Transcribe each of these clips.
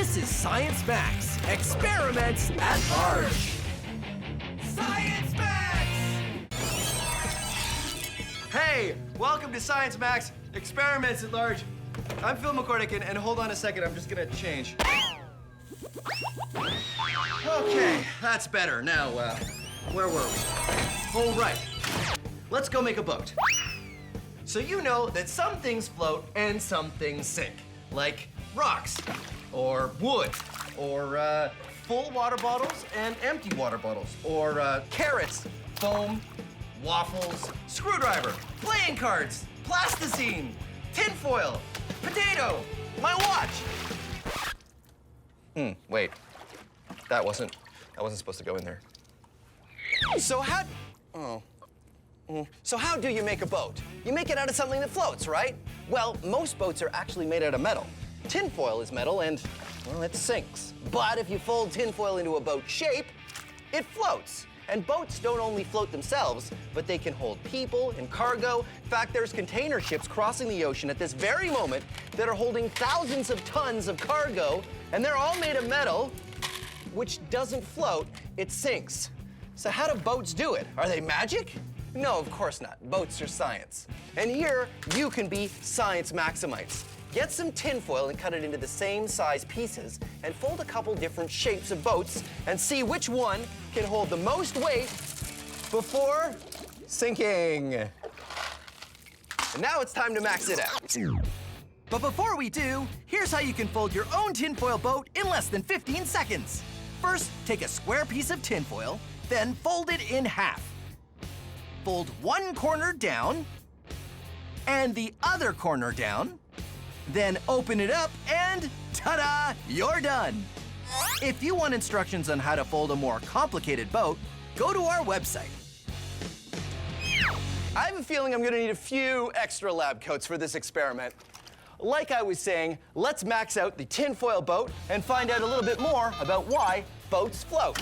This is Science Max, Experiments at Large. Science Max! Hey, welcome to Science Max, Experiments at Large. I'm Phil McCordick, and hold on a second, I'm just gonna change. Okay, that's better. Now, where were we? All right, let's go make a boat. So you know that some things float and some things sink, like rocks, or wood, or full water bottles and empty water bottles, or carrots, foam, waffles, screwdriver, playing cards, plasticine, tinfoil, potato, my watch. Wait, that wasn't supposed to go in there. So how do you make a boat? You make it out of something that floats, right? Well, most boats are actually made out of metal. Tinfoil is metal and, well, it sinks. But if you fold tinfoil into a boat shape, it floats. And boats don't only float themselves, but they can hold people and cargo. In fact, there's container ships crossing the ocean at this very moment that are holding thousands of tons of cargo, and they're all made of metal, which doesn't float, it sinks. So how do boats do it? Are they magic? No, of course not. Boats are science. And here, you can be science maximites. Get some tinfoil and cut it into the same size pieces, and fold a couple different shapes of boats and see which one can hold the most weight before sinking. And now it's time to max it out. But before we do, here's how you can fold your own tinfoil boat in less than 15 seconds. First, take a square piece of tinfoil, then fold it in half. Fold one corner down and the other corner down. Then open it up and ta-da, you're done. If you want instructions on how to fold a more complicated boat, go to our website. I have a feeling I'm gonna need a few extra lab coats for this experiment. Like I was saying, let's max out the tinfoil boat and find out a little bit more about why boats float.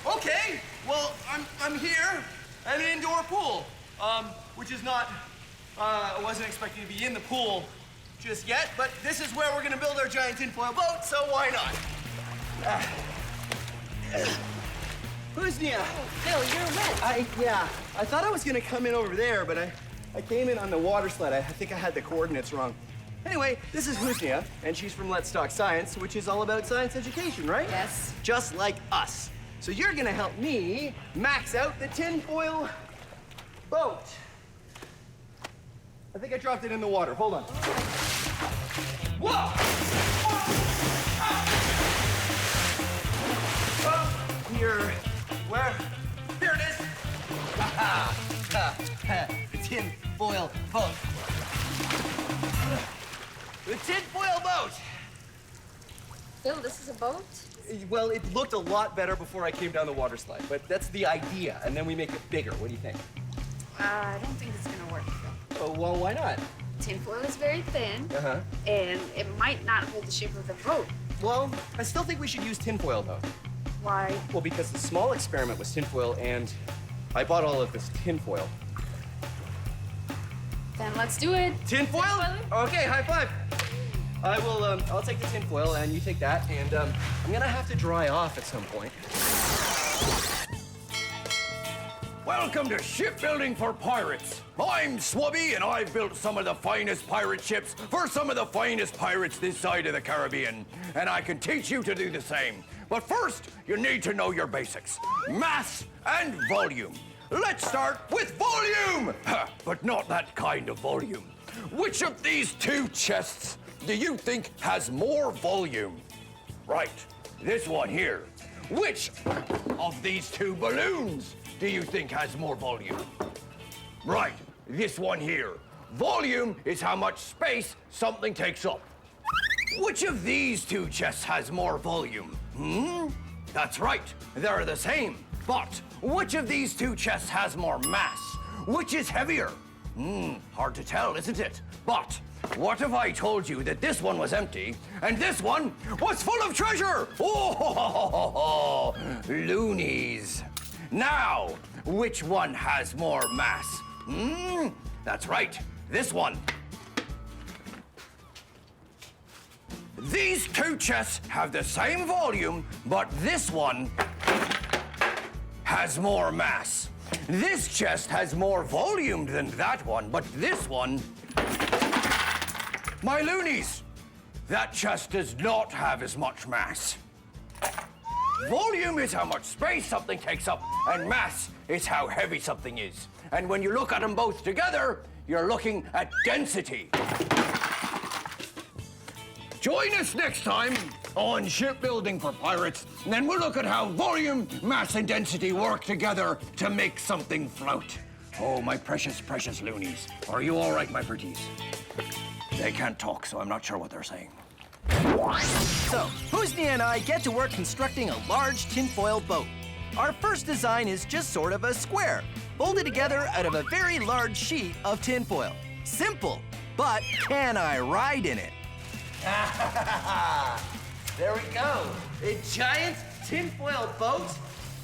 Okay, well, I'm here at an indoor pool, which is not, I wasn't expecting to be in the pool just yet, but this is where we're gonna build our giant tinfoil boat, so why not? Husnia. Phil, you're wet. I thought I was gonna come in over there, but I came in on the water sled. I think I had the coordinates wrong. Anyway, this is Husnia, and she's from Let's Talk Science, which is all about science education, right? Yes. Just like us. So you're gonna help me max out the tinfoil boat. I think I dropped it in the water. Hold on. Whoa! Here, where? There it is. The tinfoil boat. The tinfoil boat. Phil, this is a boat? Well, it looked a lot better before I came down the water slide, but that's the idea, and then we make it bigger. What do you think? I don't think it's gonna work, Phil. Oh, well, why not? Tinfoil is very thin, and it might not hold the shape of the boat. Well, I still think we should use tinfoil, though. Why? Well, because the small experiment was tinfoil, and I bought all of this tinfoil. Then let's do it. Tinfoil? Tinfoil? Okay, high five. I will, I'll take the tinfoil, and you take that, and I'm gonna have to dry off at some point. Welcome to Shipbuilding for Pirates. I'm Swubby, and I've built some of the finest pirate ships for some of the finest pirates this side of the Caribbean. And I can teach you to do the same. But first, you need to know your basics. Mass and volume. Let's start with volume! But not that kind of volume. Which of these two chests do you think has more volume? Right, this one here. Which of these two balloons do you think has more volume? Right, this one here. Volume is how much space something takes up. Which of these two chests has more volume? That's right, they're the same. But which of these two chests has more mass? which is heavier? Hard to tell, isn't it? But what if I told you that this one was empty and this one was full of treasure? Oh, loonies. Now, which one has more mass? That's right, this one. These two chests have the same volume, but this one has more mass. This chest has more volume than that one, but this one... My loonies! That chest does not have as much mass. Volume is how much space something takes up, and mass is how heavy something is. And when you look at them both together, you're looking at density. Join us next time on Shipbuilding for Pirates, and then we'll look at how volume, mass, and density work together to make something float. Oh, my precious, precious loonies. Are you all right, my pretties? They can't talk, so I'm not sure what they're saying. So, Husni and I get to work constructing a large tinfoil boat. Our first design is just sort of a square, folded together out of a very large sheet of tinfoil. Simple, but can I ride in it? There we go. A giant tinfoil boat,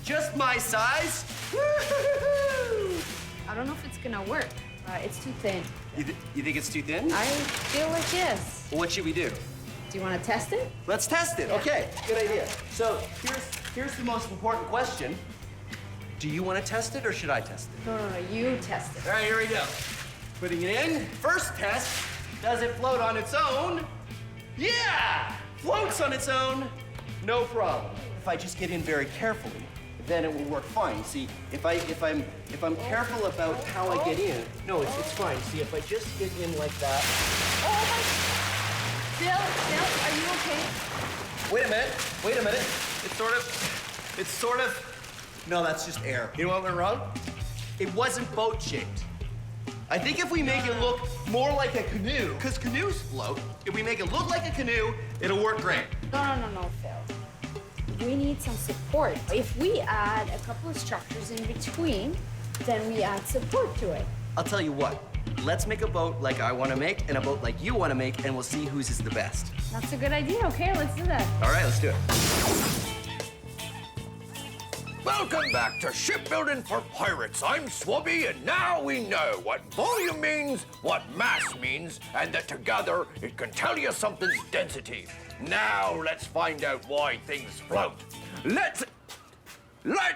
just my size. Woo-hoo-hoo-hoo. I don't know if it's gonna work. It's too thin. You think it's too thin? I feel like yes. What should we do? Do you want to test it? Let's test it. Okay, good idea. So here's the most important question. Do you want to test it or should I test it? No, you test it. All right, here we go. Putting it in. First test. Does it float on its own? Yeah! Floats on its own. No problem. If I just get in very carefully, then it will work fine. See, if I'm careful about how I get in, no, it's fine. See, if I just get in like that. Oh my! Bill, are you okay? Wait a minute. It's sort of. No, that's just air. You know what went wrong? It wasn't boat shaped. I think if we make it look more like a canoe, because canoes float, if we make it look like a canoe, it'll work great. No, Phil. We need some support. If we add a couple of structures in between, then we add support to it. I'll tell you what. Let's make a boat like I want to make and a boat like you want to make, and we'll see whose is the best. That's a good idea. Okay, let's do that. All right, let's do it. Welcome back to Shipbuilding for Pirates. I'm Swabby, and now we know what volume means, what mass means, and that together it can tell you something's density. Now let's find out why things float. Let's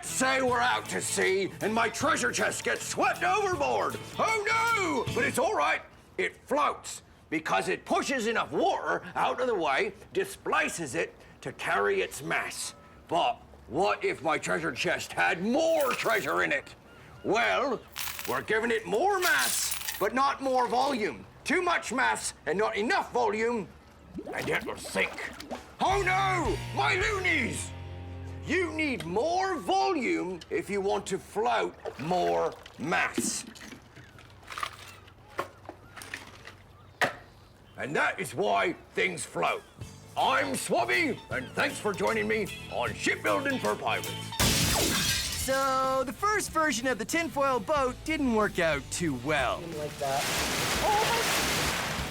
say we're out to sea and my treasure chest gets swept overboard. Oh no! But it's all right. It floats because it pushes enough water out of the way, displaces it to carry its mass. But what if my treasure chest had more treasure in it? Well, we're giving it more mass, but not more volume. Too much mass and not enough volume, and it will sink. Oh no, my loonies! You need more volume if you want to float more mass. And that is why things float. I'm Swabby, and thanks for joining me on Shipbuilding for Pirates. So, the first version of the tinfoil boat didn't work out too well. Like that.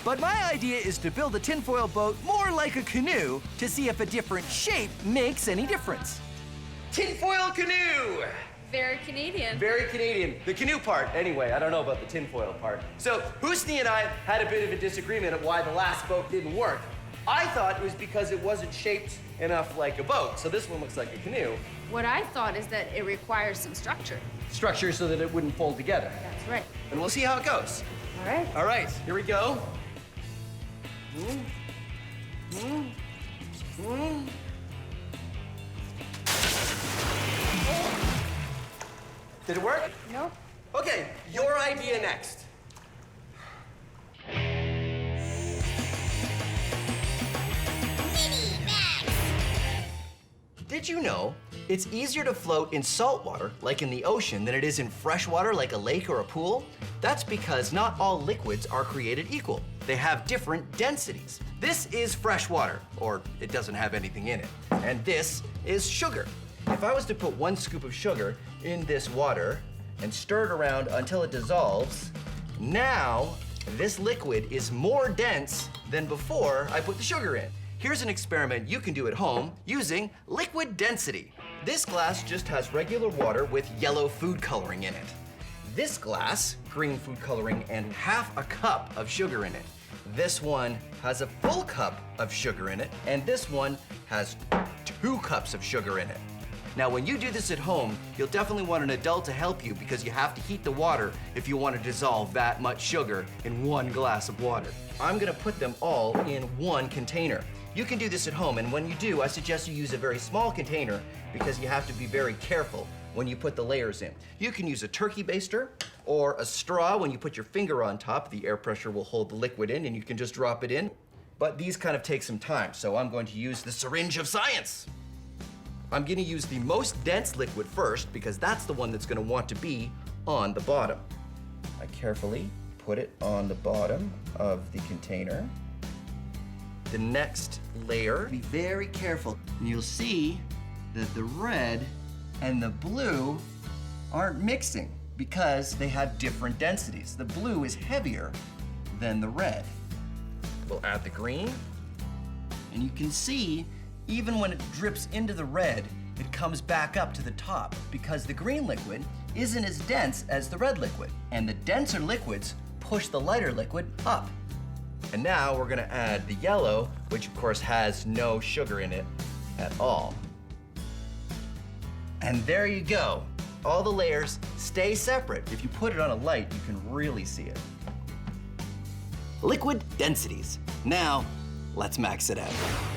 But my idea is to build a tinfoil boat more like a canoe to see if a different shape makes any difference. Tinfoil canoe! Very Canadian. Very Canadian. The canoe part, anyway. I don't know about the tinfoil part. So, Husni and I had a bit of a disagreement of why the last boat didn't work. I thought it was because it wasn't shaped enough like a boat, so this one looks like a canoe. What I thought is that it requires some structure. Structure so that it wouldn't fold together. That's right. And we'll see how it goes. All right. All right, here we go. Did it work? Nope. Okay, your idea next. Did you know it's easier to float in salt water, like in the ocean, than it is in fresh water, like a lake or a pool? That's because not all liquids are created equal. They have different densities. This is fresh water, or it doesn't have anything in it. And this is sugar. If I was to put 1 scoop of sugar in this water and stir it around until it dissolves. Now, this liquid is more dense than before I put the sugar in. Here's an experiment you can do at home using liquid density. This glass just has regular water with yellow food coloring in it. This glass, green food coloring and half a cup of sugar in it. This one has a full cup of sugar in it, and this one has 2 cups of sugar in it. Now, when you do this at home, you'll definitely want an adult to help you because you have to heat the water if you want to dissolve that much sugar in 1 glass of water. I'm gonna put them all in 1 container. You can do this at home, and when you do, I suggest you use a very small container because you have to be very careful when you put the layers in. You can use a turkey baster or a straw. When you put your finger on top, the air pressure will hold the liquid in and you can just drop it in. But these kind of take some time, so I'm going to use the syringe of science. I'm gonna use the most dense liquid first because that's the one that's gonna want to be on the bottom. I carefully put it on the bottom of the container. The next layer, be very careful. And you'll see that the red and the blue aren't mixing because they have different densities. The blue is heavier than the red. We'll add the green, and you can see even when it drips into the red, it comes back up to the top because the green liquid isn't as dense as the red liquid, and the denser liquids push the lighter liquid up. And now we're gonna add the yellow, which of course has no sugar in it at all. And there you go. All the layers stay separate. If you put it on a light, you can really see it. Liquid densities. Now, let's max it out.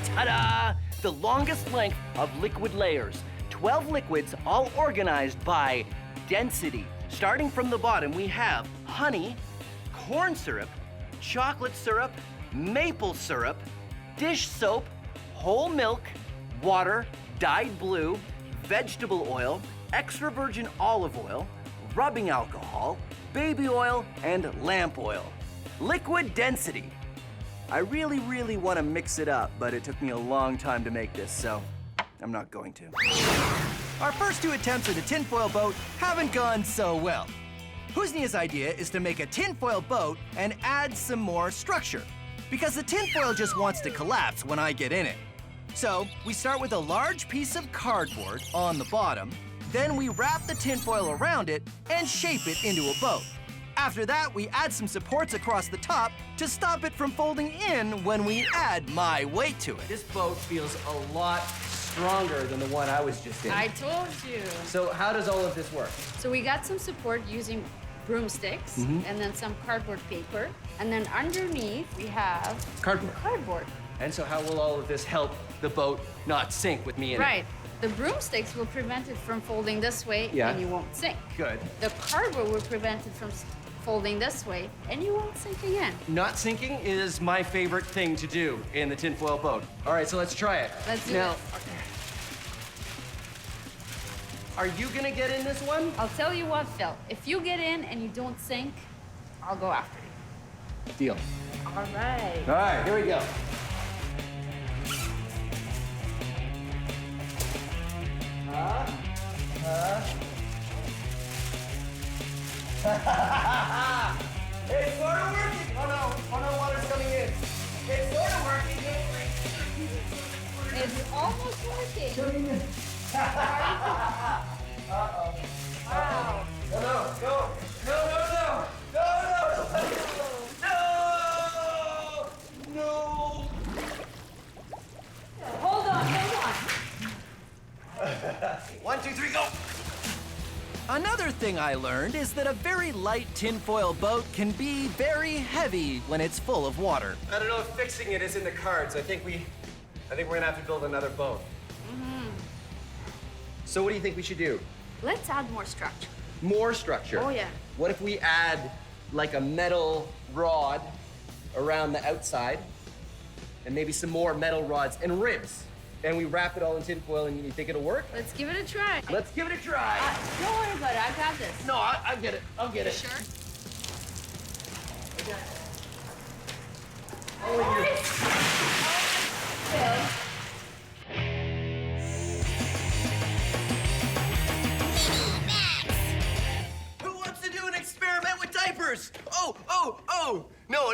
Ta-da! The longest length of liquid layers. 12 liquids all organized by density. Starting from the bottom, we have honey, corn syrup, chocolate syrup, maple syrup, dish soap, whole milk, water, dyed blue, vegetable oil, extra virgin olive oil, rubbing alcohol, baby oil, and lamp oil. Liquid density. I really, really want to mix it up, but it took me a long time to make this, so I'm not going to. Our first 2 attempts at a tinfoil boat haven't gone so well. Husnia's idea is to make a tinfoil boat and add some more structure, because the tinfoil just wants to collapse when I get in it. So we start with a large piece of cardboard on the bottom, then we wrap the tinfoil around it and shape it into a boat. After that, we add some supports across the top to stop it from folding in when we add my weight to it. This boat feels a lot stronger than the one I was just in. I told you. So how does all of this work? So we got some support using broomsticks and then some cardboard paper. And then underneath we have cardboard. And so how will all of this help the boat not sink with me in it? Right. The broomsticks will prevent it from folding this way and you won't sink. Good. The cardboard will prevent it from folding this way and you won't sink again. Not sinking is my favorite thing to do in the tinfoil boat. All right, so let's try it. Let's do now, it. Are you gonna get in this one? I'll tell you what, Phil. If you get in and you don't sink, I'll go after you. Deal. All right. All right, here we go. It's sort of working. Oh no, water's coming in. It's sort of working. It's almost working. Uh-oh. Wow. No. Hold on. 1, 2, 3, go. Another thing I learned is that a very light tinfoil boat can be very heavy when it's full of water. I don't know if fixing it is in the cards. I think we're gonna have to build another boat. So what do you think we should do? Let's add more structure. More structure? Oh, yeah. What if we add like a metal rod around the outside and maybe some more metal rods and ribs? And we wrap it all in tinfoil, and you think it'll work? Let's give it a try. Let's give it a try. Don't worry about it. I got this. No, I get it. I'll get it. Sure? Oh! No,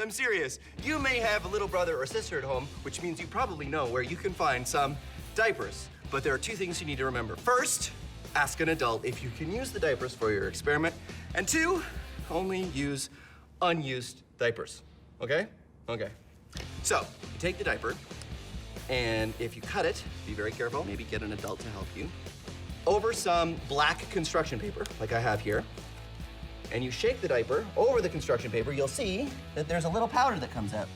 I'm serious. You may have a little brother or sister at home, which means you probably know where you can find some diapers. But there are two things you need to remember. First, ask an adult if you can use the diapers for your experiment. And two, only use unused diapers, okay? Okay. So, you take the diaper, and if you cut it, be very careful, maybe get an adult to help you, over some black construction paper, like I have here, and you shake the diaper over the construction paper, you'll see that there's a little powder that comes out.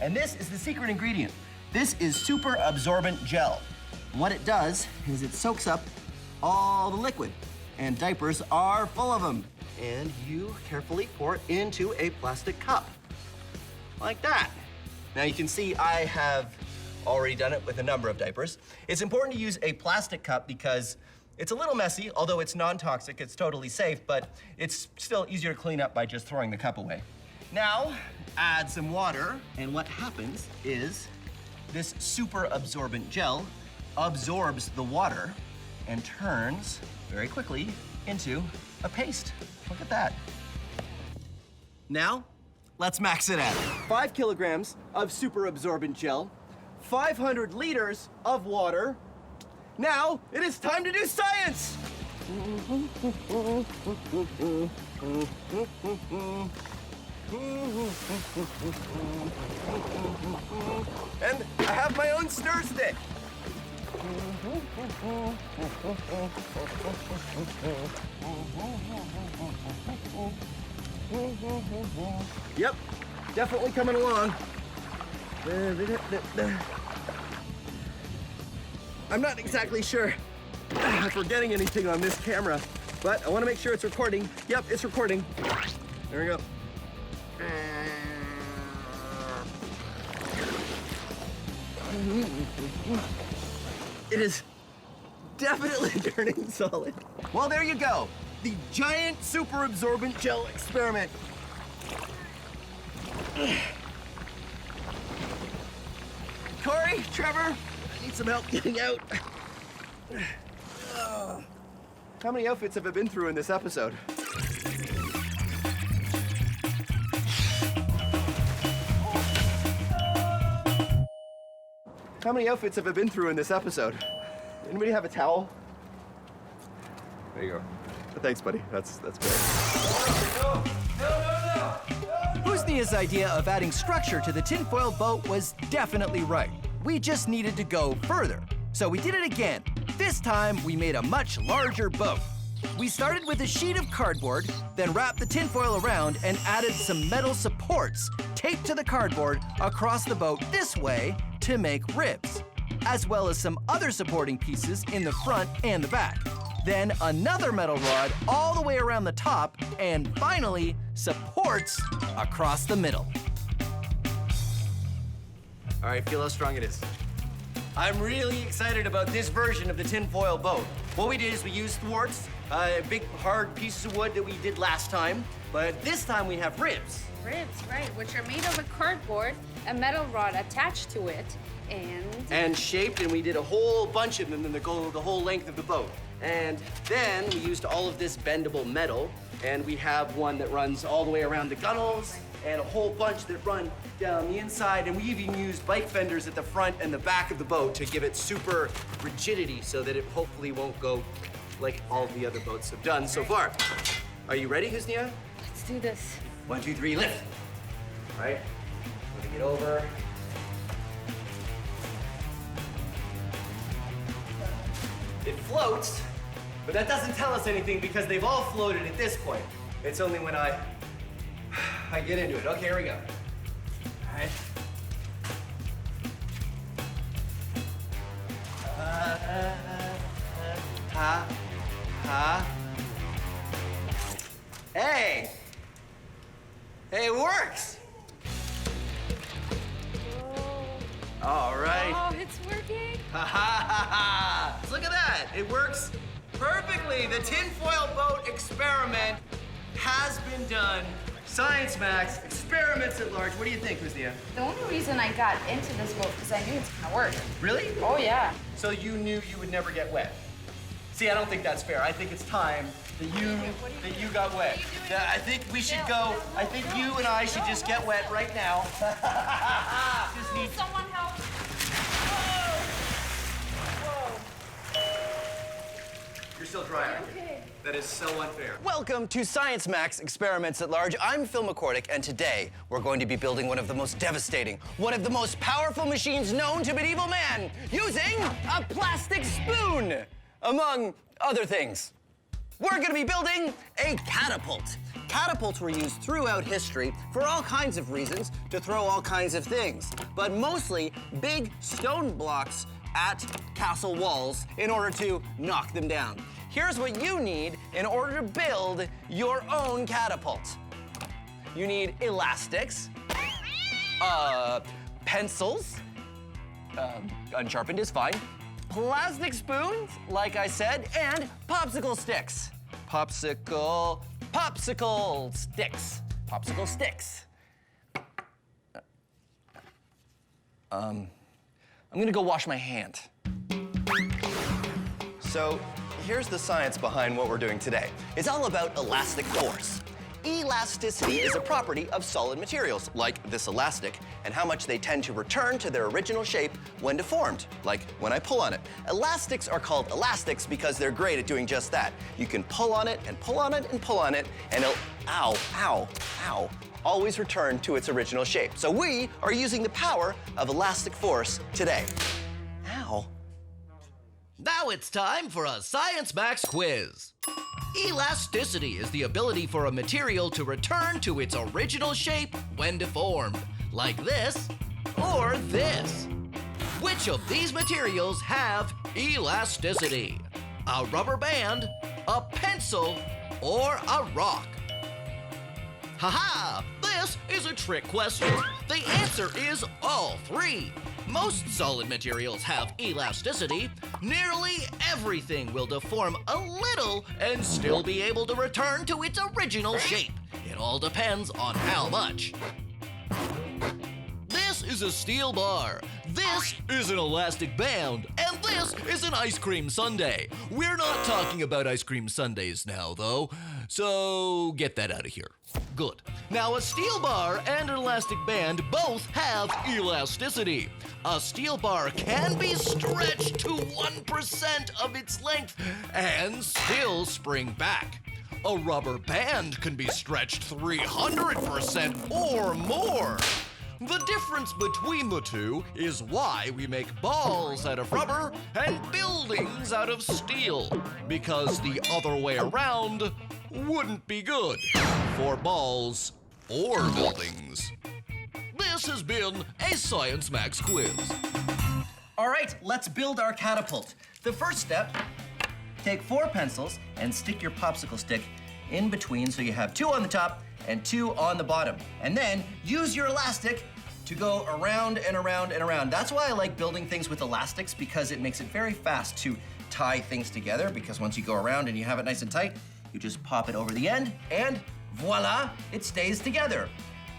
And this is the secret ingredient. This is super absorbent gel. And what it does is it soaks up all the liquid, and diapers are full of them. And you carefully pour it into a plastic cup, like that. Now you can see I have already done it with a number of diapers. It's important to use a plastic cup because it's a little messy, although it's non-toxic, it's totally safe, but it's still easier to clean up by just throwing the cup away. Now, add some water, and what happens is this super absorbent gel absorbs the water and turns very quickly into a paste. Look at that. Now, let's max it out. 5 kilograms of super absorbent gel, 500 liters of water. Now, it is time to do science! And I have my own stir stick. Yep, definitely coming along. I'm not exactly sure if we're getting anything on this camera, but I want to make sure it's recording. Yep, it's recording. There we go. It is definitely turning solid. Well, there you go. The giant super absorbent gel experiment. Corey, Trevor, I need some help getting out. How many outfits have I been through in this episode? How many outfits have I been through in this episode? Anybody have a towel? There you go. Thanks, buddy. That's great. Husnia's idea of adding structure to the tinfoil boat was definitely right. We just needed to go further. So we did it again. This time, we made a much larger boat. We started with a sheet of cardboard, then wrapped the tinfoil around and added some metal supports taped to the cardboard across the boat this way to make ribs, as well as some other supporting pieces in the front and the back. Then another metal rod all the way around the top, and finally, supports across the middle. All right, feel how strong it is. I'm really excited about this version of the tinfoil boat. What we did is we used thwarts, big hard pieces of wood that we did last time, but this time we have ribs. Ribs, right, which are made of a cardboard, a metal rod attached to it, and shaped, and we did a whole bunch of them that go the whole length of the boat. And then we used all of this bendable metal, and we have one that runs all the way around the gunnels, and a whole bunch that run down the inside, and we even used bike fenders at the front and the back of the boat to give it super rigidity so that it hopefully won't go like all the other boats have done so far. Are you ready, Husnia? let's do this. 1, 2, 3, lift. All right, moving it over. It floats, but that doesn't tell us anything because they've all floated at this point. It's only when I get into it. Okay, here we go. All right. Hey! Hey, it works! All right. Oh, it's working. Ha ha ha ha! Look at that! It works perfectly. The tinfoil boat experiment has been done. Science Max, experiments at large. What do you think, Husnia? The only reason I got into this boat because I knew it's gonna work. Really? Oh, yeah. So you knew you would never get wet? See, I don't think that's fair. I think it's time that you got wet. I think we should go. I think you and I should just get wet right now. Just need Someone help. You're still dry, aren't you? That is so unfair. Welcome to Science Max Experiments at Large. I'm Phil McCordick, and today we're going to be building one of the most devastating, one of the most powerful machines known to medieval man, using a plastic spoon, among other things. We're going to be building a catapult. Catapults were used throughout history for all kinds of reasons to throw all kinds of things, but mostly big stone blocks at castle walls in order to knock them down. Here's what you need in order to build your own catapult. You need elastics, pencils, unsharpened is fine, plastic spoons, like I said, and popsicle sticks. Popsicle sticks. I'm gonna go wash my hand. So, here's the science behind what we're doing today. It's all about elastic force. Elasticity is a property of solid materials, like this elastic, and how much they tend to return to their original shape when deformed, like when I pull on it. Elastics are called elastics because they're great at doing just that. You can pull on it and pull on it and pull on it, and it'll, always return to its original shape. So we are using the power of elastic force today. Ow. Now it's time for a Science Max quiz. Elasticity is the ability for a material to return to its original shape when deformed, like this or this. Which of these materials have elasticity? A rubber band, a pencil, or a rock? Haha! This is a trick question. The answer is all three. Most solid materials have elasticity. Nearly everything will deform a little and still be able to return to its original shape. It all depends on how much. This is a steel bar. This is an elastic band. And this is an ice cream sundae. We're not talking about ice cream sundaes now, though. So get that out of here. Good. Now, a steel bar and an elastic band both have elasticity. A steel bar can be stretched to 1% of its length and still spring back. A rubber band can be stretched 300% or more. The difference between the two is why we make balls out of rubber and buildings out of steel, because the other way around wouldn't be good for balls or buildings. This has been a Science Max quiz. All right, let's build our catapult. The first step, take 4 pencils and stick your popsicle stick in between so you have 2 on the top and 2 on the bottom. And then use your elastic to go around and around and around. That's why I like building things with elastics, because it makes it very fast to tie things together, because once you go around and you have it nice and tight, you just pop it over the end and voila, it stays together.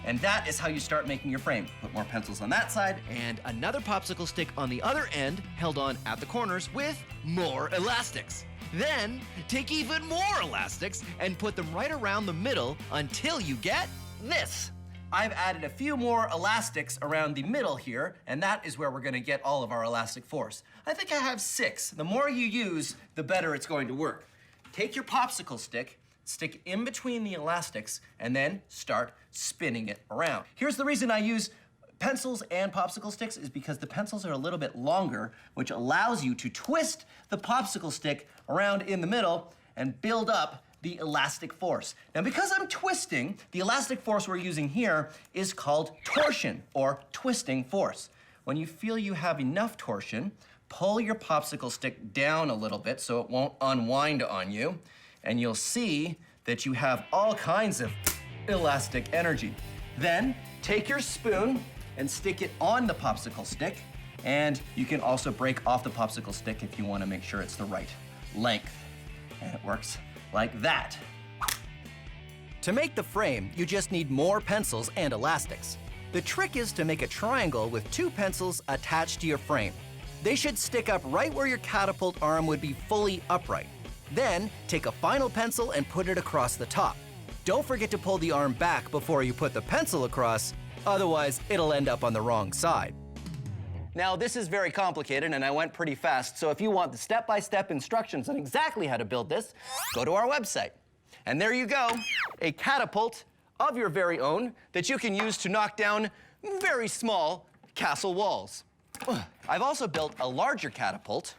And that is how you start making your frame. Put more pencils on that side. And another popsicle stick on the other end, held on at the corners with more elastics. Then, take even more elastics and put them right around the middle until you get this. I've added a few more elastics around the middle here, and that is where we're gonna get all of our elastic force. I think I have 6. The more you use, the better it's going to work. Take your popsicle stick, stick in between the elastics, and then start spinning it around. Here's the reason I use pencils and popsicle sticks, is because the pencils are a little bit longer, which allows you to twist the popsicle stick around in the middle and build up the elastic force. Now, because I'm twisting, the elastic force we're using here is called torsion, or twisting force. When you feel you have enough torsion, pull your popsicle stick down a little bit so it won't unwind on you, and you'll see that you have all kinds of elastic energy. Then, take your spoon and stick it on the popsicle stick, and you can also break off the popsicle stick if you want to make sure it's the right length. And it works like that. To make the frame, you just need more pencils and elastics. The trick is to make a triangle with 2 pencils attached to your frame. They should stick up right where your catapult arm would be fully upright. Then, take a final pencil and put it across the top. Don't forget to pull the arm back before you put the pencil across, otherwise it'll end up on the wrong side. Now, this is very complicated, and I went pretty fast, so if you want the step-by-step instructions on exactly how to build this, go to our website. And there you go, a catapult of your very own that you can use to knock down very small castle walls. I've also built a larger catapult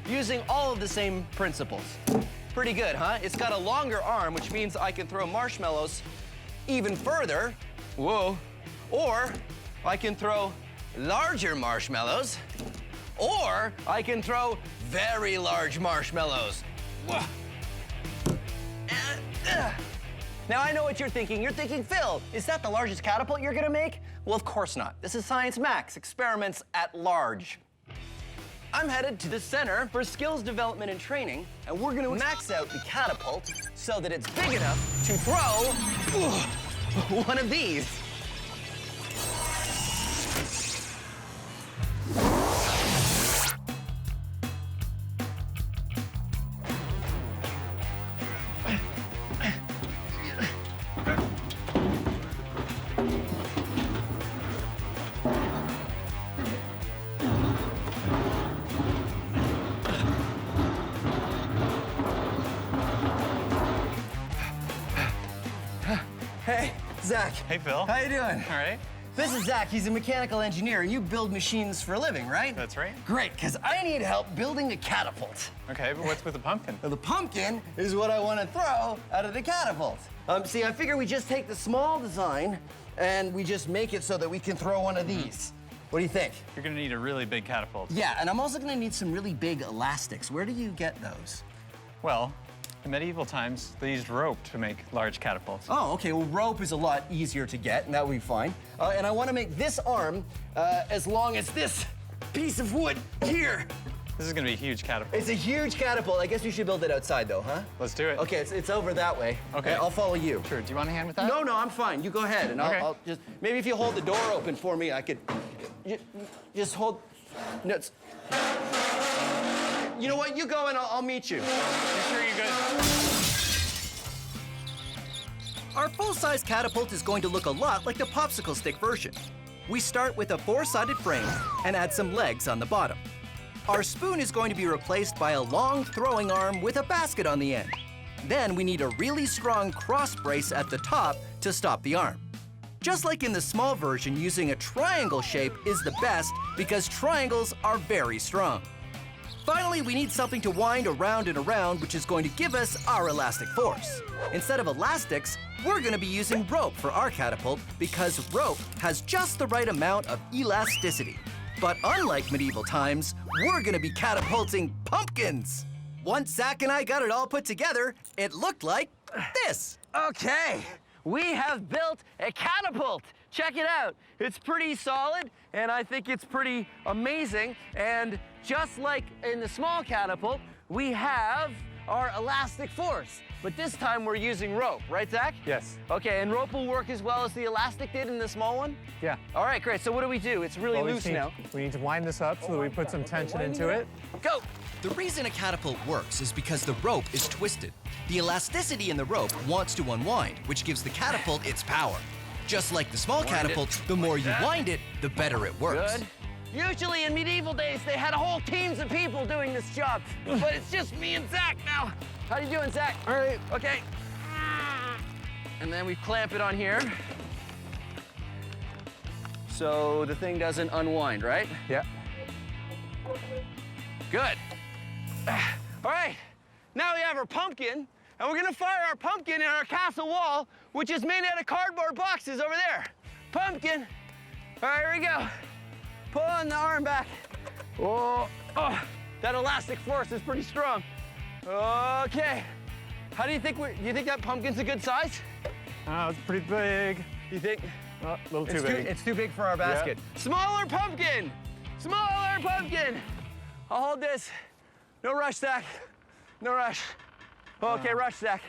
using all of the same principles. Pretty good, huh? It's got a longer arm, which means I can throw marshmallows even further. Whoa. Or I can throw larger marshmallows, or I can throw very large marshmallows. Now I know what you're thinking. You're thinking, Phil, is that the largest catapult you're gonna make? Well, of course not. This is Science Max, experiments at large. I'm headed to the Center for Skills Development and Training, and we're gonna max out the catapult so that it's big enough to throw one of these. Hey, Zach. Hey, Phil. How you doing? All right. This is Zach. He's a mechanical engineer, and you build machines for a living, right? That's right. Great, because I need help building a catapult. Okay, but what's with the pumpkin? Now, the pumpkin is what I want to throw out of the catapult. See, I figure we just take the small design and we just make it so that we can throw one of these. What do you think? You're gonna need a really big catapult. Yeah, and I'm also gonna need some really big elastics. Where do you get those? Well, in medieval times, they used rope to make large catapults. Oh, okay, well, rope is a lot easier to get, and that would be fine. And I want to make this arm as long as this piece of wood here. This is gonna be a huge catapult. It's a huge catapult. I guess we should build it outside, though, huh? Let's do it. Okay, it's over that way. Okay. I'll follow you. Sure, do you want a hand with that? No, I'm fine. You go ahead, and Okay. I'll just, maybe if you hold the door open for me, I could just hold, no, you know what, you go and I'll meet you. You sure you're good? Our full-size catapult is going to look a lot like the popsicle stick version. We start with a 4-sided frame and add some legs on the bottom. Our spoon is going to be replaced by a long throwing arm with a basket on the end. Then we need a really strong cross brace at the top to stop the arm. Just like in the small version, using a triangle shape is the best because triangles are very strong. Finally, we need something to wind around and around, which is going to give us our elastic force. Instead of elastics, we're going to be using rope for our catapult because rope has just the right amount of elasticity. But unlike medieval times, we're going to be catapulting pumpkins. Once Zach and I got it all put together, it looked like this. Okay, we have built a catapult. Check it out. It's pretty solid, and I think it's pretty amazing. And just like in the small catapult, we have our elastic force. But this time we're using rope, right, Zach? Yes. Okay, and rope will work as well as the elastic did in the small one? Yeah. All right, great. So what do? It's really loose now. We need to wind this up so that we put some tension into it. Go! The reason a catapult works is because the rope is twisted. The elasticity in the rope wants to unwind, which gives the catapult its power. Just like the small catapult, the more you wind it, the better it works. Good. Usually in medieval days, they had whole teams of people doing this job, but it's just me and Zach now. How you doing, Zach? All right. Okay. And then we clamp it on here. So the thing doesn't unwind, right? Yeah. Good. All right, now we have our pumpkin, and we're gonna fire our pumpkin in our castle wall, which is made out of cardboard boxes over there. Pumpkin. All right, here we go. Pulling the arm back. Oh, that elastic force is pretty strong. Okay. How do you think that pumpkin's a good size? Oh, it's pretty big. You think? Oh, a little too big. It's too big for our basket. Smaller pumpkin! Smaller pumpkin! I'll hold this. No rush, Zach. No rush. Okay, rush, Zach.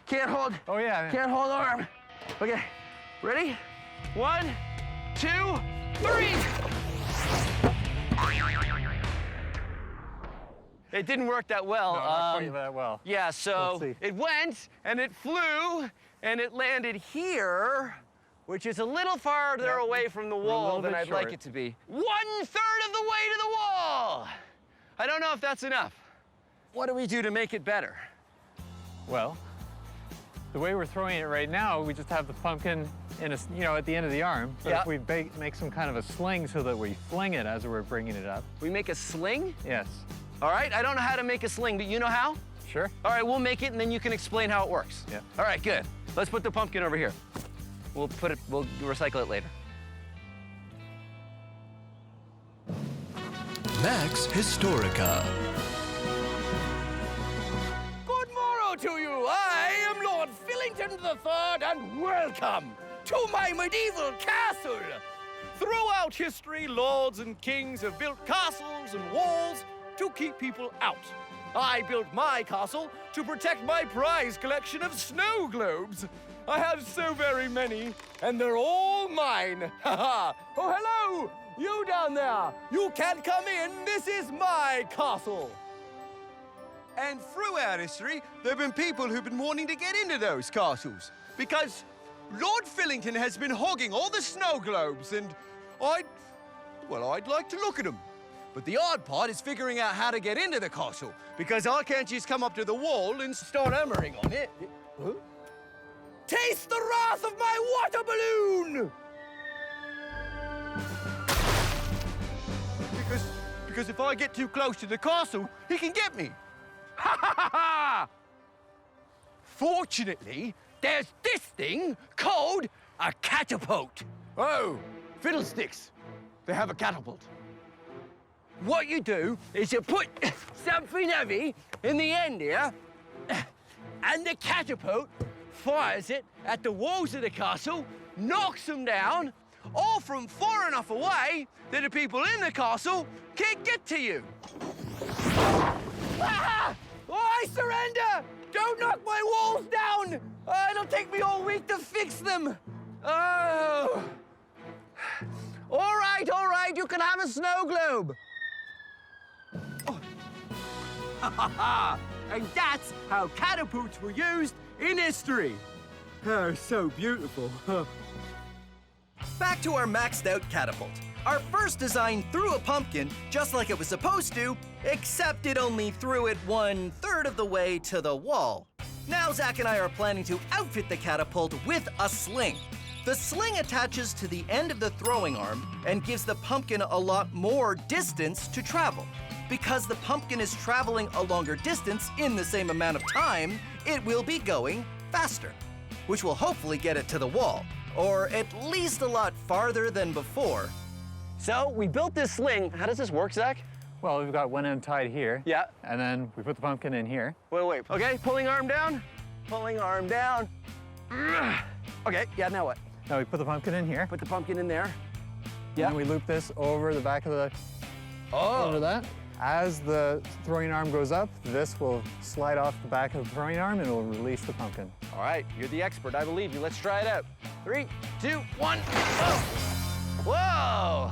Can't hold. Oh, yeah. Can't hold arm. Okay, ready? 1, 2, 3. It didn't work that well. No, not quite that well. Yeah, so Let's see. it went, and it flew, and it landed here, which is a little farther away from the wall than I'd like it to be. 1/3 of the way to the wall! I don't know if that's enough. What do we do to make it better? Well, the way we're throwing it right now, we just have the pumpkin in a, at the end of the arm. But if we make some kind of a sling so that we fling it as we're bringing it up. We make a sling? Yes. All right, I don't know how to make a sling, but you know how? Sure. All right, we'll make it, and then you can explain how it works. Yeah. All right, good. Let's put the pumpkin over here. We'll recycle it later. Max Historica. Good morrow to you. I am Lord Fillington III, and welcome to my medieval castle. Throughout history, lords and kings have built castles and walls to keep people out. I built my castle to protect my prize collection of snow globes. I have so very many, and they're all mine. Ha ha! Oh, hello! You down there! You can't come in. This is my castle. And throughout history, there have been people who've been wanting to get into those castles because Lord Fillington has been hogging all the snow globes, and I'd like to look at them. But the hard part is figuring out how to get into the castle, because I can't just come up to the wall and start hammering on it. Huh? Taste the wrath of my water balloon! Because if I get too close to the castle, he can get me. Ha ha ha ha! Fortunately, there's this thing called a catapult. Oh, fiddlesticks. They have a catapult. What you do is you put something heavy in the end here, and the catapult fires it at the walls of the castle, knocks them down, all from far enough away that the people in the castle can't get to you. Ah! Oh, I surrender! Don't knock my walls down! It'll take me all week to fix them. Oh. All right, you can have a snow globe. Oh. And that's how catapults were used in history. Oh, so beautiful. Back to our maxed out catapult. Our first design threw a pumpkin just like it was supposed to, except it only threw it 1/3 of the way to the wall. Now Zach and I are planning to outfit the catapult with a sling. The sling attaches to the end of the throwing arm and gives the pumpkin a lot more distance to travel. Because the pumpkin is traveling a longer distance in the same amount of time, it will be going faster, which will hopefully get it to the wall, or at least a lot farther than before. So we built this sling. How does this work, Zach? Well, we've got one end tied here. Yeah. And then we put the pumpkin in here. Wait. Okay, pulling arm down. Pulling arm down. Okay, yeah, now what? Now we put the pumpkin in here. Put the pumpkin in there. Yeah. And then we loop this over the back of the, over that. As the throwing arm goes up, this will slide off the back of the throwing arm and it will release the pumpkin. All right, you're the expert. I believe you. Let's try it out. 3, 2, 1. Whoa!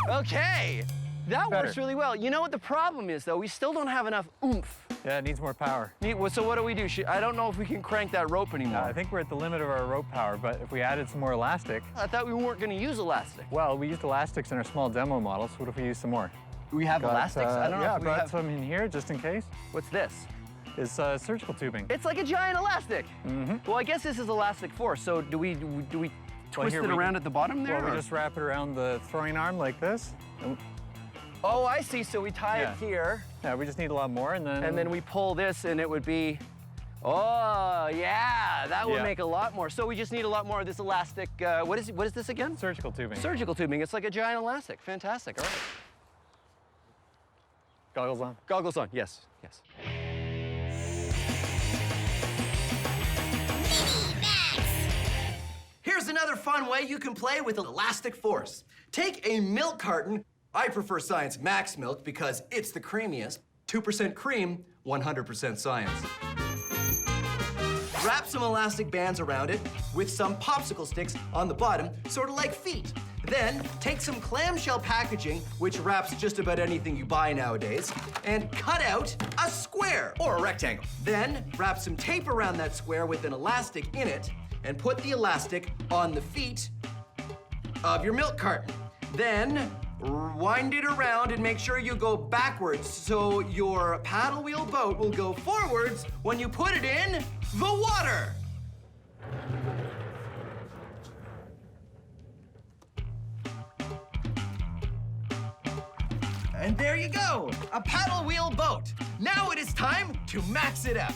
Okay, that Better. works really well. You know what the problem is, though? We still don't have enough oomph. Yeah, it needs more power. So what do we do? I don't know if we can crank that rope anymore. I think we're at the limit of our rope power, but if we added some more elastic, I thought we weren't going to use elastic. well, we used elastics in our small demo model, so what if we use some more? We have elastics? I don't know Yeah, if we brought have... some in here just in case. What's this? It's surgical tubing. It's like a giant elastic. Well, I guess this is elastic force. So do we twist here it we around can- at the bottom there? Well, we or- just wrap it around the throwing arm like this. And, Oh, I see. So we tie Yeah. it here, yeah, we just need a lot more, and then we pull this, and it would be. Oh, yeah, that would Yeah. make a lot more. So we just need a lot more of this elastic. What is this again? surgical tubing. Surgical tubing. It's like a giant elastic. Fantastic. All right. Goggles on. Goggles on. Yes. Yes. Here's another fun way you can play with elastic force. Take a milk carton. I prefer Science Max milk because it's the creamiest. 2% cream, 100% science. Wrap some elastic bands around it with some popsicle sticks on the bottom, sort of like feet. Then take some clamshell packaging, which wraps just about anything you buy nowadays, and cut out a square or a rectangle. Then wrap some tape around that square with an elastic in it, and put the elastic on the feet of your milk carton. Then wind it around and make sure you go backwards so your paddle wheel boat will go forwards when you put it in the water. And there you go, a paddle wheel boat. Now it is time to max it out.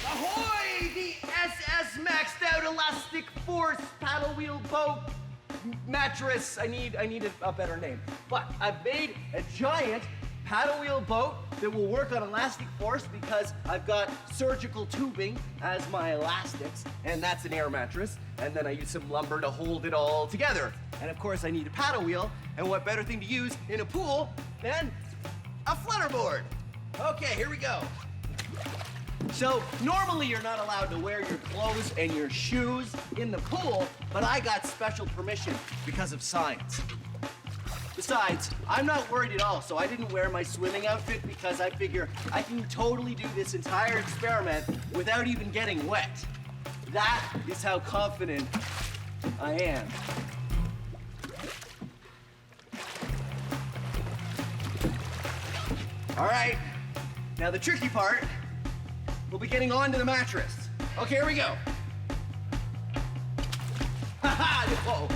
Ahoy, the SS maxed out elastic force paddle wheel boat mattress. I need a better name. But I've made a giant paddle wheel boat that will work on elastic force because I've got surgical tubing as my elastics, and that's an air mattress. And then I use some lumber to hold it all together. And of course I need a paddle wheel, and what better thing to use in a pool than a flutterboard. Okay, here we go. So normally you're not allowed to wear your clothes and your shoes in the pool, but I got special permission because of science. Besides, I'm not worried at all, so I didn't wear my swimming outfit because I figure I can totally do this entire experiment without even getting wet. That is how confident I am. All right, now the tricky part, we'll be getting onto the mattress. Okay, here we go. Ha-ha! Whoa.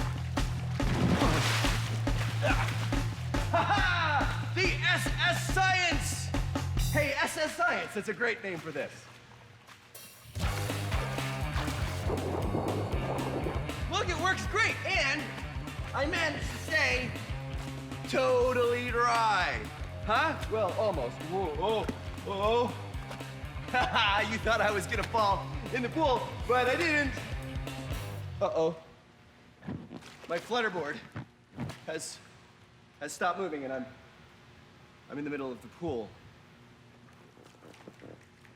Ha-ha! The SS Science! Hey, SS Science, that's a great name for this. Look, it works great, and I managed to stay totally dry. Huh? Well, almost. Whoa, oh, oh. Haha, you thought I was gonna fall in the pool, but I didn't. Uh-oh. My flutterboard has stopped moving, and I'm in the middle of the pool.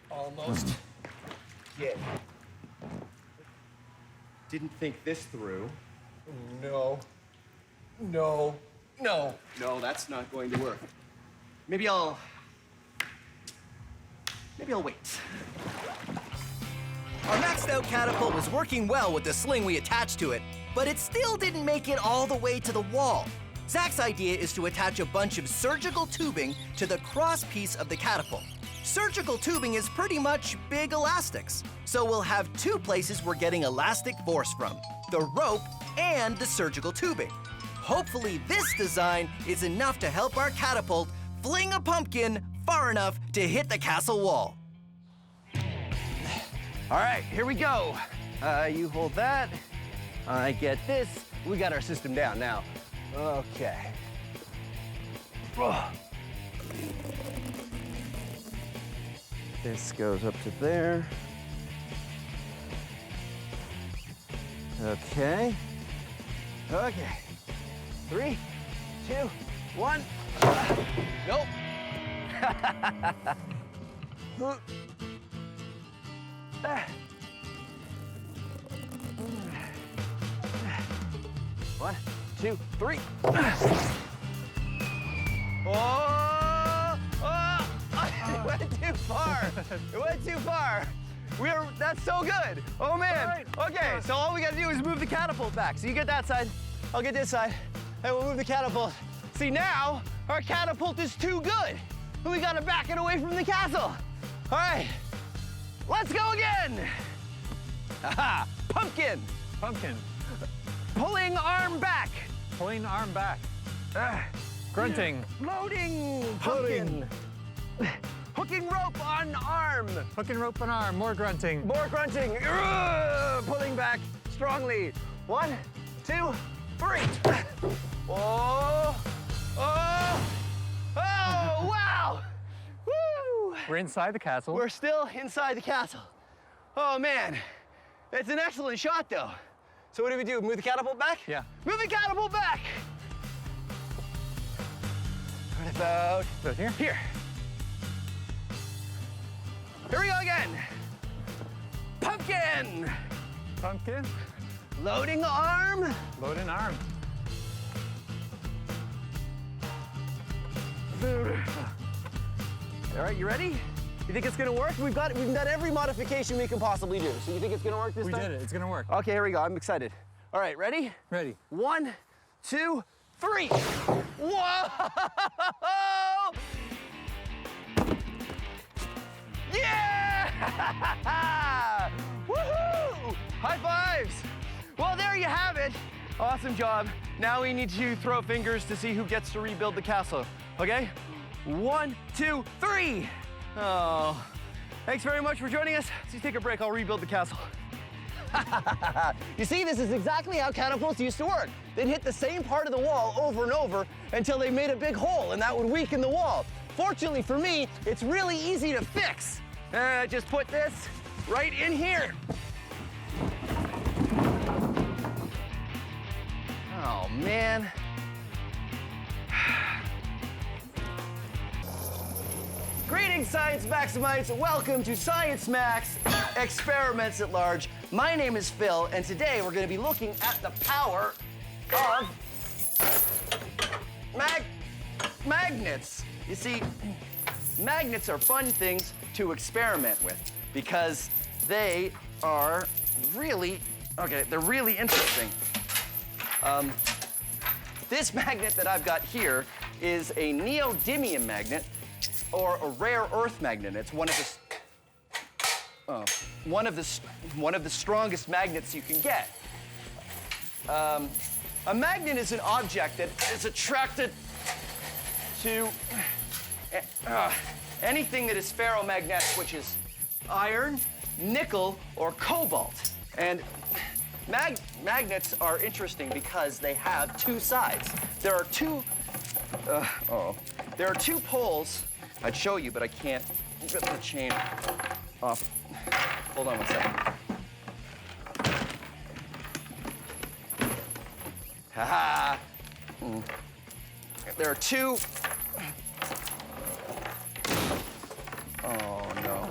Almost. Yeah. Didn't think this through. No. No. No. No, that's not going to work. Maybe I'll wait. Our maxed out catapult was working well with the sling we attached to it, but it still didn't make it all the way to the wall. Zach's idea is to attach a bunch of surgical tubing to the cross piece of the catapult. Surgical tubing is pretty much big elastics, so we'll have two places we're getting elastic force from, the rope and the surgical tubing. Hopefully this design is enough to help our catapult fling a pumpkin far enough to hit the castle wall. All right, here we go. You hold that. I get this. We got our system down now. Okay. Oh. This goes up to there. Okay. Okay. 3, 2, 1. Nope. One, 2, 3. Oh! Oh! It went too far. It went too far. That's so good. Oh man. Right. Okay, so all we gotta do is move the catapult back. So you get that side, I'll get this side, and we'll move the catapult. See, now our catapult is too good. We gotta back it away from the castle. All right, let's go again. Aha, pumpkin. Pumpkin. Pulling arm back. Pulling arm back. Grunting. Loading. Pumpkin. Hooking rope on arm. Hooking rope on arm. More grunting. More grunting. Pulling back strongly. 1, 2, 3. Oh. Oh. Oh, wow. Woo. We're inside the castle. We're still inside the castle. Oh, man. It's an excellent shot, though. So what do we do? Move the catapult back? Yeah. Move the catapult back! What about here? Here. Here we go again. Pumpkin! pumpkin. Loading arm. Loading arm. All right, you ready? You think it's gonna work? We've done every modification we can possibly do. So you think it's gonna work this time? We did it, it's gonna work. Okay, here we go, I'm excited. All right, ready? Ready. 1, 2, 3. Whoa! Yeah! Woohoo! High fives! Well, there you have it. Awesome job. Now we need to throw fingers to see who gets to rebuild the castle, okay? 1, 2, 3. Oh, thanks very much for joining us. Let's take a break, I'll rebuild the castle. You see, this is exactly how catapults used to work. They'd hit the same part of the wall over and over until they made a big hole, and that would weaken the wall. Fortunately for me, it's really easy to fix. Just put this right in here. Oh, man. Greetings, Science Maximites. Welcome to Science Max Experiments at Large. My name is Phil, and today we're going to be looking at the power of magnets. You see, magnets are fun things to experiment with because they are really, they're really interesting. This magnet that I've got here is a neodymium magnet, or a rare earth magnet. It's one of the strongest magnets you can get. A magnet is an object that is attracted to anything that is ferromagnetic, which is iron, nickel, or cobalt. And magnets are interesting because they have two sides. There are two poles. I'd show you, but I can't get the chain off. Hold on one second. Ha-ha! There are two. Oh, no.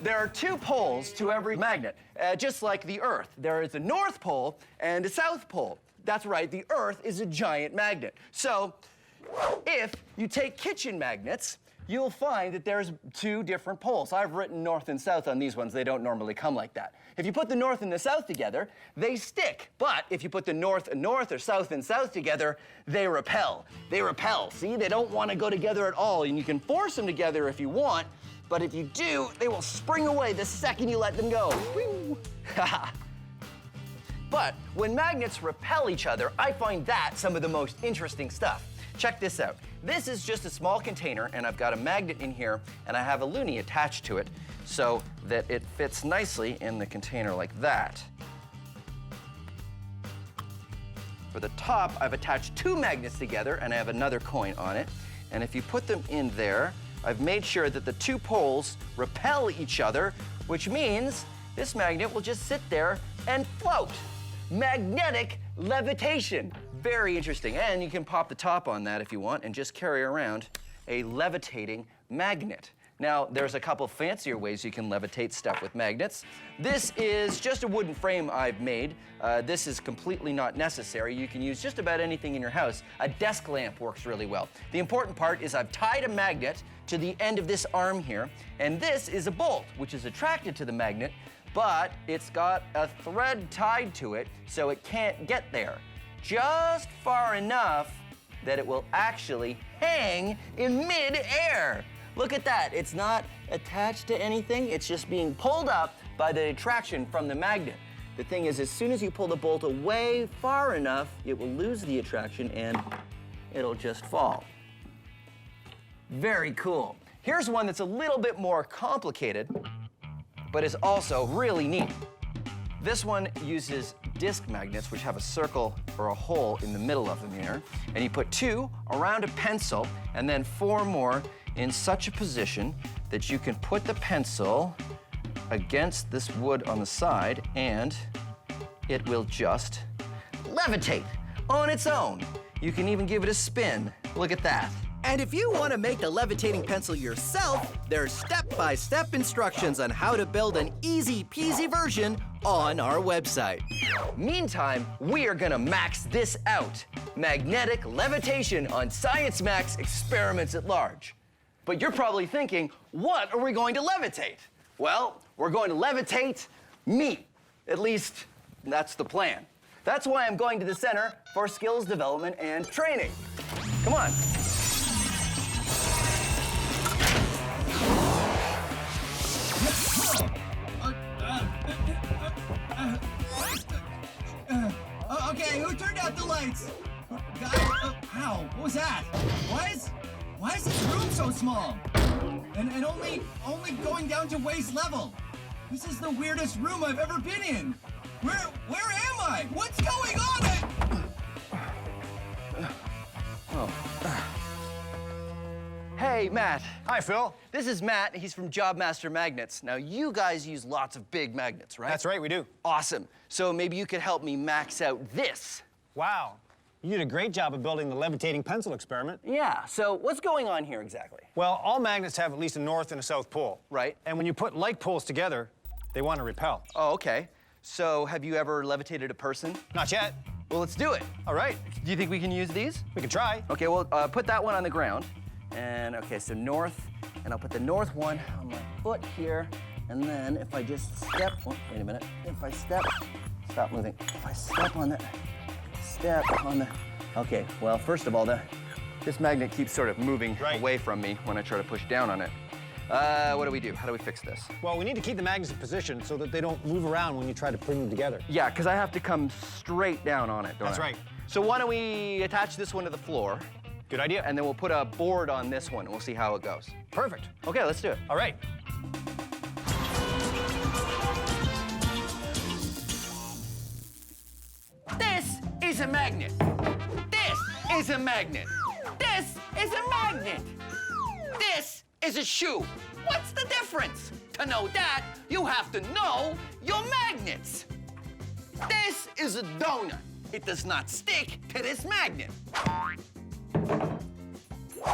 There are two poles to every magnet, just like the Earth. There is a North Pole and a South Pole. That's right, the Earth is a giant magnet. So, if you take kitchen magnets, you'll find that there's two different poles. I've written north and south on these ones. They don't normally come like that. If you put the north and the south together, they stick. But if you put the north and north or south and south together, they repel. They repel, see? They don't want to go together at all. And you can force them together if you want, but if you do, they will spring away the second you let them go. But when magnets repel each other, I find that some of the most interesting stuff. Check this out. This is just a small container, and I've got a magnet in here, and I have a loonie attached to it so that it fits nicely in the container like that. For the top, I've attached two magnets together, and I have another coin on it. And if you put them in there, I've made sure that the two poles repel each other, which means this magnet will just sit there and float. Magnetic levitation. Very interesting. And you can pop the top on that if you want and just carry around a levitating magnet. Now, there's a couple fancier ways you can levitate stuff with magnets. This is just a wooden frame I've made. This is completely not necessary. You can use just about anything in your house. A desk lamp works really well. The important part is I've tied a magnet to the end of this arm here, and this is a bolt, which is attracted to the magnet, but it's got a thread tied to it, so it can't get there. Just far enough that it will actually hang in mid-air. Look at that, it's not attached to anything, it's just being pulled up by the attraction from the magnet. The thing is, as soon as you pull the bolt away far enough, it will lose the attraction and it'll just fall. Very cool. Here's one that's a little bit more complicated, but is also really neat. This one uses disc magnets, which have a circle or a hole in the middle of them here. And you put two around a pencil and then four more in such a position that you can put the pencil against this wood on the side and it will just levitate on its own. You can even give it a spin. Look at that. And if you want to make the levitating pencil yourself, there's step-by-step instructions on how to build an easy-peasy version on our website. Meantime, we are gonna max this out. Magnetic levitation on Science Max Experiments at Large. But you're probably thinking, what are we going to levitate? Well, we're going to levitate meat. At least, that's the plan. That's why I'm going to the Center for Skills Development and Training. Come on. Okay, who turned out the lights? Ow, what was that? Why is this room so small? And only going down to waist level. This is the weirdest room I've ever been in. Where am I? What's going on? Hey, Matt. Hi, Phil. This is Matt. He's from Jobmaster Magnets. Now, you guys use lots of big magnets, right? That's right, we do. Awesome. So maybe you could help me max out this. Wow. You did a great job of building the levitating pencil experiment. Yeah, so what's going on here exactly? Well, all magnets have at least a north and a south pole. Right. And when you put like poles together, they want to repel. Oh, okay. So have you ever levitated a person? Not yet. Well, let's do it. All right. Do you think we can use these? We can try. Okay, well, put that one on the ground. And, okay, so north, and I'll put the north one on my foot here. And then if I just step, oh, wait a minute. If I step, stop moving. If I step on the, okay, well, first of all, this magnet keeps sort of moving away from me when I try to push down on it. What do we do? How do we fix this? Well, we need to keep the magnets in position so that they don't move around when you try to bring them together. Yeah, because I have to come straight down on it, don't I? That's right. So why don't we attach this one to the floor? Good idea. And then we'll put a board on this one, and we'll see how it goes. Perfect. Okay, let's do it. All right. This is a magnet. This is a magnet. This is a magnet. This is a shoe. What's the difference? To know that, you have to know your magnets. This is a donut. It does not stick to this magnet.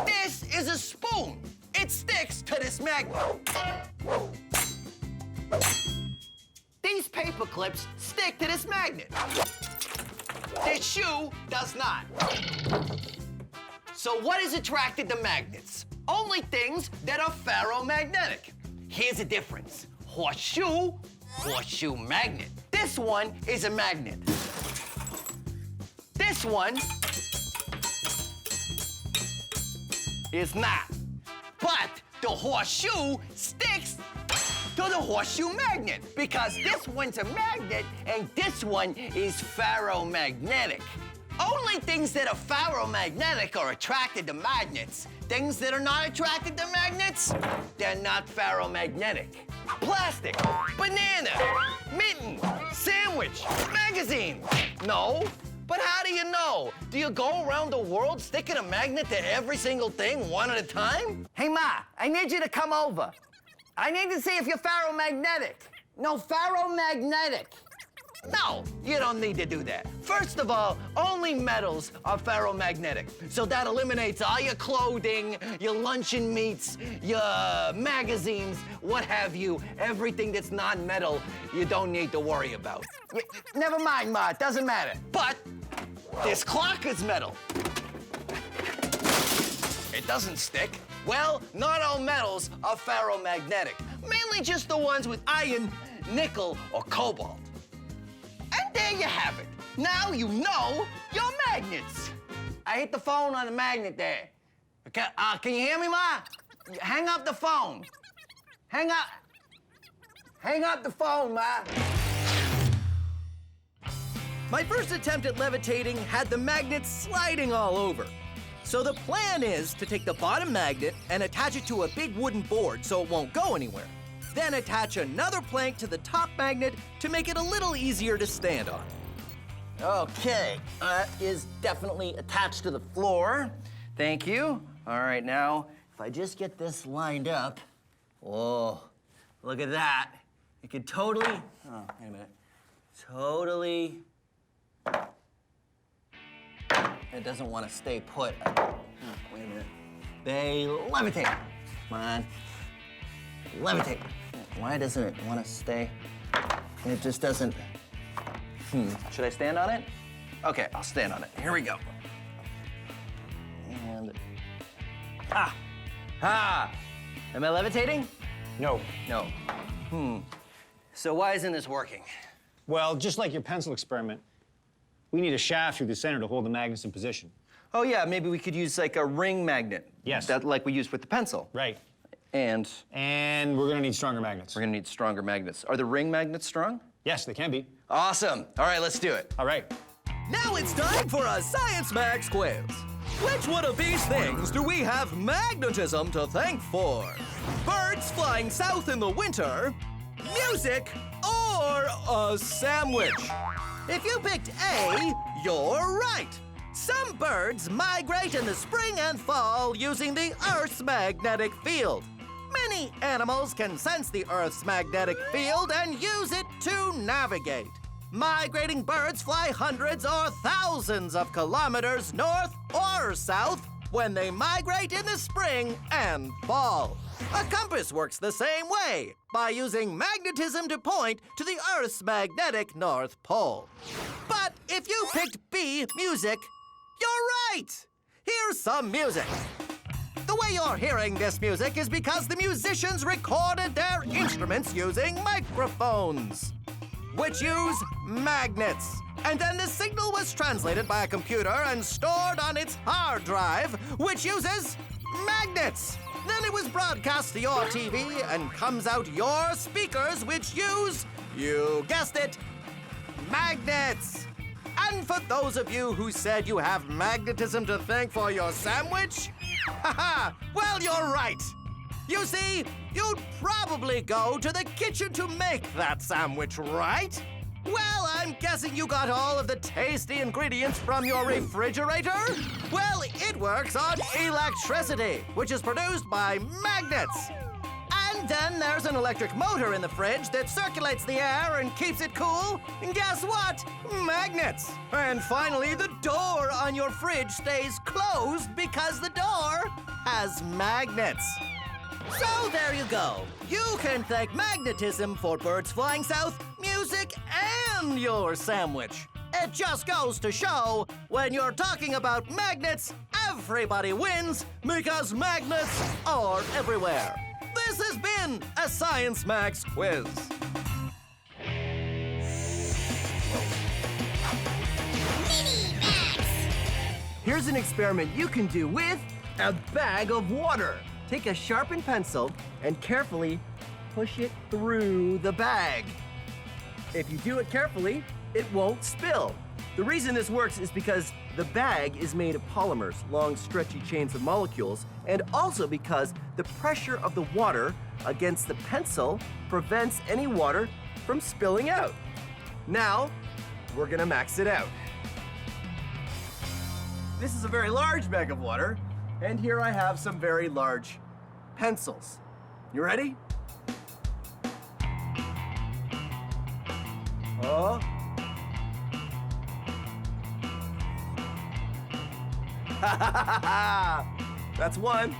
This is a spoon. It sticks to this magnet. These paper clips stick to this magnet. This shoe does not. So what is attracted to magnets? Only things that are ferromagnetic. Here's the difference. Horseshoe, horseshoe magnet. This one is a magnet. This one is not. But the horseshoe sticks to the horseshoe magnet because this one's a magnet and this one is ferromagnetic. Only things that are ferromagnetic are attracted to magnets. Things that are not attracted to magnets, they're not ferromagnetic. Plastic, banana, mitten, sandwich, magazine. No, but how do you know? Do you go around the world sticking a magnet to every single thing one at a time? Hey, Ma, I need you to come over. I need to see if you're ferromagnetic. No, ferromagnetic. No, you don't need to do that. First of all, only metals are ferromagnetic. So that eliminates all your clothing, your luncheon meats, your magazines, what have you. Everything that's non-metal, you don't need to worry about. Never mind, Ma, it doesn't matter. But this clock is metal. It doesn't stick. Well, not all metals are ferromagnetic. Mainly just the ones with iron, nickel, or cobalt. And there you have it. Now you know your magnets. I hit the phone on the magnet there. Okay, can you hear me, Ma? Hang up the phone. Hang up the phone, Ma. My first attempt at levitating had the magnets sliding all over. So the plan is to take the bottom magnet and attach it to a big wooden board so it won't go anywhere. Then attach another plank to the top magnet to make it a little easier to stand on. Okay, is definitely attached to the floor. Thank you. All right, now, if I just get this lined up, whoa, look at that. It could totally, oh, wait a minute, totally, it doesn't want to stay put. Oh, wait a minute. They levitate. Come on. Levitate. Why doesn't it want to stay? It just doesn't. Should I stand on it? Okay, I'll stand on it. Here we go. And. Am I levitating? No. No. So why isn't this working? Well, just like your pencil experiment, we need a shaft through the center to hold the magnets in position. Oh yeah, maybe we could use like a ring magnet. Yes. That like we used with the pencil. Right. And And we're gonna need stronger magnets. we're gonna need stronger magnets. Are the ring magnets strong? Yes, they can be. Awesome. All right, let's do it. All right. Now it's time for a Science Max quiz. Which one of these things do we have magnetism to thank for? Birds flying south in the winter, music, or a sandwich? If you picked A, you're right. Some birds migrate in the spring and fall using the Earth's magnetic field. Many animals can sense the Earth's magnetic field and use it to navigate. Migrating birds fly hundreds or thousands of kilometers north or south when they migrate in the spring and fall. A compass works the same way, by using magnetism to point to the Earth's magnetic North Pole. But if you picked B, music, you're right! Here's some music. The way you're hearing this music is because the musicians recorded their instruments using microphones, which use magnets. And then the signal was translated by a computer and stored on its hard drive, which uses magnets. Then it was broadcast to your TV and comes out your speakers, which use, you guessed it, magnets. And for those of you who said you have magnetism to thank for your sandwich, well, you're right. You see, you'd probably go to the kitchen to make that sandwich, right? Well, I'm guessing you got all of the tasty ingredients from your refrigerator? Well, it works on electricity, which is produced by magnets. And then there's an electric motor in the fridge that circulates the air and keeps it cool. And guess what? Magnets. And finally, the door on your fridge stays closed because the door has magnets. So there you go. You can thank magnetism for birds flying south, music, and your sandwich. It just goes to show, when you're talking about magnets, everybody wins because magnets are everywhere. This has been a Science Max quiz. Here's an experiment you can do with a bag of water. Take a sharpened pencil and carefully push it through the bag. If you do it carefully, it won't spill. The reason this works is because the bag is made of polymers, long stretchy chains of molecules, and also because the pressure of the water against the pencil prevents any water from spilling out. Now, we're gonna max it out. This is a very large bag of water, and here I have some very large pencils. You ready? Oh. That's one.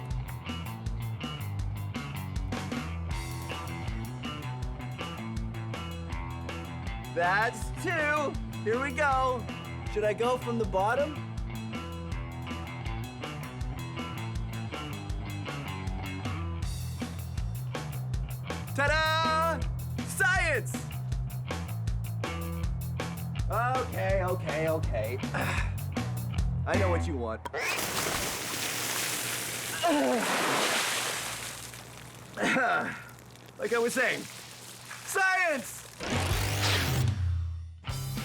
That's two. Here we go. Should I go from the bottom? Ta-da! Science! Okay. I know what you want. Like I was saying, science!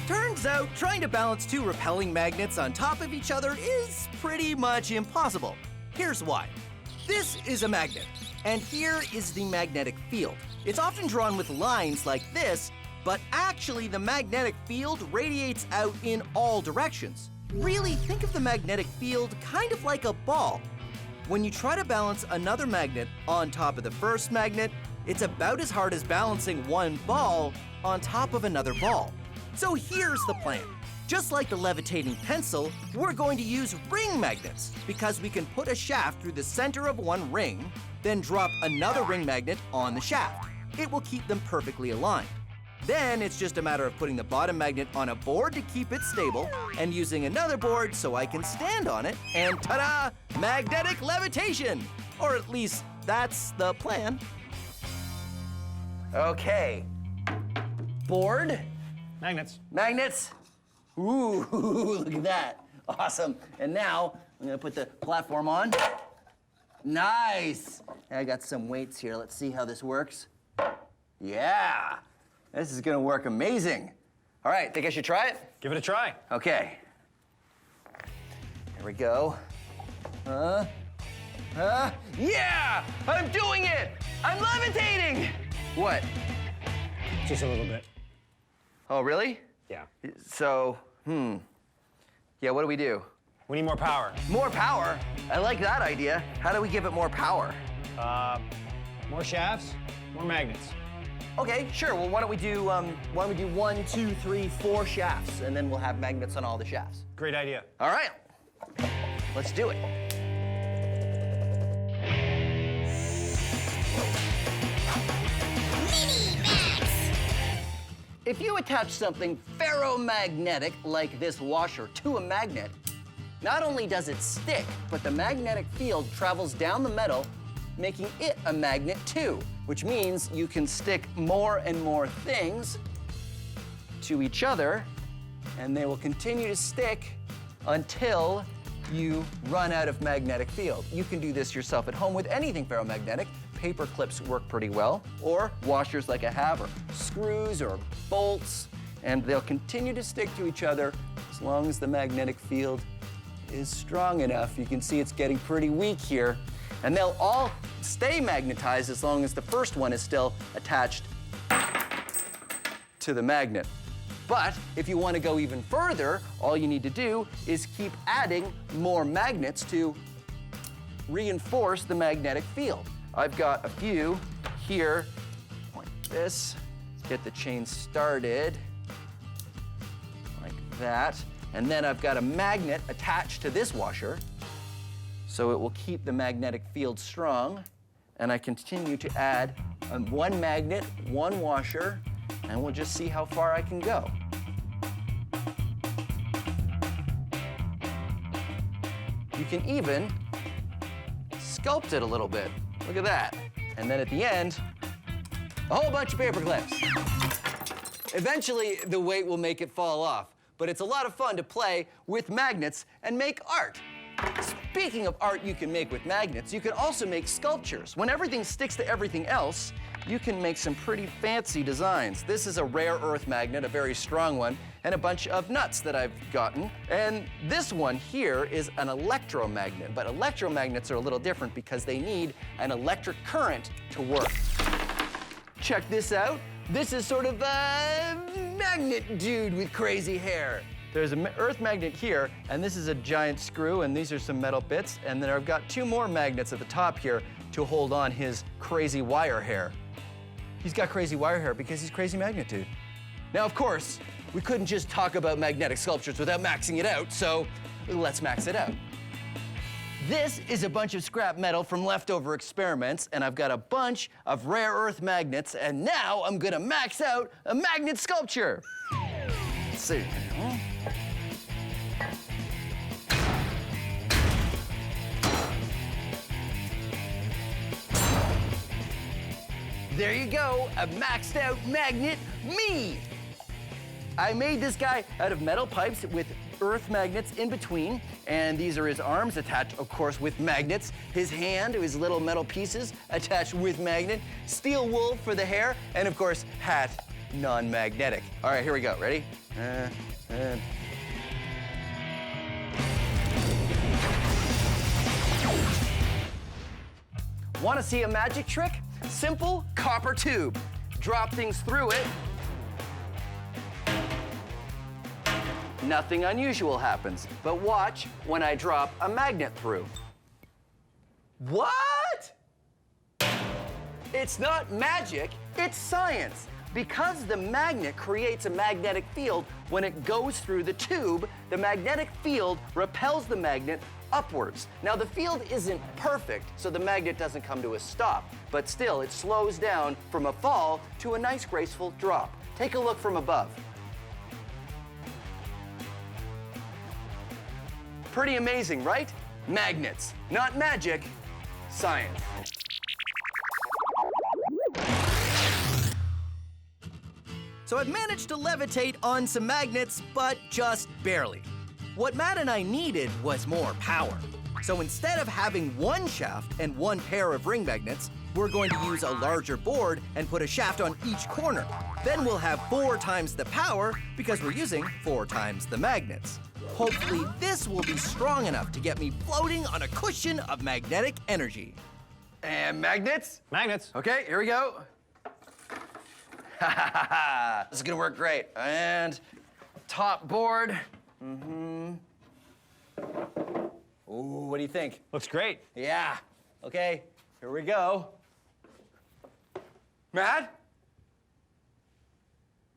Turns out trying to balance two repelling magnets on top of each other is pretty much impossible. Here's why. This is a magnet, and here is the magnetic field. It's often drawn with lines like this, but actually the magnetic field radiates out in all directions. Really, think of the magnetic field kind of like a ball. When you try to balance another magnet on top of the first magnet, it's about as hard as balancing one ball on top of another ball. So here's the plan. Just like the levitating pencil, we're going to use ring magnets because we can put a shaft through the center of one ring, then drop another ring magnet on the shaft. It will keep them perfectly aligned. Then it's just a matter of putting the bottom magnet on a board to keep it stable and using another board so I can stand on it and ta-da, magnetic levitation! Or at least that's the plan. Okay. Board, Magnets. magnets. Ooh, look at that. Awesome. And now I'm gonna put the platform on. Nice. I got some weights here. Let's see how this works. Yeah. This is gonna work amazing. All right, think I should try it? Give it a try. Okay. Here we go. Yeah! I'm doing it! I'm levitating! What? Just a little bit. Oh, really? Yeah. So, yeah, what do we do? We need more power. More power? I like that idea. How do we give it more power? More shafts, more magnets. Okay, sure. Well, why don't we do 1, 2, 3, 4 shafts, and then we'll have magnets on all the shafts. Great idea. All right. Let's do it. If you attach something ferromagnetic like this washer to a magnet, not only does it stick, but the magnetic field travels down the metal, making it a magnet too, which means you can stick more and more things to each other, and they will continue to stick until you run out of magnetic field. You can do this yourself at home with anything ferromagnetic. Paper clips work pretty well, or washers like I have, or screws or bolts, and they'll continue to stick to each other as long as the magnetic field is strong enough. You can see it's getting pretty weak here, and they'll all stay magnetized as long as the first one is still attached to the magnet. But if you want to go even further, all you need to do is keep adding more magnets to reinforce the magnetic field. I've got a few here, like this. Get the chain started, like that. And then I've got a magnet attached to this washer, so it will keep the magnetic field strong. And I continue to add one magnet, one washer, and we'll just see how far I can go. You can even sculpt it a little bit. Look at that. And then at the end, a whole bunch of paper clips. Eventually, the weight will make it fall off, but it's a lot of fun to play with magnets and make art. Speaking of art you can make with magnets, you can also make sculptures. When everything sticks to everything else, you can make some pretty fancy designs. This is a rare earth magnet, a very strong one, and a bunch of nuts that I've gotten. And this one here is an electromagnet, but electromagnets are a little different because they need an electric current to work. Check this out. This is sort of a magnet dude with crazy hair. There's an earth magnet here, and this is a giant screw, and these are some metal bits, and then I've got 2 more magnets at the top here to hold on his crazy wire hair. He's got crazy wire hair because he's crazy magnet dude. Now, of course, we couldn't just talk about magnetic sculptures without maxing it out, so let's max it out. This is a bunch of scrap metal from leftover experiments, and I've got a bunch of rare earth magnets, and now I'm gonna max out a magnet sculpture. Let's see. There you go, a maxed out magnet, me! I made this guy out of metal pipes with earth magnets in between, and these are his arms attached, of course, with magnets. His hand, his little metal pieces attached with magnet. Steel wool for the hair, and of course, hat, non-magnetic. All right, here we go, ready? Want to see a magic trick? Simple copper tube. Drop things through it. Nothing unusual happens, but watch when I drop a magnet through. What? It's not magic, it's science. Because the magnet creates a magnetic field when it goes through the tube, the magnetic field repels the magnet upwards. Now, the field isn't perfect, so the magnet doesn't come to a stop, but still, it slows down from a fall to a nice, graceful drop. Take a look from above. Pretty amazing, right? Magnets. Not magic, science. So I've managed to levitate on some magnets, but just barely. What Matt and I needed was more power. So instead of having one shaft and one pair of ring magnets, we're going to use a larger board and put a shaft on each corner. Then we'll have 4 times the power because we're using 4 times the magnets. Hopefully this will be strong enough to get me floating on a cushion of magnetic energy. And magnets? Magnets. Okay, here we go. This is gonna work great. And top board. Ooh, what do you think? Looks great. Yeah. Okay, here we go. Matt?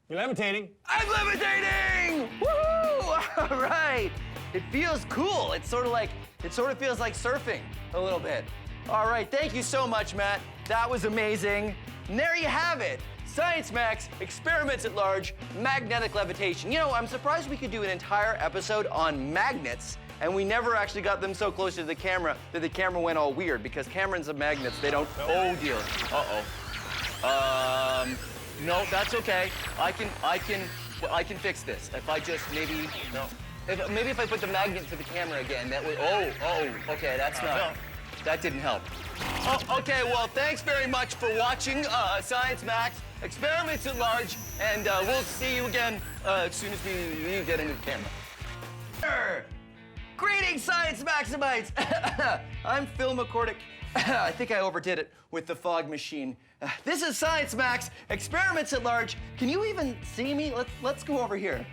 You're levitating. I'm levitating! Woohoo! All right. It feels cool. It sort of feels like surfing a little bit. All right, thank you so much, Matt. That was amazing. And there you have it. Science Max, experiments at large, magnetic levitation. You know, I'm surprised we could do an entire episode on magnets, and we never actually got them so close to the camera that the camera went all weird, because cameras and magnets, they don't, oh dear. No, that's okay. I can fix this. If I just maybe, no. Maybe if I put the magnet to the camera again, that would, okay, that's not, that didn't help. Oh, okay, well, thanks very much for watching Science Max, experiments at large, and we'll see you again as soon as we get into the camera. Greetings, Science Maximites! I'm Phil McCordick. I think I overdid it with the fog machine. This is Science Max, experiments at large. Can you even see me? Let's go over here.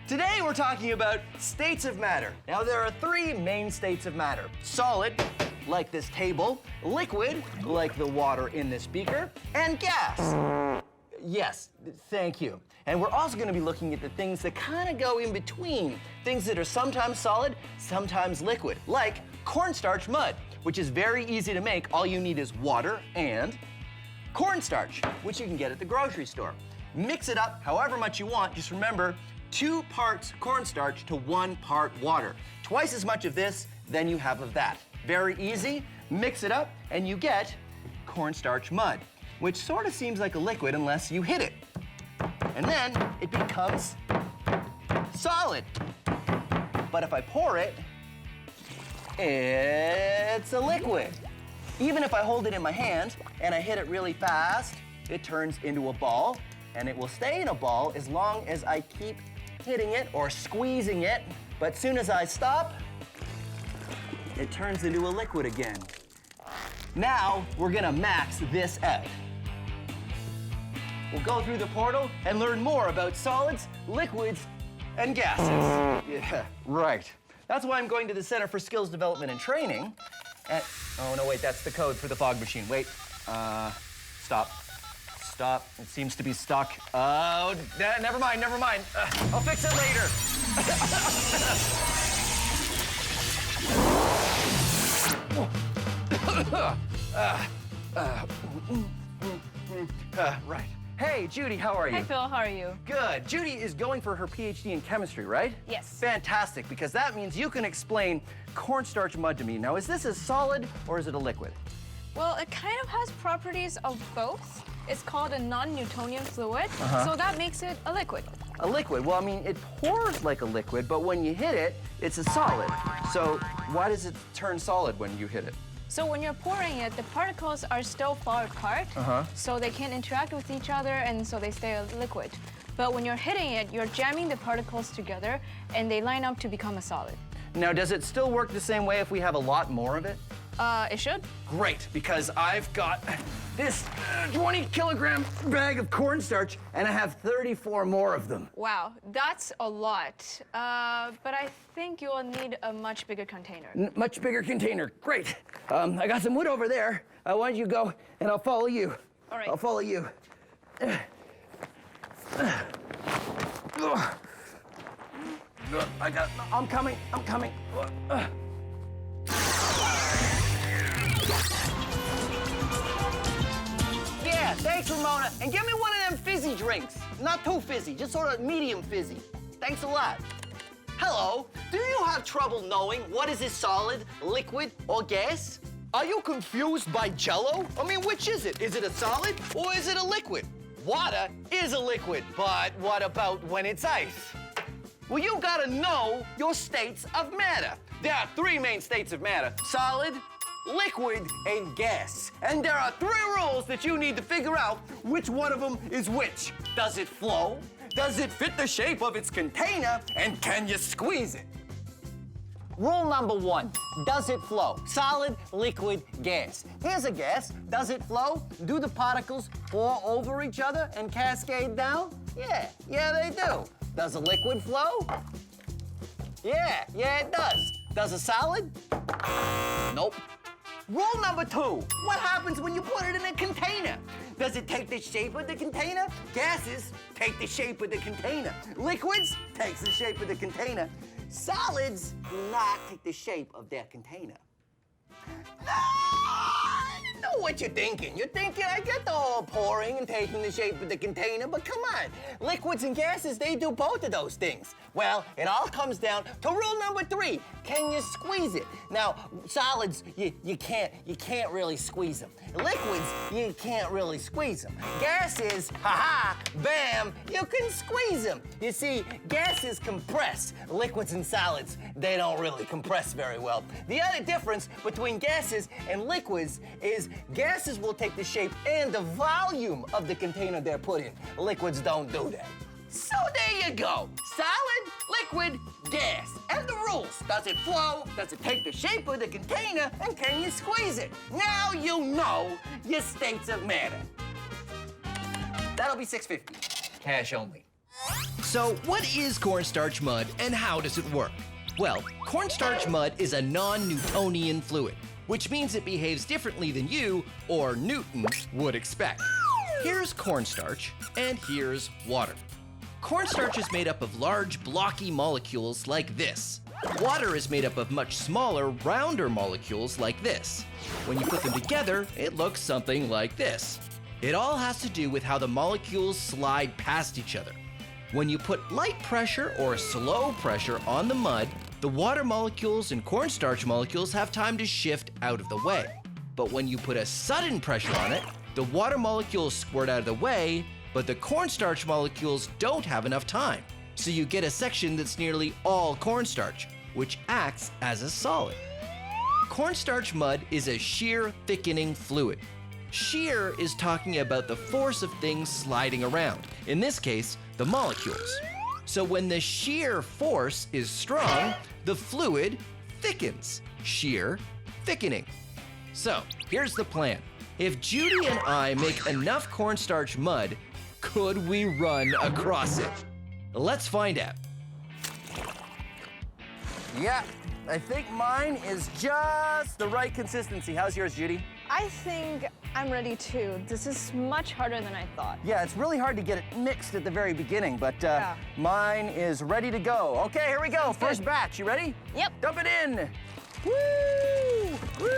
Today we're talking about states of matter. Now there are 3 main states of matter. Solid, like this table, liquid, like the water in this beaker, and gas. Yes, thank you. And we're also gonna be looking at the things that kind of go in between, things that are sometimes solid, sometimes liquid, like cornstarch mud, which is very easy to make. All you need is water and cornstarch, which you can get at the grocery store. Mix it up however much you want. Just remember, 2 parts cornstarch to 1 part water. Twice as much of this than you have of that. Very easy. Mix it up and you get cornstarch mud, which sort of seems like a liquid unless you hit it. And then it becomes solid. But if I pour it, it's a liquid. Even if I hold it in my hand and I hit it really fast, it turns into a ball, and it will stay in a ball as long as I keep hitting it or squeezing it. But soon as I stop, it turns into a liquid again. Now, we're gonna max this out. We'll go through the portal and learn more about solids, liquids, and gases. Yeah, right. That's why I'm going to the Center for Skills Development and Training. Oh, no, wait, that's the code for the fog machine. Wait, stop. Stop, it seems to be stuck. Oh, never mind. I'll fix it later. Right. Hey, Judy, how are you? Hi, Phil, how are you? Good. Judy is going for her PhD in chemistry, right? Yes. Fantastic, because that means you can explain cornstarch mud to me. Now, is this a solid or is it a liquid? Well, it kind of has properties of both. It's called a non-Newtonian fluid, so that makes it a liquid. A liquid? Well, I mean, it pours like a liquid, but when you hit it, it's a solid. So why does it turn solid when you hit it? So when you're pouring it, the particles are still far apart, so they can't interact with each other, and so they stay a liquid. But when you're hitting it, you're jamming the particles together, and they line up to become a solid. Now, does it still work the same way if we have a lot more of it? It should. Great, because I've got this 20-kilogram bag of cornstarch, and I have 34 more of them. Wow, that's a lot. But I think you'll need a much bigger container. Much bigger container, great. I got some wood over there. Why don't you go, and I'll follow you. All right. I'll follow you. I'm coming. Yeah, thanks, Ramona. And give me one of them fizzy drinks. Not too fizzy, just sort of medium fizzy. Thanks a lot. Hello, do you have trouble knowing what is a solid, liquid, or gas? Are you confused by Jell-O? I mean, which is it? Is it a solid or is it a liquid? Water is a liquid, but what about when it's ice? Well, you gotta know your states of matter. There are three main states of matter: solid, liquid, and gas. And there are three rules that you need to figure out which one of them is which. Does it flow? Does it fit the shape of its container? And can you squeeze it? Rule number one, does it flow? Solid, liquid, gas. Here's a gas. Does it flow? Do the particles pour over each other and cascade down? Yeah, they do. Does a liquid flow? Yeah, it does. Does a solid? Nope. Rule number two, what happens when you put it in a container? Does it take the shape of the container? Gases take the shape of the container. Liquids takes the shape of the container. Solids do not take the shape of their container. I know what you're thinking. You're thinking, I get the whole pouring and taking the shape of the container, but come on. Liquids and gases, they do both of those things. Well, it all comes down to rule number three. Can you squeeze it? Now, solids, you can't really squeeze them. Liquids, you can't really squeeze them. Gases, bam, you can squeeze them. You see, gases compress. Liquids and solids, they don't really compress very well. The other difference between gases and liquids is gases will take the shape and the volume of the container they're put in. Liquids don't do that. So there you go. Solid, liquid, gas. And the rules. Does it flow? Does it take the shape of the container? And can you squeeze it? Now you know your states of matter. That'll be $6.50. Cash only. So what is cornstarch mud and how does it work? Well, cornstarch mud is a non-Newtonian fluid, which means it behaves differently than you, or Newton, would expect. Here's cornstarch, and here's water. Cornstarch is made up of large, blocky molecules like this. Water is made up of much smaller, rounder molecules like this. When you put them together, it looks something like this. It all has to do with how the molecules slide past each other. When you put light pressure or slow pressure on the mud, the water molecules and cornstarch molecules have time to shift out of the way. But when you put a sudden pressure on it, the water molecules squirt out of the way, but the cornstarch molecules don't have enough time. So you get a section that's nearly all cornstarch, which acts as a solid. Cornstarch mud is a shear thickening fluid. Shear is talking about the force of things sliding around, in this case, the molecules. So when the shear force is strong, the fluid thickens. Shear thickening. So here's the plan. If Judy and I make enough cornstarch mud, could we run across it? Let's find out. Yeah, I think mine is just the right consistency. How's yours, Judy? I think I'm ready too. This is much harder than I thought. Yeah, it's really hard to get it mixed at the very beginning, but mine is ready to go. Okay, here we go. Sounds First good. batch. You ready? Yep. Dump it in. Woo! Woo!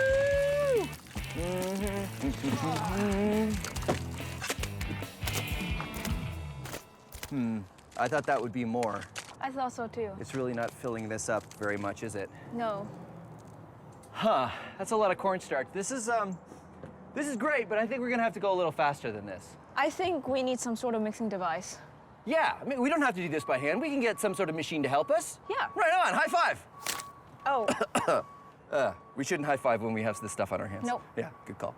I thought that would be more. I thought so too. It's really not filling this up very much, is it? No. Huh, that's a lot of cornstarch. This is great, but I think we're gonna have to go a little faster than this. I think we need some sort of mixing device. Yeah, I mean, we don't have to do this by hand. We can get some sort of machine to help us. Yeah. Right on, high five. Oh. We shouldn't high five when we have this stuff on our hands. Nope. Yeah, good call.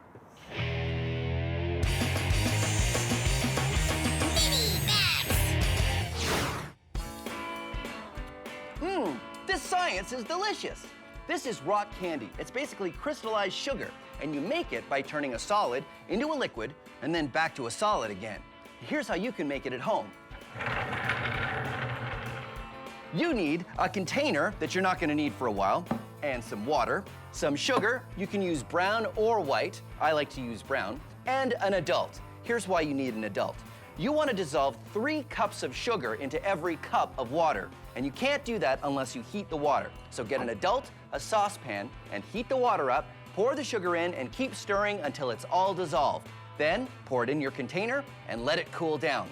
This science is delicious. This is rock candy. It's basically crystallized sugar, and you make it by turning a solid into a liquid and then back to a solid again. Here's how you can make it at home. You need a container that you're not gonna need for a while, and some water, some sugar. You can use brown or white. I like to use brown. And an adult. Here's why you need an adult. You want to dissolve 3 cups of sugar into every cup of water. And you can't do that unless you heat the water. So get an adult, a saucepan, and heat the water up, pour the sugar in, and keep stirring until it's all dissolved. Then pour it in your container and let it cool down.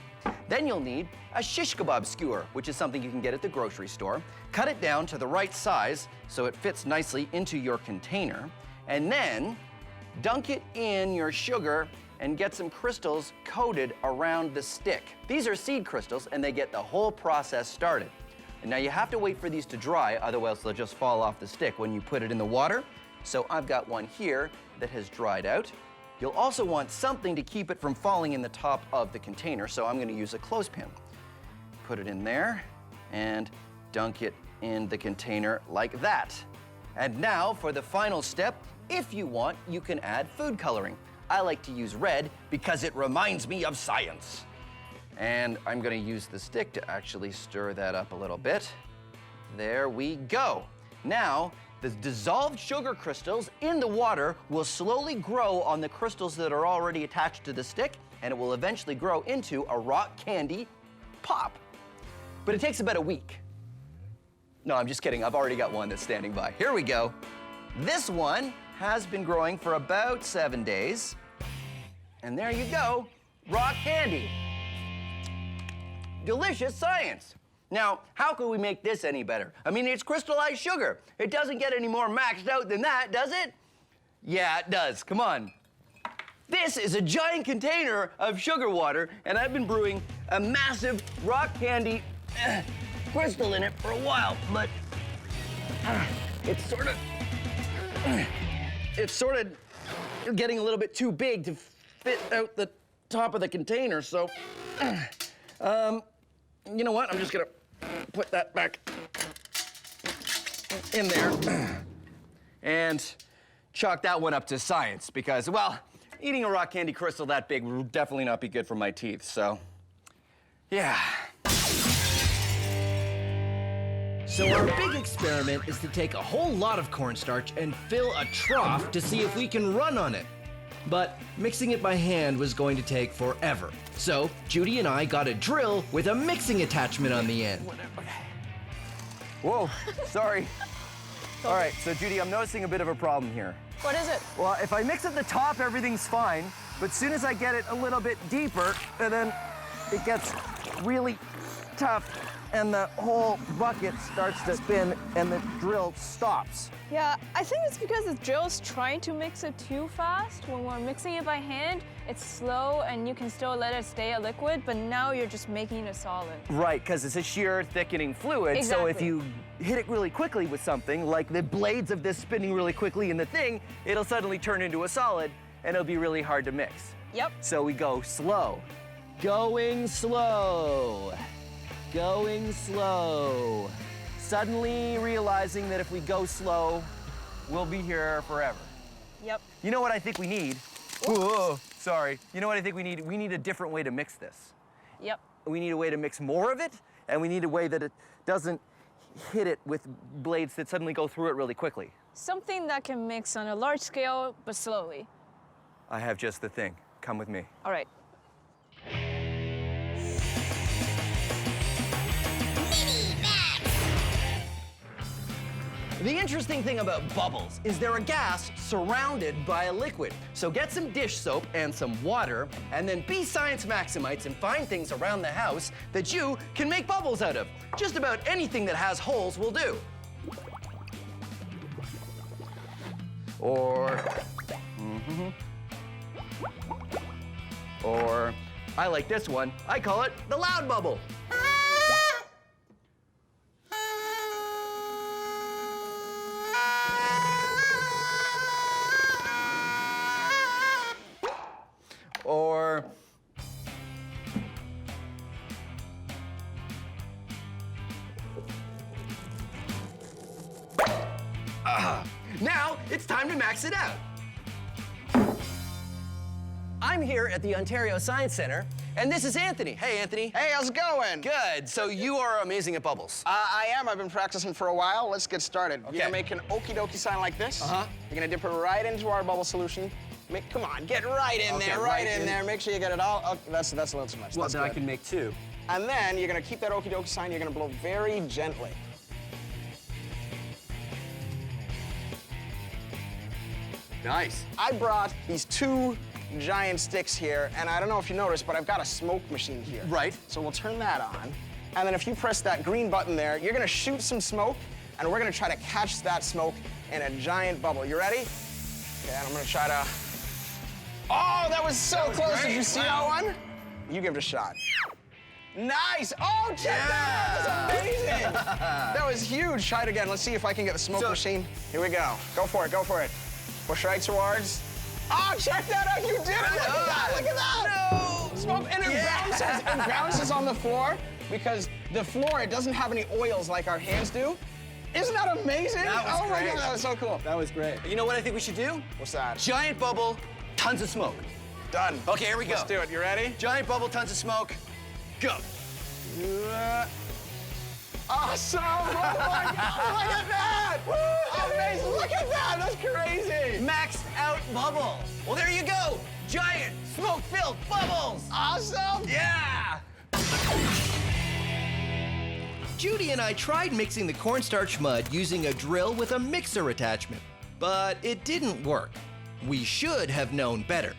Then you'll need a shish kebab skewer, which is something you can get at the grocery store. Cut it down to the right size so it fits nicely into your container. And then dunk it in your sugar and get some crystals coated around the stick. These are seed crystals, and they get the whole process started. And now you have to wait for these to dry, otherwise they'll just fall off the stick when you put it in the water. So I've got one here that has dried out. You'll also want something to keep it from falling in the top of the container, so I'm going to use a clothespin. Put it in there and dunk it in the container like that. And now for the final step, if you want, you can add food coloring. I like to use red because it reminds me of science. And I'm going to use the stick to actually stir that up a little bit. There we go. Now, the dissolved sugar crystals in the water will slowly grow on the crystals that are already attached to the stick, and it will eventually grow into a rock candy pop. But it takes about a week. No, I'm just kidding. I've already got one that's standing by. Here we go. This one has been growing for about 7 days. And there you go, rock candy. Delicious science. Now, how can we make this any better? I mean, it's crystallized sugar. It doesn't get any more maxed out than that, does it? Yeah, it does. Come on. This is a giant container of sugar water, and I've been brewing a massive rock candy crystal in it for a while, but it's sort of getting a little bit too big to fit out the top of the container, so you know what? I'm just gonna put that back in there and chalk that one up to science because, well, eating a rock candy crystal that big would definitely not be good for my teeth, so yeah. So our big experiment is to take a whole lot of cornstarch and fill a trough to see if we can run on it. But mixing it by hand was going to take forever. So Judy and I got a drill with a mixing attachment on the end. Whoa, sorry. All right, so Judy, I'm noticing a bit of a problem here. What is it? Well, if I mix at the top, everything's fine. But as soon as I get it a little bit deeper, and then it gets really tough, and the whole bucket starts to spin, and the drill stops. Yeah, I think it's because the drill's trying to mix it too fast. When we're mixing it by hand, it's slow and you can still let it stay a liquid, but now you're just making it solid. Right, because it's a sheer thickening fluid. Exactly. So if you hit it really quickly with something, like the blades of this spinning really quickly in the thing, it'll suddenly turn into a solid and it'll be really hard to mix. Yep. So we go slow. Going slow. Going slow. Suddenly realizing that if we go slow, we'll be here forever. Yep. You know what I think we need? Whoa, sorry. You know what I think we need? We need a different way to mix this. Yep. We need a way to mix more of it, and we need a way that it doesn't hit it with blades that suddenly go through it really quickly. Something that can mix on a large scale, but slowly. I have just the thing. Come with me. All right. The interesting thing about bubbles is they're a gas surrounded by a liquid. So get some dish soap and some water, and then be science maximites and find things around the house that you can make bubbles out of. Just about anything that has holes will do. Or I like this one. I call it the loud bubble. Or now it's time to max it out. I'm here at the Ontario Science Centre, and this is Anthony. Hey, Anthony. Hey, how's it going? Good. So you are amazing at bubbles. I am. I've been practicing for a while. Let's get started. Okay. You're gonna make an okie dokie sign like this. Uh-huh. You're gonna dip it right into our bubble solution. Come on, get right in Okay, there, right right in in. there. Make sure you get it all. Oh, that's a little too much. Well, That's then I good. can make 2. And then you're gonna keep that okie dokie sign. You're gonna blow very gently. Nice. I brought these 2 giant sticks here, and I don't know if you noticed, but I've got a smoke machine here. Right. So we'll turn that on, and then if you press that green button there, you're gonna shoot some smoke, and we're gonna try to catch that smoke in a giant bubble. You ready? Okay, and I'm gonna try to... Oh, that was so close. Did you see that one? You give it a shot. Nice! Oh, check that out! That's amazing! That was huge. Try it again. Let's see if I can get the smoke machine. Here we go. Go for it, go for it. Push right towards. Oh, check that out! You did it! Look at that! Look at that! No! Smoke, and it bounces on the floor because the floor, it doesn't have any oils like our hands do. Isn't that amazing? That was oh my great. God, that was so cool. That was great. You know what I think we should do? What's that? Giant bubble, tons of smoke. Done. Okay, here we go. Let's do it. You ready? Giant bubble, tons of smoke. Go. Awesome! Oh my God! Look at that! Amazing! Look at that! That's crazy! Maxed out bubble. Well, there you go. Giant smoke-filled bubbles. Awesome! Yeah. Judy and I tried mixing the cornstarch mud using a drill with a mixer attachment, but it didn't work. We should have known better.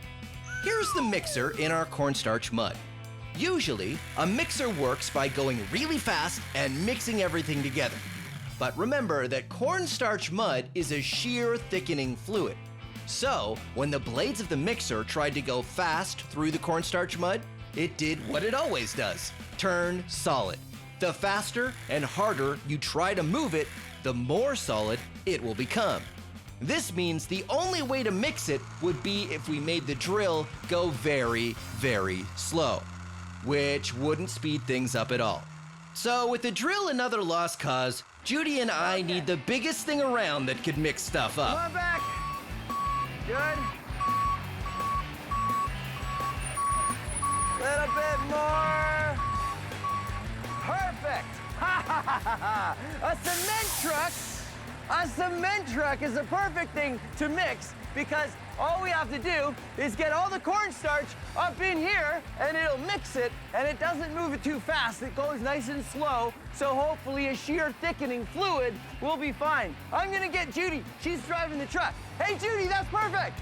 Here's the mixer in our cornstarch mud. Usually, a mixer works by going really fast and mixing everything together. But remember that cornstarch mud is a shear thickening fluid. So, when the blades of the mixer tried to go fast through the cornstarch mud, it did what it always does, turn solid. The faster and harder you try to move it, the more solid it will become. This means the only way to mix it would be if we made the drill go very, very slow, which wouldn't speed things up at all. So with the drill another lost cause, Judy and I need the biggest thing around that could mix stuff up. Come on back. Good. Little bit more. Perfect. A cement truck is a perfect thing to mix because all we have to do is get all the cornstarch up in here and it'll mix it, and it doesn't move it too fast. It goes nice and slow, so hopefully a shear thickening fluid will be fine. I'm gonna get Judy. She's driving the truck. Hey, Judy, that's perfect.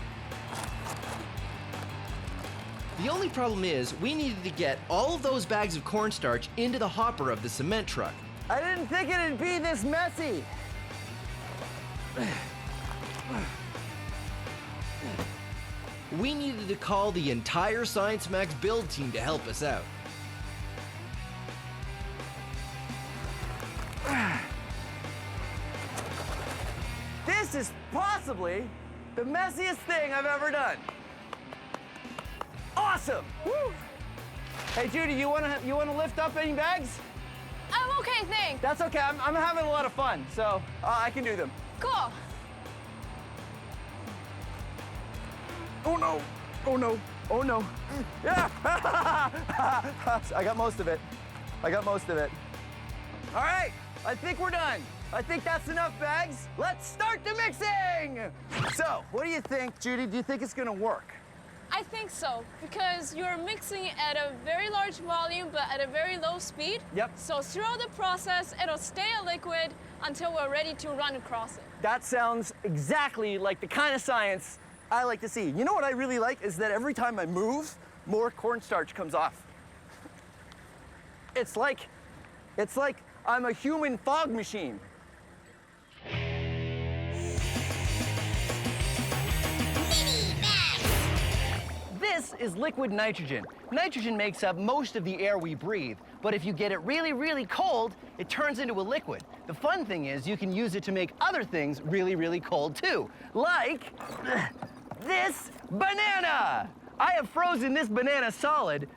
The only problem is we needed to get all of those bags of cornstarch into the hopper of the cement truck. I didn't think it'd be this messy. We needed to call the entire Science Max build team to help us out. This is possibly the messiest thing I've ever done. Awesome! Woo. Hey, Judy, you wanna lift up any bags? I'm okay, thanks. That's okay. I'm having a lot of fun, so I can do them. Cool. Oh no! Oh no! Oh no! Yeah! I got most of it. I got most of it. All right, I think we're done. I think that's enough bags. Let's start the mixing! So, what do you think, Judy? Do you think it's gonna work? I think so, because you're mixing at a very large volume, but at a very low speed. Yep. So throughout the process, it'll stay a liquid until we're ready to run across it. That sounds exactly like the kind of science I like to see. You know what I really like is that every time I move, more cornstarch comes off. It's like I'm a human fog machine. This is liquid nitrogen. Nitrogen makes up most of the air we breathe, but if you get it really, really cold, it turns into a liquid. The fun thing is you can use it to make other things really, really cold too, like this banana. I have frozen this banana solid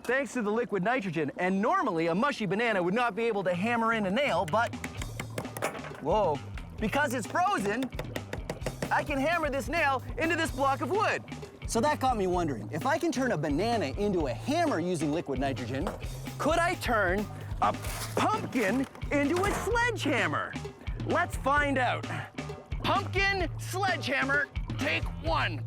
thanks to the liquid nitrogen, and normally a mushy banana would not be able to hammer in a nail, but whoa, because it's frozen, I can hammer this nail into this block of wood. So that got me wondering, if I can turn a banana into a hammer using liquid nitrogen, could I turn a pumpkin into a sledgehammer? Let's find out. Pumpkin sledgehammer, take one.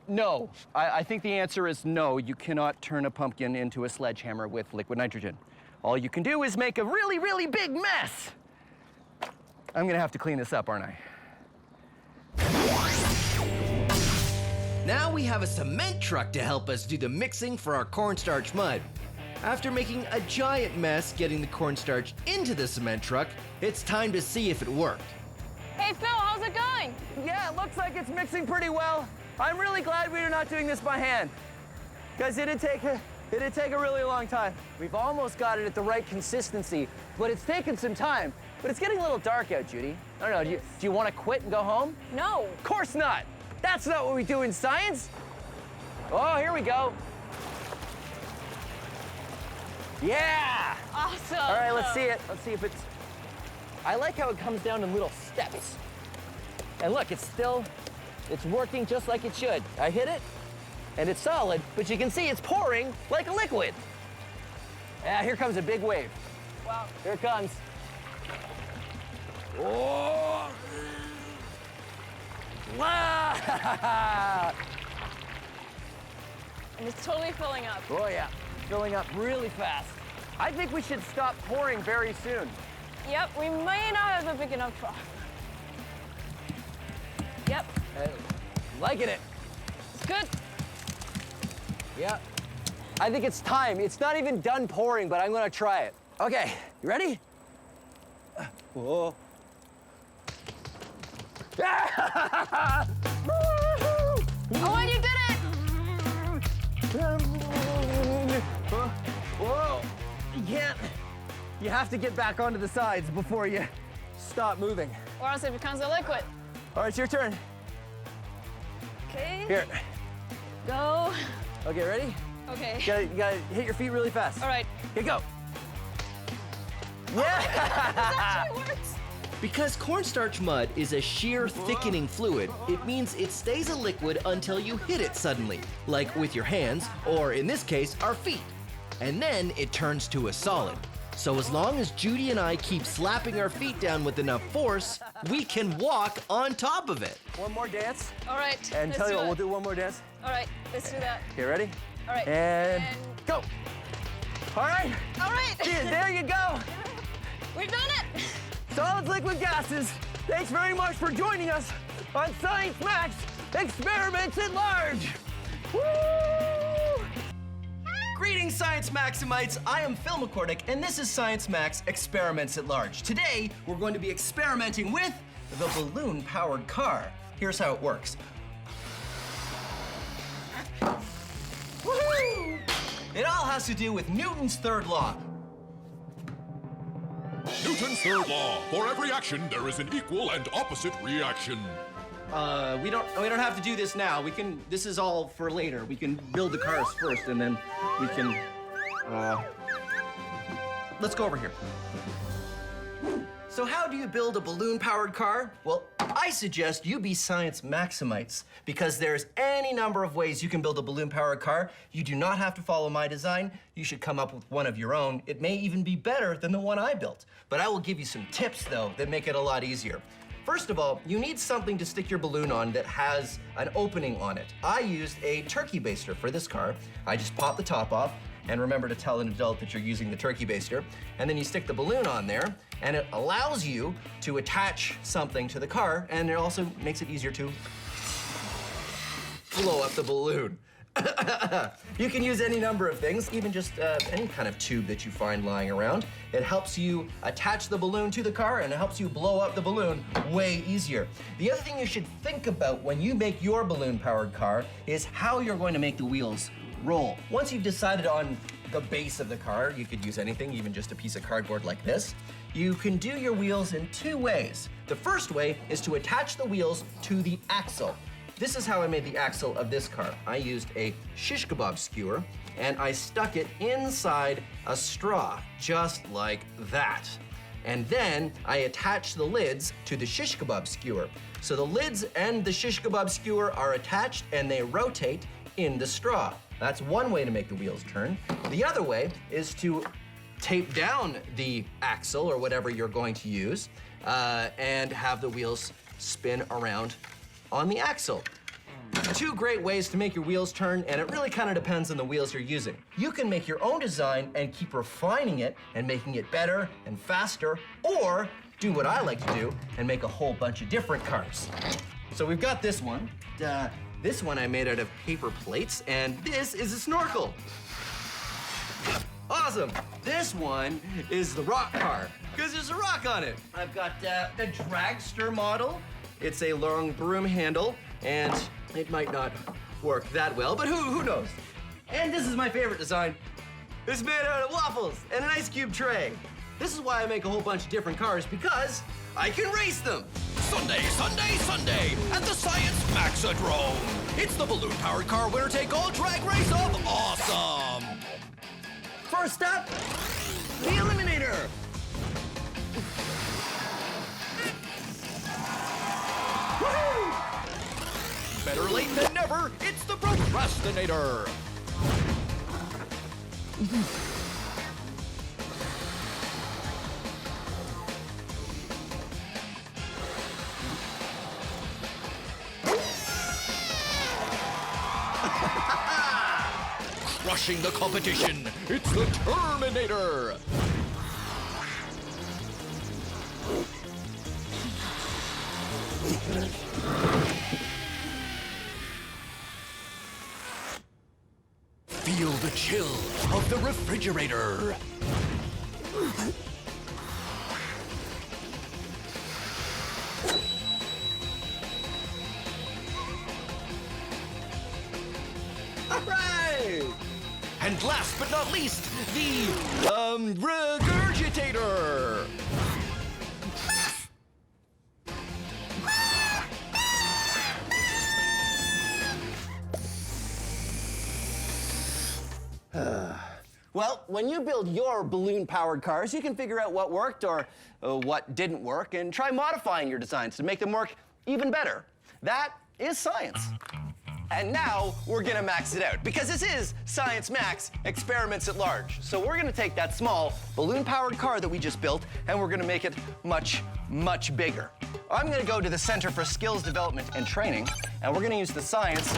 No, I think the answer is no. You cannot turn a pumpkin into a sledgehammer with liquid nitrogen. All you can do is make a really, really big mess. I'm gonna have to clean this up, aren't I? Now we have a cement truck to help us do the mixing for our cornstarch mud. After making a giant mess getting the cornstarch into the cement truck, it's time to see if it worked. Hey, Phil, how's it going? Yeah, it looks like it's mixing pretty well. I'm really glad we are not doing this by hand, because it did take a really long time. We've almost got it at the right consistency, but it's taken some time. But it's getting a little dark out, Judy. I don't know, do you want to quit and go home? No. Of course not. That's not what we do in science. Oh, here we go. Yeah! Awesome. All right, let's see it. Let's see if it's... I like how it comes down in little steps. And look, it's working just like it should. I hit it, and it's solid, but you can see it's pouring like a liquid. Yeah, here comes a big wave. Wow. Here it comes. Oh! Wow! And it's totally filling up. Oh yeah, filling up really fast. I think we should stop pouring very soon. Yep, we may not have a big enough trough. Yep, Liking it. it's good. Yeah. I think it's time. It's not even done pouring, but I'm gonna try it. Okay, you ready? Whoa. Oh, and you did it! Whoa. You can't. You have to get back onto the sides before you stop moving. Or else it becomes a liquid. All right, it's your turn. Okay. Here. Go. Okay, ready? Okay. You gotta hit your feet really fast. All right. Here, go. Yeah! This actually works. Because cornstarch mud is a sheer thickening fluid, it means it stays a liquid until you hit it suddenly, like with your hands, or in this case, our feet. And then it turns to a solid. So as long as Judy and I keep slapping our feet down with enough force, we can walk on top of it. One more dance. All right. And let's tell you do what, it. we'll do one more dance. All right, let's do that. Okay, ready? All right. And go. All right. All right. Yeah, there you go. We've done it. Solids, liquid gases. Thanks very much for joining us on Science Max Experiments at Large. Woo! Greetings, Science Maximites! I am Phil McCordick, and this is Science Max Experiments at Large. Today, we're going to be experimenting with the balloon-powered car. Here's how it works. Woohoo! It all has to do with Newton's third law. Newton's third law. For every action, there is an equal and opposite reaction. We don't have to do this now. This is all for later. We can build the cars first, and then we can, let's go over here. So how do you build a balloon-powered car? Well, I suggest you be Science Maximites, because there's any number of ways you can build a balloon-powered car. You do not have to follow my design. You should come up with one of your own. It may even be better than the one I built. But I will give you some tips, though, that make it a lot easier. First of all, you need something to stick your balloon on that has an opening on it. I used a turkey baster for this car. I just pop the top off, and remember to tell an adult that you're using the turkey baster. And then you stick the balloon on there, and it allows you to attach something to the car, and it also makes it easier to blow up the balloon. You can use any number of things, even just any kind of tube that you find lying around. It helps you attach the balloon to the car, and it helps you blow up the balloon way easier. The other thing you should think about when you make your balloon-powered car is how you're going to make the wheels roll. Once you've decided on the base of the car, you could use anything, even just a piece of cardboard like this. You can do your wheels in two ways. The first way is to attach the wheels to the axle. This is how I made the axle of this car. I used a shish kebab skewer, and I stuck it inside a straw, just like that. And then I attached the lids to the shish kebab skewer. So the lids and the shish kebab skewer are attached, and they rotate in the straw. That's one way to make the wheels turn. The other way is to tape down the axle or whatever you're going to use and have the wheels spin around on the axle. Two great ways to make your wheels turn, and it really kind of depends on the wheels you're using. You can make your own design and keep refining it and making it better and faster, or do what I like to do and make a whole bunch of different cars. So we've got this one. This one I made out of paper plates, and this is a snorkel. Awesome. This one is the rock car, because there's a rock on it. I've got the dragster model. It's a long broom handle, and it might not work that well, but who knows? And this is my favorite design. It's made out of waffles and an ice cube tray. This is why I make a whole bunch of different cars, because I can race them. Sunday, Sunday, Sunday at the Science Maxidrome. It's the balloon-powered car winner-take-all drag race of awesome. First up, the Eliminator. Woohoo! Better late than never, it's the Procrastinator. Crushing the competition, it's the Terminator! Feel the chill of the refrigerator. And last but not least, the, regurgitator! Well, when you build your balloon-powered cars, you can figure out what worked or what didn't work and try modifying your designs to make them work even better. That is science. And now we're gonna max it out, because this is Science Max Experiments at Large. So we're gonna take that small balloon-powered car that we just built and we're gonna make it much, much bigger. I'm gonna go to the Center for Skills Development and Training, and we're gonna use the science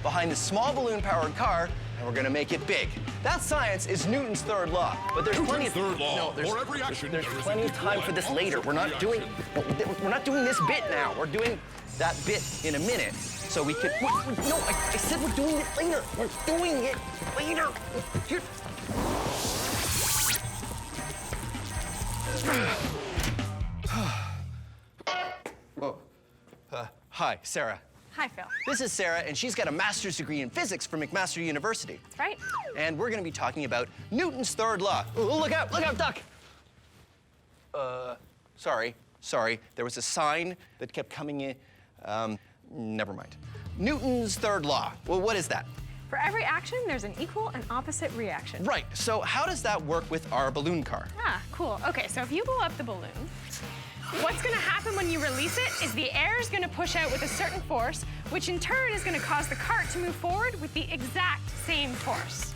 behind the small balloon-powered car, and we're gonna make it big. That science is Newton's third law, but there's plenty of there's plenty of time for this later. We're not doing this bit now. We're doing that bit in a minute. So we can, no, I said we're doing it later. We're doing it later. Whoa. Hi, Sarah. Hi, Phil. This is Sarah, and she's got a master's degree in physics from McMaster University. That's right. And we're gonna be talking about Newton's third law. Oh, look out, duck. Sorry. There was a sign that kept coming in. Never mind. Newton's third law. Well, what is that? For every action, there's an equal and opposite reaction. Right. So how does that work with our balloon car? Ah, cool. Okay, so if you blow up the balloon, what's gonna happen when you release it is the air is gonna push out with a certain force, which in turn is gonna cause the cart to move forward with the exact same force.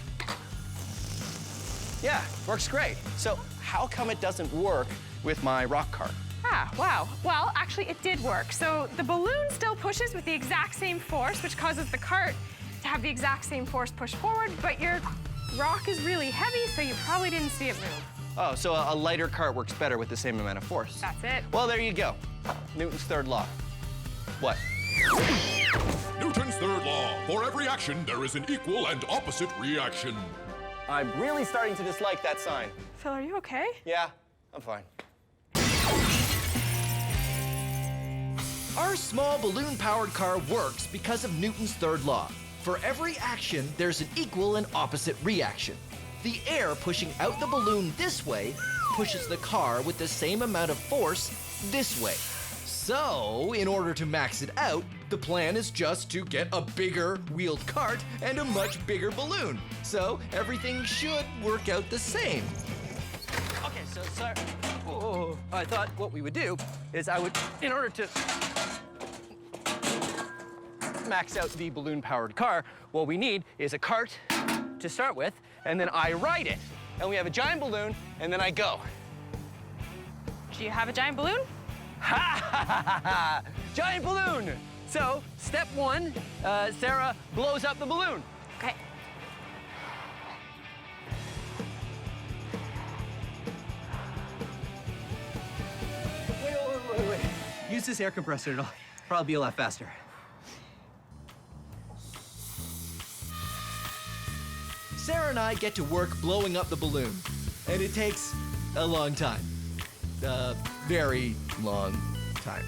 Yeah, works great. So how come it doesn't work with my rock cart? Ah, wow. Well, actually, it did work. So the balloon still pushes with the exact same force, which causes the cart to have the exact same force push forward, but your rock is really heavy, so you probably didn't see it move. Oh, so a lighter cart works better with the same amount of force. That's it. Well, there you go. Newton's third law. What? Newton's third law. For every action, there is an equal and opposite reaction. I'm really starting to dislike that sign. Phil, are you okay? Yeah, I'm fine. Our small balloon-powered car works because of Newton's third law. For every action, there's an equal and opposite reaction. The air pushing out the balloon this way pushes the car with the same amount of force this way. So, in order to max it out, the plan is just to get a bigger wheeled cart and a much bigger balloon. So, everything should work out the same. Okay, so I thought what we would do is in order to max out the balloon-powered car, what we need is a cart to start with, and then I ride it. and we have a giant balloon, and then I go. Do you have a giant balloon? Ha ha ha ha! Giant balloon! So, step one, Sarah blows up the balloon. Okay. Wait. Use this air compressor, it'll probably be a lot faster. Sarah and I get to work blowing up the balloon, and it takes a long time. A very long time.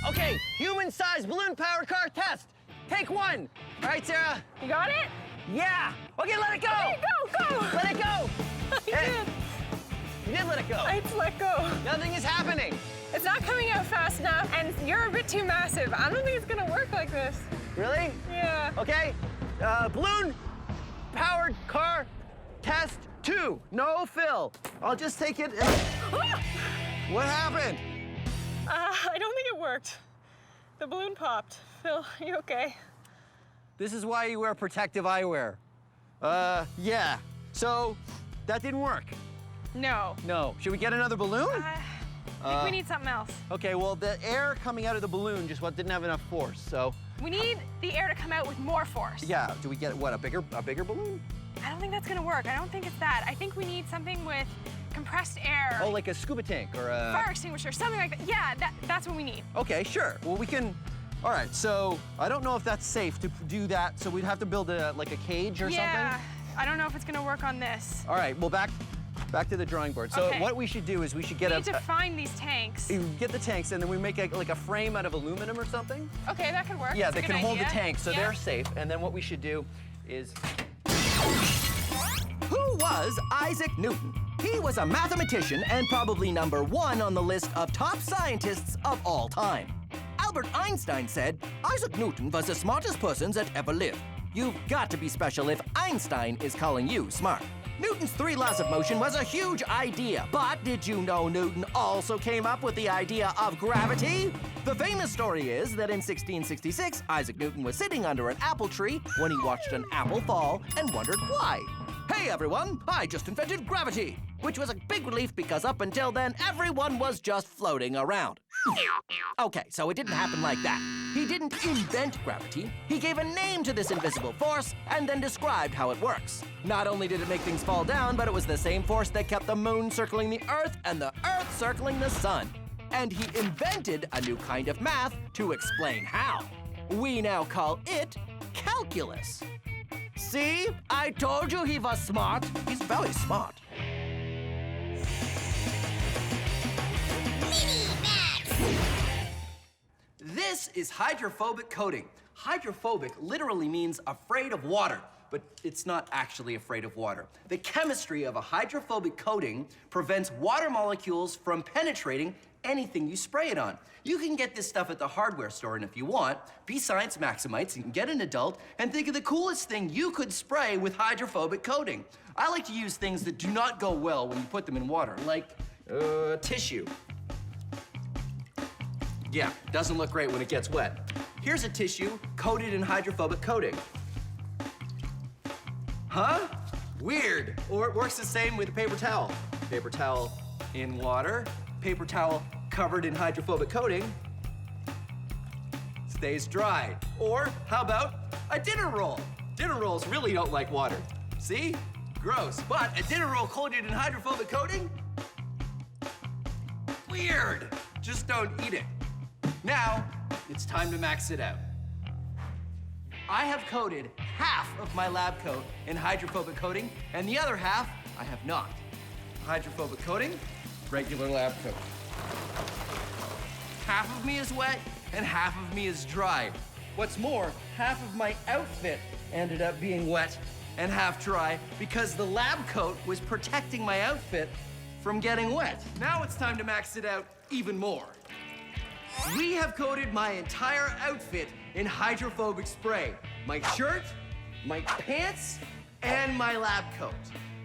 Okay, human-sized balloon-powered car test. Take one. All right, Sarah. You got it? Yeah. Okay, let it go. Okay, go! Let it go. You did. You did let it go. I just let go. Nothing is happening. It's not coming out fast enough, and you're a bit too massive. I don't think it's gonna work like this. Really? Yeah. Okay. Balloon-powered car test 2. No fill. I'll just take it. What happened? I don't think it worked. The balloon popped. Phil, you okay? This is why you wear protective eyewear. Yeah. So, that didn't work. No. No. Should we get another balloon? I think we need something else. Okay, well, the air coming out of the balloon just didn't have enough force, so. We need the air to come out with more force. Yeah, do we get, what, a bigger balloon? I don't think that's gonna work. I don't think it's that. I think we need something with compressed air. Oh, like a scuba tank or a... Fire extinguisher, something like that. Yeah, that's what we need. Okay, sure. Well, we can, all right, so I don't know if that's safe to do that, so we'd have to build like a cage or Yeah, something? I don't know if it's gonna work on this. All right, well, back to the drawing board. So Okay. what we should do is we should get We need to find these tanks. get the tanks, and then we make like a frame out of aluminum or something. Okay, that could work. Yeah, That's they a can good hold the idea. tanks, so Yeah. they're safe. And then what we should do is... Who was Isaac Newton? He was a mathematician and probably #1 on the list of top scientists of all time. Albert Einstein said, Isaac Newton was the smartest person that ever lived. You've got to be special if Einstein is calling you smart. Newton's 3 laws of motion was a huge idea, but did you know Newton also came up with the idea of gravity? The famous story is that in 1666, Isaac Newton was sitting under an apple tree when he watched an apple fall and wondered why. Hey everyone, I just invented gravity, which was a big relief because up until then, everyone was just floating around. Okay, so it didn't happen like that. He didn't invent gravity, he gave a name to this invisible force and then described how it works. Not only did it make things fall down, but it was the same force that kept the moon circling the Earth and the Earth circling the sun. And he invented a new kind of math to explain how. We now call it calculus. See? I told you he was smart. He's very smart. This is hydrophobic coating. Hydrophobic literally means afraid of water, but it's not actually afraid of water. The chemistry of a hydrophobic coating prevents water molecules from penetrating anything you spray it on. You can get this stuff at the hardware store, and if you want, be science maximites and get an adult and think of the coolest thing you could spray with hydrophobic coating. I like to use things that do not go well when you put them in water, like tissue. Yeah, doesn't look great when it gets wet. Here's a tissue coated in hydrophobic coating. Huh? Weird. Or it works the same with a paper towel. Paper towel in water, paper towel covered in hydrophobic coating, stays dry. Or how about a dinner roll? Dinner rolls really don't like water. See? Gross. But a dinner roll coated in hydrophobic coating? Weird. Just don't eat it. Now, it's time to max it out. I have coated half of my lab coat in hydrophobic coating, and the other half I have not. Hydrophobic coating, regular lab coat. Half of me is wet, and half of me is dry. What's more, half of my outfit ended up being wet and half dry because the lab coat was protecting my outfit from getting wet. Now it's time to max it out even more. We have coated my entire outfit in hydrophobic spray. My shirt, my pants, and my lab coat.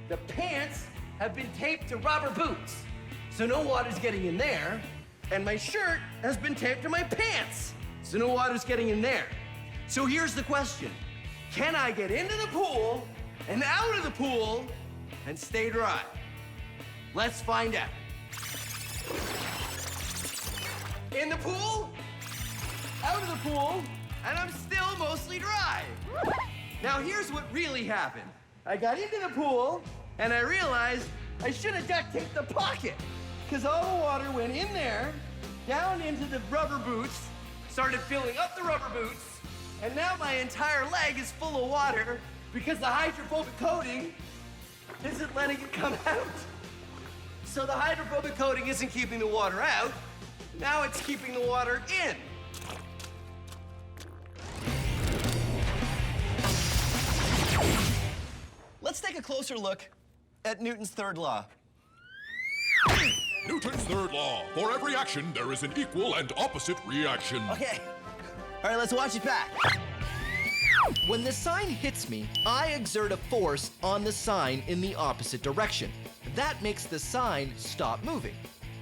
The pants have been taped to rubber boots, so no water's getting in there, and my shirt has been taped to my pants, so no water's getting in there. So here's the question. Can I get into the pool and out of the pool and stay dry? Let's find out. In the pool, out of the pool, and I'm still mostly dry. Now here's what really happened. I got into the pool and I realized I should have duct taped the pocket because all the water went in there, down into the rubber boots, started filling up the rubber boots, and now my entire leg is full of water because the hydrophobic coating isn't letting it come out. So the hydrophobic coating isn't keeping the water out, now it's keeping the water in. Let's take a closer look at Newton's third law. Newton's third law. For every action, there is an equal and opposite reaction. Okay. All right, let's watch it back. When the sign hits me, I exert a force on the sign in the opposite direction. That makes the sign stop moving.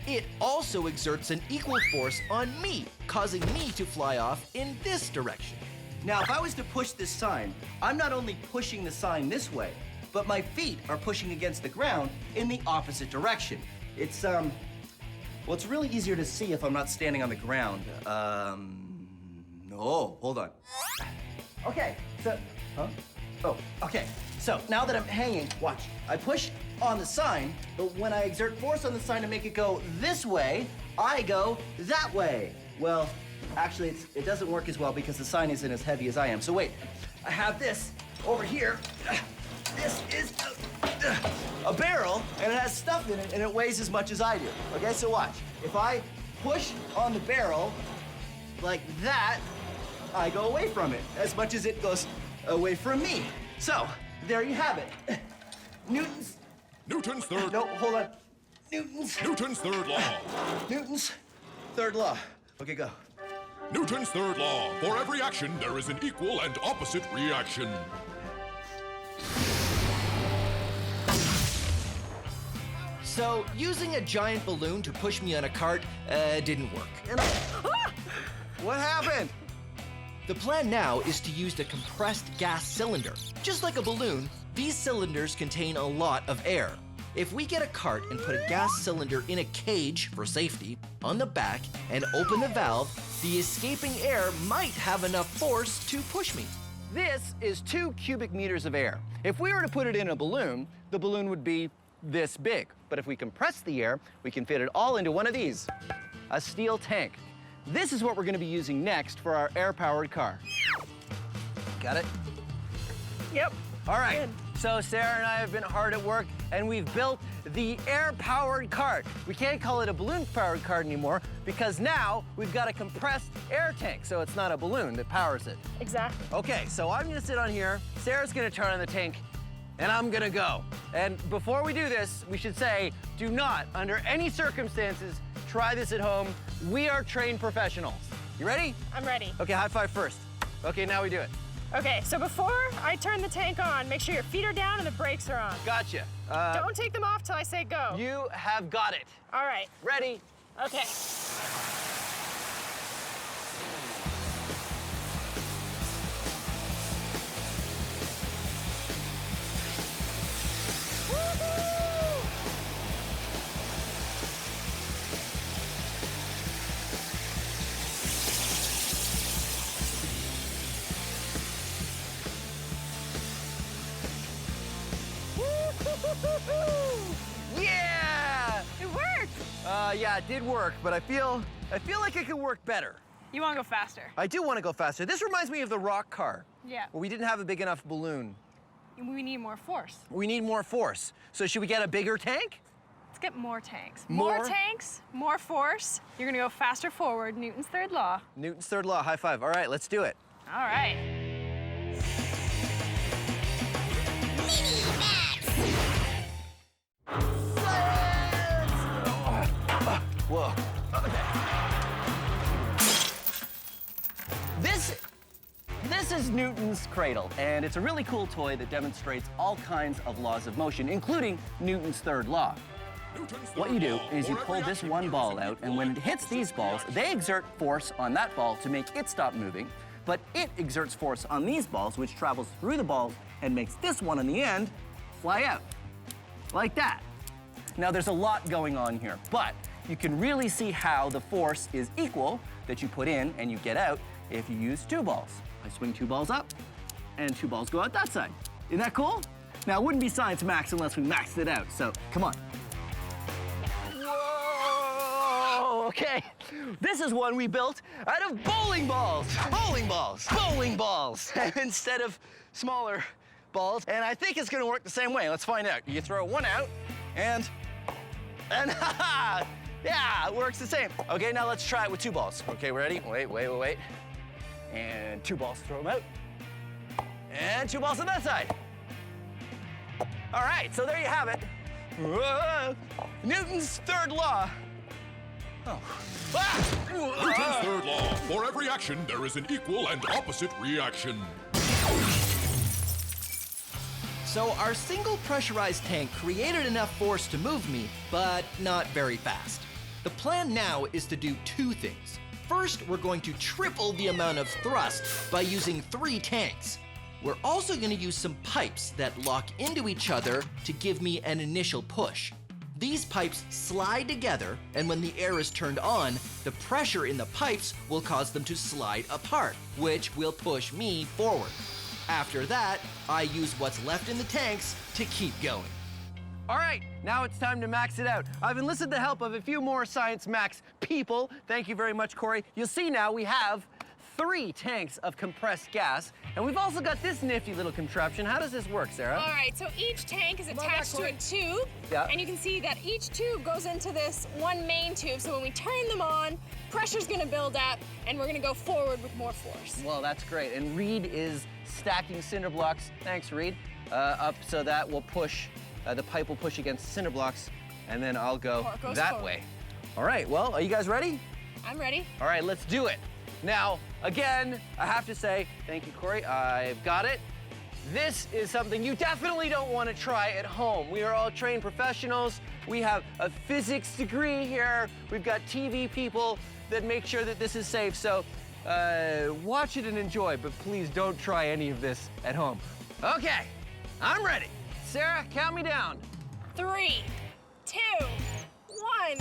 It also exerts an equal force on me, causing me to fly off in this direction. Now, if I was to push this sign, I'm not only pushing the sign this way, but my feet are pushing against the ground in the opposite direction. It's, well, it's really easier to see if I'm not standing on the ground. Oh, hold on. Okay, so, okay. So now that I'm hanging, watch. I push on the sign, but when I exert force on the sign to make it go this way, I go that way. Well, actually, it doesn't work as well because the sign isn't as heavy as I am. So wait, I have this over here. This is a barrel, and it has stuff in it, and it weighs as much as I do. Okay, so watch. If I push on the barrel like that, I go away from it as much as it goes away from me. So, there you have it. Newton's third... No, hold on. Newton's third law. Newton's third law. Okay, go. Newton's third law. For every action, there is an equal and opposite reaction. So, using a giant balloon to push me on a cart didn't work. What happened? The plan now is to use the compressed gas cylinder. Just like a balloon, these cylinders contain a lot of air. If we get a cart and put a gas cylinder in a cage for safety on the back and open the valve, the escaping air might have enough force to push me. This is 2 cubic meters of air. If we were to put it in a balloon, the balloon would be this big. But if we compress the air, we can fit it all into one of these, a steel tank. This is what we're going to be using next for our air-powered car. Got it? Yep. All right. Good. So Sarah and I have been hard at work, and we've built the air-powered cart. We can't call it a balloon-powered cart anymore because now we've got a compressed air tank, so it's not a balloon that powers it. Exactly. Okay, so I'm going to sit on here, Sarah's going to turn on the tank, and I'm going to go. And before we do this, we should say, do not, under any circumstances, try this at home. We are trained professionals. You ready? I'm ready. Okay, high five first. Okay, now we do it. Okay, so before I turn the tank on, make sure your feet are down and the brakes are on. Gotcha. Don't take them off till I say go. You have got it. All right. Ready? Okay. Yeah! It worked! Yeah, it did work, but I feel like it could work better. You want to go faster? I do want to go faster. This reminds me of the rock car. Yeah. Where we didn't have a big enough balloon. We need more force. We need more force. So should we get a bigger tank? Let's get more tanks. More? Tanks, more force. You're gonna go faster forward. Newton's third law. Newton's third law, high five. All right, let's do it. All right. Whoa. This is Newton's cradle, and it's a really cool toy that demonstrates all kinds of laws of motion, including Newton's third law. What you do is you pull this one ball out, and when it hits these balls, they exert force on that ball to make it stop moving, but it exerts force on these balls, which travels through the balls and makes this one on the end fly out, like that. Now, there's a lot going on here, but you can really see how the force is equal that you put in and you get out if you use two balls. I swing two balls up, and two balls go out that side. Isn't that cool? Now, it wouldn't be Science Max unless we maxed it out, so come on. Whoa, okay. This is one we built out of bowling balls. Bowling balls, bowling balls, instead of smaller balls. And I think it's gonna work the same way. Let's find out. You throw one out, and yeah, it works the same. Okay, now let's try it with two balls. Okay, ready? Wait. And two balls, throw them out. And two balls on that side. All right, so there you have it. Whoa. Newton's third law. Oh. Newton's third law. For every action, there is an equal and opposite reaction. So our single pressurized tank created enough force to move me, but not very fast. The plan now is to do two things. First, we're going to triple the amount of thrust by using 3 tanks. We're also going to use some pipes that lock into each other to give me an initial push. These pipes slide together, and when the air is turned on, the pressure in the pipes will cause them to slide apart, which will push me forward. After that, I use what's left in the tanks to keep going. All right, now it's time to max it out. I've enlisted the help of a few more Science Max people. Thank you very much, Corey. You'll see now we have 3 tanks of compressed gas, and we've also got this nifty little contraption. How does this work, Sarah? All right, so each tank is attached to a tube, and you can see that each tube goes into this one main tube, so when we turn them on, pressure's gonna build up, and we're gonna go forward with more force. Well, that's great, and Reed is stacking cinder blocks, thanks Reed, up so that will push, the pipe will push against the cinder blocks, and then I'll go that way. All right, well, are you guys ready? I'm ready. All right, let's do it. Now, again, I have to say, thank you, Corey, I've got it. This is something you definitely don't want to try at home. We are all trained professionals. We have a physics degree here. We've got TV people that make sure that this is safe. So watch it and enjoy, but please don't try any of this at home. Okay, I'm ready. Sarah, count me down. 3, 2, 1.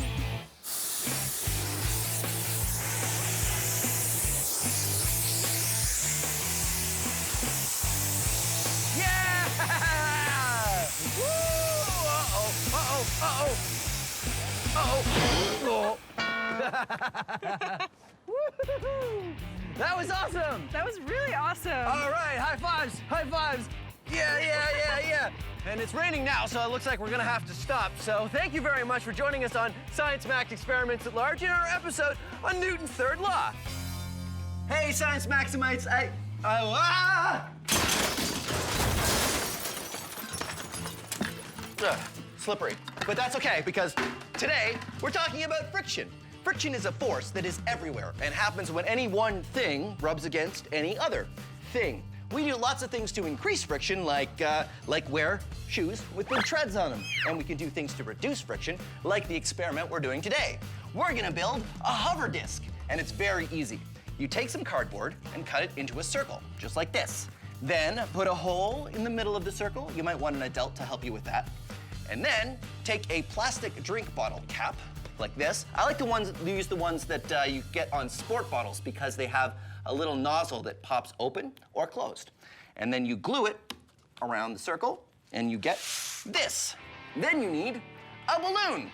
That was awesome! That was really awesome. All right, high fives, high fives. Yeah. And it's raining now, so it looks like we're gonna have to stop. So thank you very much for joining us on Science Max Experiments at Large in our episode on Newton's third law. Hey, Science Maximites, slippery. But that's okay, because today we're talking about friction. Friction is a force that is everywhere and happens when any one thing rubs against any other thing. We do lots of things to increase friction, like wear shoes with big treads on them. And we can do things to reduce friction, like the experiment we're doing today. We're gonna build a hover disc, and it's very easy. You take some cardboard and cut it into a circle, just like this. Then put a hole in the middle of the circle. You might want an adult to help you with that. And then take a plastic drink bottle cap, like this. I like use the ones that you get on sport bottles because they have a little nozzle that pops open or closed. And then you glue it around the circle, and you get this. Then you need a balloon.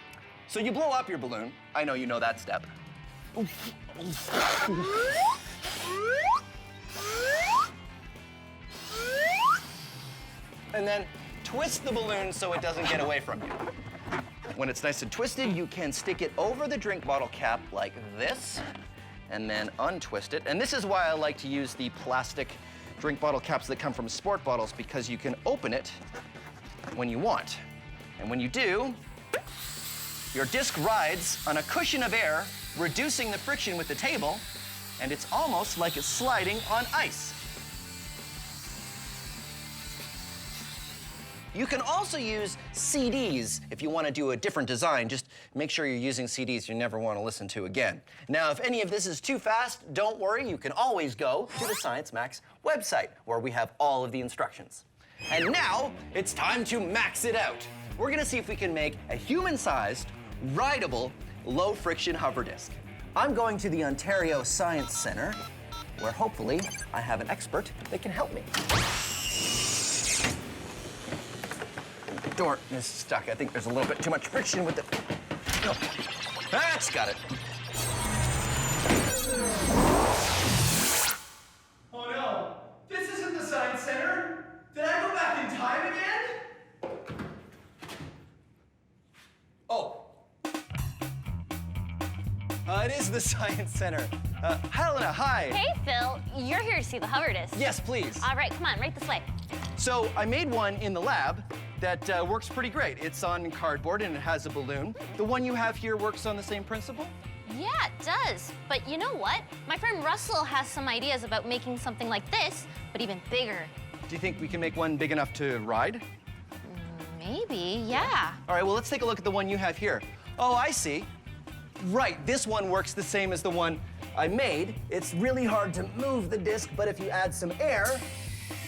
So you blow up your balloon. I know you know that step. And then twist the balloon so it doesn't get away from you. When it's nice and twisted, you can stick it over the drink bottle cap like this, and then untwist it. And this is why I like to use the plastic drink bottle caps that come from sport bottles, because you can open it when you want. And when you do, your disc rides on a cushion of air, reducing the friction with the table, and it's almost like it's sliding on ice. You can also use CDs if you want to do a different design. Just make sure you're using CDs you never want to listen to again. Now, if any of this is too fast, don't worry. You can always go to the Science Max website, where we have all of the instructions. And now, it's time to max it out. We're going to see if we can make a human-sized, rideable, low-friction hover disc. I'm going to the Ontario Science Centre, where hopefully I have an expert that can help me. The door is stuck. I think there's a little bit too much friction with it. No. That's got it. Oh no, this isn't the Science Center. Did I go back in time again? Oh. It is the Science Center. Helena, hi. Hey, Phil. You're here to see the hover disc. Yes, please. All right, come on, right this way. So I made one in the lab that works pretty great. It's on cardboard and it has a balloon. The one you have here works on the same principle? Yeah, it does. But you know what? My friend Russell has some ideas about making something like this, but even bigger. Do you think we can make one big enough to ride? Maybe, yeah. All right, well, let's take a look at the one you have here. Oh, I see. Right, this one works the same as the one I made. It's really hard to move the disc, but if you add some air,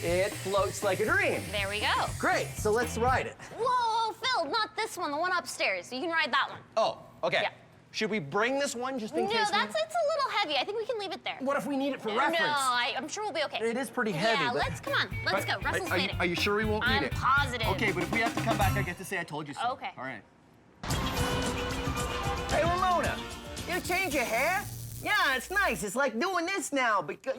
it floats like a dream. There we go. Great, so let's ride it. Whoa, Phil, not this one, the one upstairs. You can ride that one. Oh, okay. Yeah. Should we bring this one just in case? No, it's a little heavy. I think we can leave it there. What if we need it for reference? No, I'm sure we'll be okay. It is pretty heavy. Yeah, but... come on. Let's go. Russell's waiting. Are you sure we won't need it? I'm positive. Okay, but if we have to come back, I get to say I told you so. Okay. All right. Hey, Ramona, you change your hair? Yeah, it's nice. It's like doing this now. Because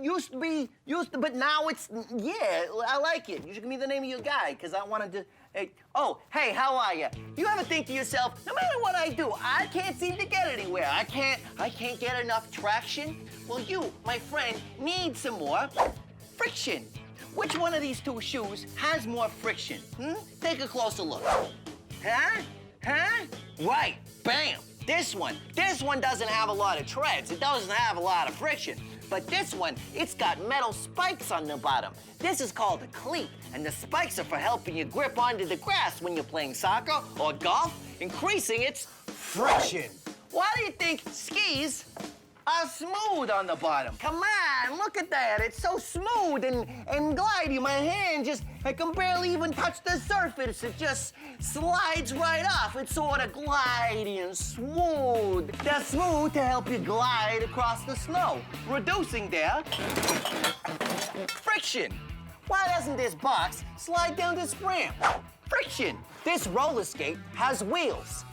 but now it's, yeah, I like it. You should give me the name of your guy, because I wanted to, hey, oh, hey, how are you? You ever think to yourself, no matter what I do, I can't seem to get anywhere. I can't get enough traction? Well, you, my friend, need some more friction. Which one of these two shoes has more friction? Take a closer look. Huh? Right, bam. This one doesn't have a lot of treads. It doesn't have a lot of friction. But this one, it's got metal spikes on the bottom. This is called a cleat, and the spikes are for helping you grip onto the grass when you're playing soccer or golf, increasing its friction. Why do you think skis are smooth on the bottom? Come on, look at that. It's so smooth and glidey. My hand I can barely even touch the surface. It just slides right off. It's sort of glidey and smooth. They're smooth to help you glide across the snow, reducing their friction. Why doesn't this box slide down this ramp? Friction. This roller skate has wheels.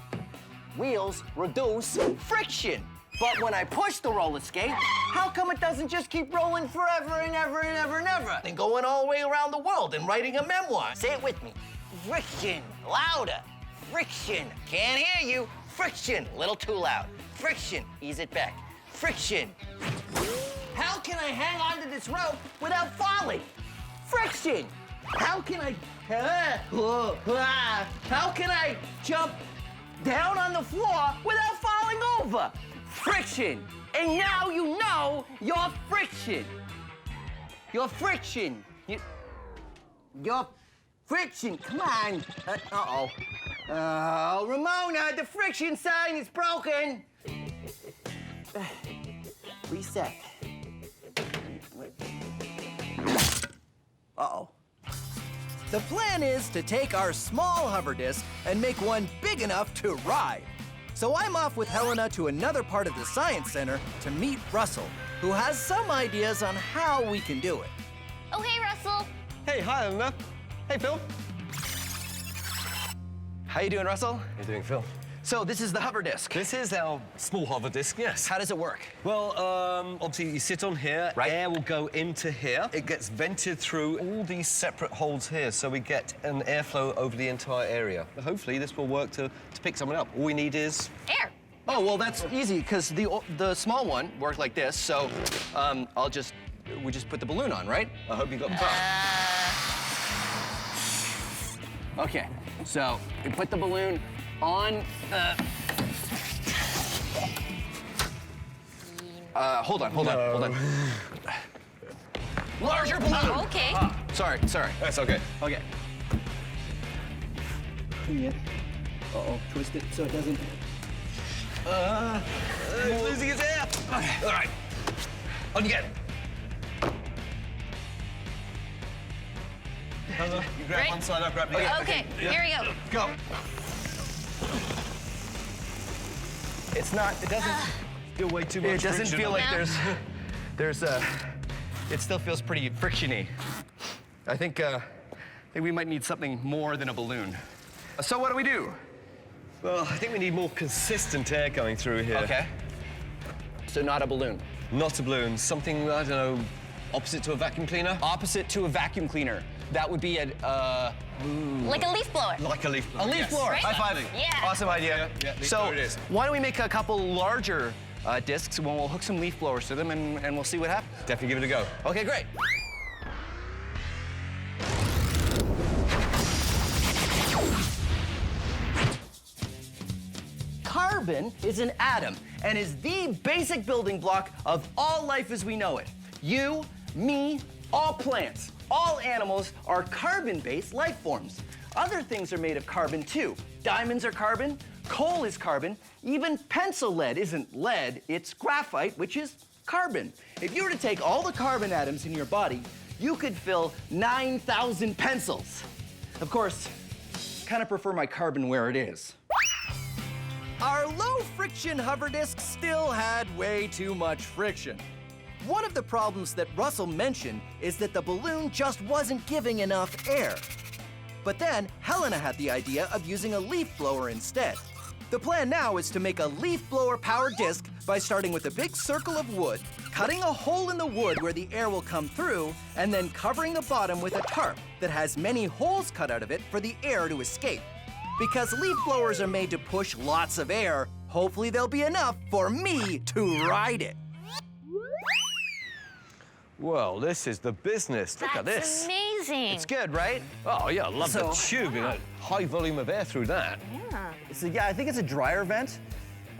Wheels reduce friction. But when I push the roller skate, how come it doesn't just keep rolling forever and ever and ever and ever? And going all the way around the world and writing a memoir. Say it with me. Friction. Louder. Friction. Can't hear you. Friction. A little too loud. Friction. Ease it back. Friction. How can I hang onto this rope without falling? Friction. How can I jump down on the floor without falling over? Friction. And now you know your friction. Your friction. Your friction. Come on. Uh-oh. Oh, Ramona, the friction sign is broken. Reset. Uh-oh. The plan is to take our small hover disc and make one big enough to ride. So I'm off with Helena to another part of the Science Center to meet Russell, who has some ideas on how we can do it. Oh, hey, Russell. Hey, hi, Helena. Hey, Phil. How you doing, Russell? How you doing, Phil? So this is the hover disc. This is our small hover disc, yes. How does it work? Well, obviously you sit on here, right. Air will go into here. It gets vented through all these separate holes here, so we get an airflow over the entire area. Hopefully this will work to pick someone up. All we need is... air. Oh, well, that's easy, because the small one worked like this, so we just put the balloon on, right? I hope you got the Okay, so we put the balloon on the... hold on. Larger balloon! Oh, okay. Sorry. That's okay. Okay. Yeah. Uh-oh, twist it so it doesn't... He's losing his air. All right. On you get. You grab Right? one side, I'll grab the other. Okay, here we go. Go. It's not, it doesn't... Still way too much It doesn't friction feel on like it. there's it still feels pretty friction-y. I think we might need something more than a balloon. So what do we do? Well, I think we need more consistent air going through here. Okay. So not a balloon. Not a balloon. Something, I don't know, opposite to a vacuum cleaner? Opposite to a vacuum cleaner. That would be Like a leaf blower. Like a leaf blower. a leaf yes. blower. Right? High five. Yeah. Awesome idea. Yeah, leaf so blower it is. why don't we make a couple larger discs, when we'll hook some leaf blowers to them, and we'll see what happens. Definitely give it a go. Okay, great. Carbon is an atom and is the basic building block of all life as we know it. You, me, all plants, all animals are carbon-based life forms. Other things are made of carbon too. Diamonds are carbon, coal is carbon, even pencil lead isn't lead, it's graphite, which is carbon. If you were to take all the carbon atoms in your body, you could fill 9,000 pencils. Of course, kind of prefer my carbon where it is. Our low-friction hover disc still had way too much friction. One of the problems that Russell mentioned is that the balloon just wasn't giving enough air. But then Helena had the idea of using a leaf blower instead. The plan now is to make a leaf blower-powered disc by starting with a big circle of wood, cutting a hole in the wood where the air will come through, and then covering the bottom with a tarp that has many holes cut out of it for the air to escape. Because leaf blowers are made to push lots of air, hopefully there'll be enough for me to ride it. Well, this is the business. Look at That's this. amazing. It's good, right? Oh, yeah, I love the tube. You know, high volume of air through that. Yeah. Yeah, I think it's a dryer vent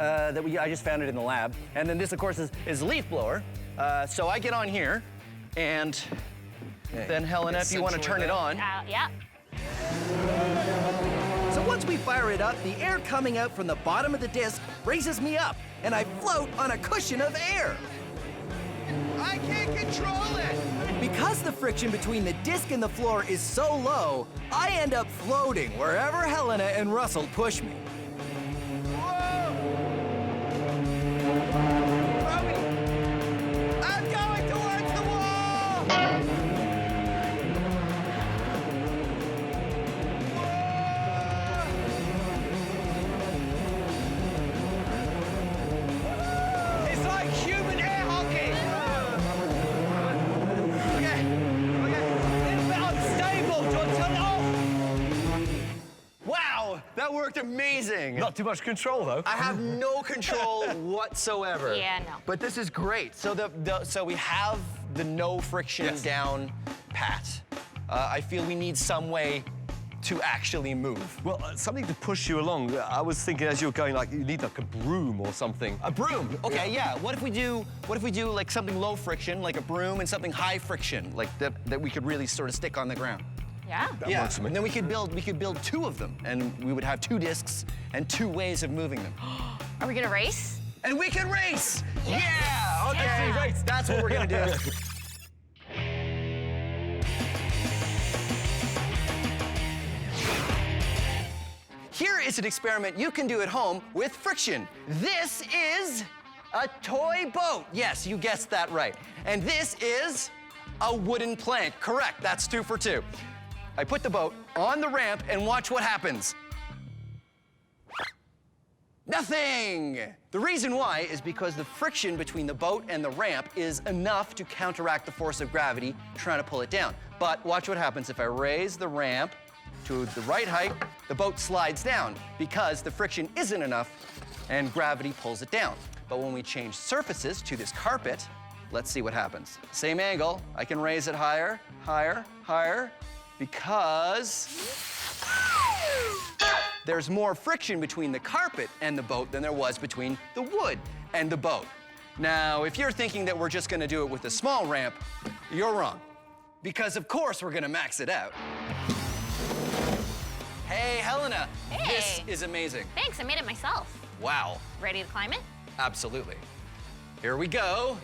I just found it in the lab. And then this, of course, is leaf blower. So I get on here, and then Helena, if you want to turn it on. Yeah. So once we fire it up, the air coming out from the bottom of the disc raises me up, and I float on a cushion of air. I can't control it! Because the friction between the disc and the floor is so low, I end up floating wherever Helena and Russell push me. I'm going towards the wall! It's like human air hockey! Okay. It's a bit unstable. Do you want to turn it off? Wow, that worked amazing. Not too much control, though. I have no control whatsoever. Yeah, no. But this is great. So so we have the no friction down pat. I feel we need some way to actually move. Well, something to push you along. I was thinking as you were going, like, you need like a broom or something. A broom. Okay, yeah. What if we do like something low friction, like a broom, and something high friction, like that we could really sort of stick on the ground? Yeah. Yeah. works for me. And then we could build two of them, and we would have two discs and two ways of moving them. Are we gonna race? And we can race! Yeah! Okay, Yeah. race. That's what we're gonna do. Here is an experiment you can do at home with friction. This is a toy boat. Yes, you guessed that right. And this is a wooden plank. Correct, that's 2 for 2. I put the boat on the ramp and watch what happens. Nothing! The reason why is because the friction between the boat and the ramp is enough to counteract the force of gravity trying to pull it down. But watch what happens if I raise the ramp to the right height, the boat slides down because the friction isn't enough and gravity pulls it down. But when we change surfaces to this carpet, let's see what happens. Same angle, I can raise it higher, higher, higher, because there's more friction between the carpet and the boat than there was between the wood and the boat. Now, if you're thinking that we're just gonna do it with a small ramp, you're wrong. Because of course we're gonna max it out. Hey, Helena. Helena, Hey. this is amazing. Thanks, I made it myself. Wow. Ready to climb it? Absolutely. Here we go.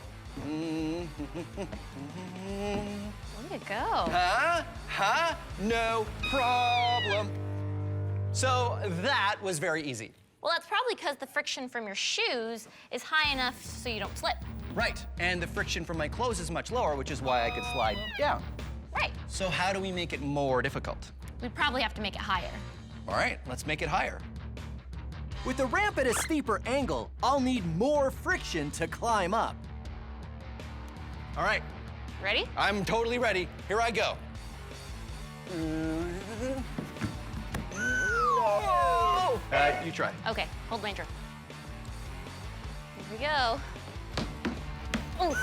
Way to go. Huh? No problem. So that was very easy. Well, that's probably because the friction from your shoes is high enough so you don't slip. Right, and the friction from my clothes is much lower, which is why I could slide down. Right. So how do we make it more difficult? We'd probably have to make it higher. All right, let's make it higher. With the ramp at a steeper angle, I'll need more friction to climb up. All right, Ready? I'm totally ready. Here I go. You try. Okay, hold Ranger. Here we go. Oof.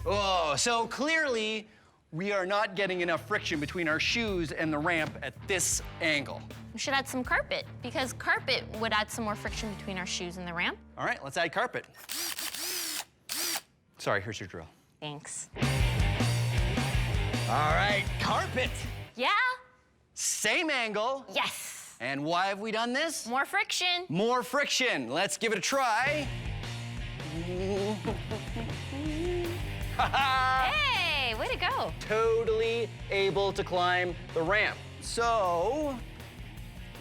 Oh, so clearly we are not getting enough friction between our shoes and the ramp at this angle. We should add some carpet, because carpet would add some more friction between our shoes and the ramp. All right, let's add carpet. Sorry, here's your drill. Thanks. All right, carpet. Yeah? Same angle. Yes. And why have we done this? More friction. More friction. Let's give it a try. Hey, way to go. Totally able to climb the ramp. So,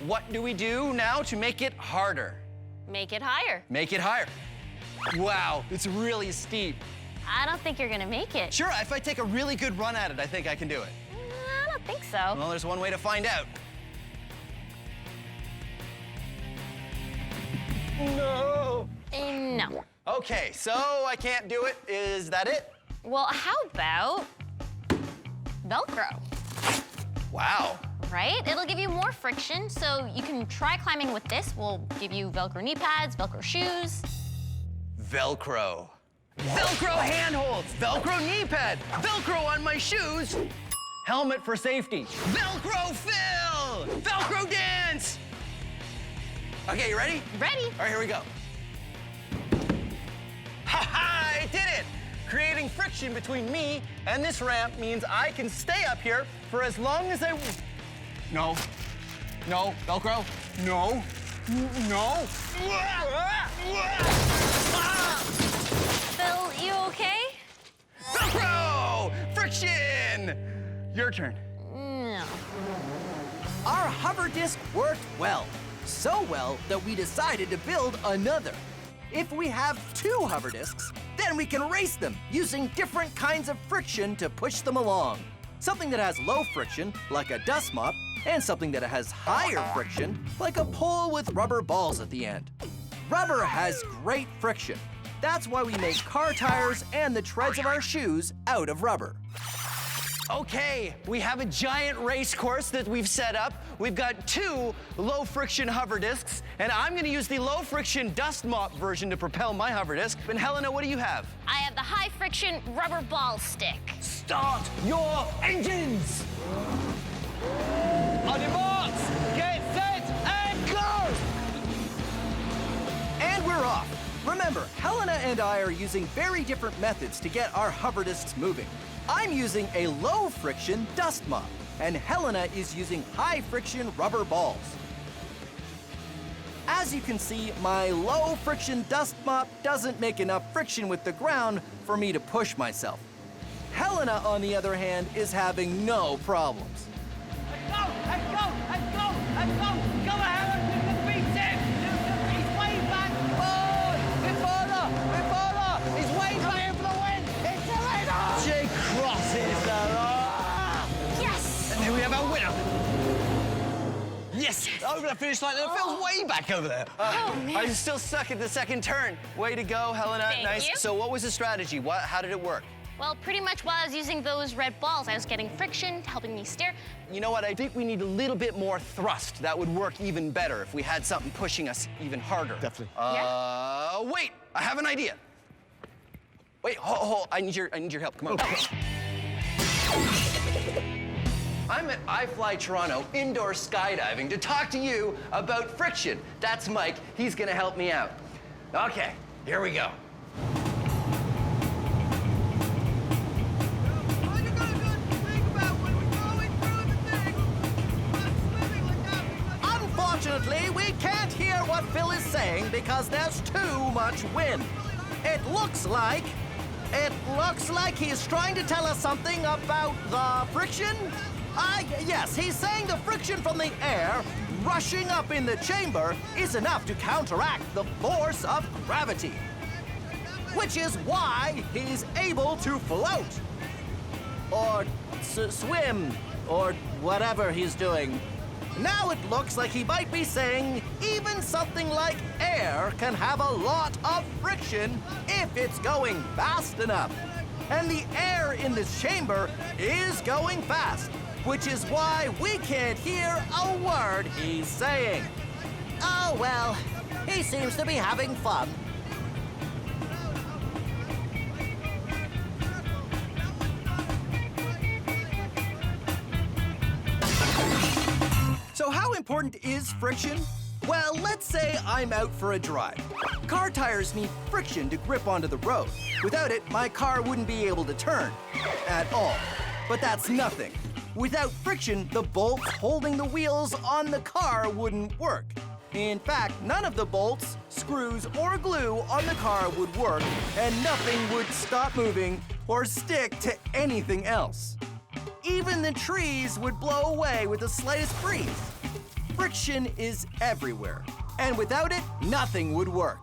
what do we do now to make it harder? Make it higher. Make it higher. Wow, it's really steep. I don't think you're gonna make it. Sure, if I take a really good run at it, I think I can do it. I don't think so. Well, there's one way to find out. No. No. Okay, so I can't do it. Is that it? Well, how about Velcro? Wow. Right? It'll give you more friction, so you can try climbing with this. We'll give you Velcro knee pads, Velcro shoes. Velcro. Velcro handholds, Velcro knee pad, Velcro on my shoes, helmet for safety, Velcro fill, Velcro dance. Okay, you ready? Ready. All right, here we go. Ha-ha, I did it! Creating friction between me and this ramp means I can stay up here for as long as I... No. No, Velcro. No. No. Phil, you okay? Velcro! Friction! Your turn. No. Our hover disc worked well. So well that we decided to build another. If we have two hover discs, then we can race them using different kinds of friction to push them along. Something that has low friction, like a dust mop, and something that has higher friction, like a pole with rubber balls at the end. Rubber has great friction. That's why we make car tires and the treads of our shoes out of rubber. Okay, we have a giant race course that we've set up. We've got two low-friction hover discs, and I'm gonna use the low-friction dust mop version to propel my hover disc. And Helena, what do you have? I have the high-friction rubber ball stick. Start your engines! On your marks, get set, and go! And we're off. Remember, Helena and I are using very different methods to get our hover discs moving. I'm using a low-friction dust mop, and Helena is using high-friction rubber balls. As you can see, my low-friction dust mop doesn't make enough friction with the ground for me to push myself. Helena, on the other hand, is having no problems. Go, Helen, you can beat him! He's way back! Oh, bit further! He's way back for the win! It's Helena! She crosses the line! Yes! And here we have our winner! Yes! Over the finish line. It feels way back over there. I'm still stuck at the second turn. Way to go, Helena. Thank Nice. you. So what was the strategy? How did it work? Well, pretty much while I was using those red balls, I was getting friction, helping me steer. You know what? I think we need a little bit more thrust. That would work even better if we had something pushing us even harder. Definitely. Wait! I have an idea. Wait, hold. I need your help. Come on. Okay. I'm at iFly Toronto indoor skydiving to talk to you about friction. That's Mike. He's gonna help me out. Okay, here we go. Unfortunately, we can't hear what Phil is saying because there's too much wind. It looks like he's trying to tell us something about the friction. Yes, he's saying the friction from the air rushing up in the chamber is enough to counteract the force of gravity, which is why he's able to float or swim or whatever he's doing. Now it looks like he might be saying even something like air can have a lot of friction if it's going fast enough. And the air in this chamber is going fast, which is why we can't hear a word he's saying. Oh well, he seems to be having fun. So how important is friction? Well, let's say I'm out for a drive. Car tires need friction to grip onto the road. Without it, my car wouldn't be able to turn at all. But that's nothing. Without friction, the bolts holding the wheels on the car wouldn't work. In fact, none of the bolts, screws, or glue on the car would work, and nothing would stop moving or stick to anything else. Even the trees would blow away with the slightest breeze. Friction is everywhere, and without it, nothing would work.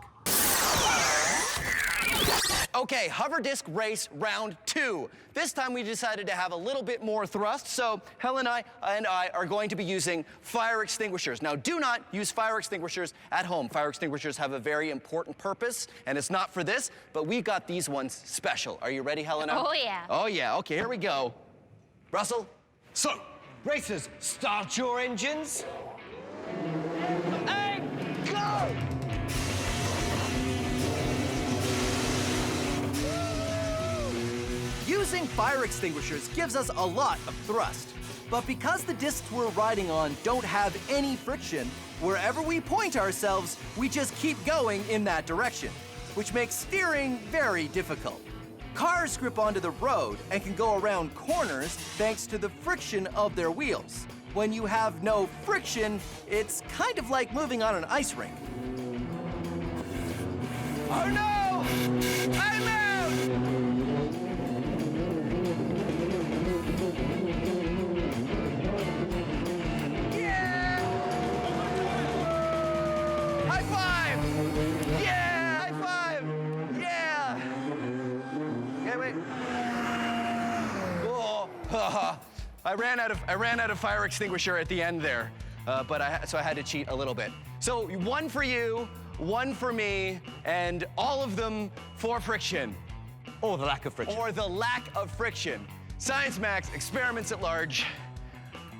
Okay, hover disc race round 2. This time we decided to have a little bit more thrust, so Helen and I are going to be using fire extinguishers. Now, do not use fire extinguishers at home. Fire extinguishers have a very important purpose, and it's not for this, but we've got these ones special. Are you ready, Helena? Oh, yeah. Oh, yeah. Okay, here we go. Russell? So, racers, start your engines. And go! Using fire extinguishers gives us a lot of thrust. But because the discs we're riding on don't have any friction, wherever we point ourselves, we just keep going in that direction, which makes steering very difficult. Cars grip onto the road and can go around corners thanks to the friction of their wheels. When you have no friction, it's kind of like moving on an ice rink. Oh no! I'm out! Yeah! High five! Yeah! High five! Yeah! Okay, wait. Oh, I ran out of fire extinguisher at the end there, so I had to cheat a little bit. So 1 for you, 1 for me, and all of them for friction. Or the lack of friction. Or the lack of friction. Science Max, experiments at large.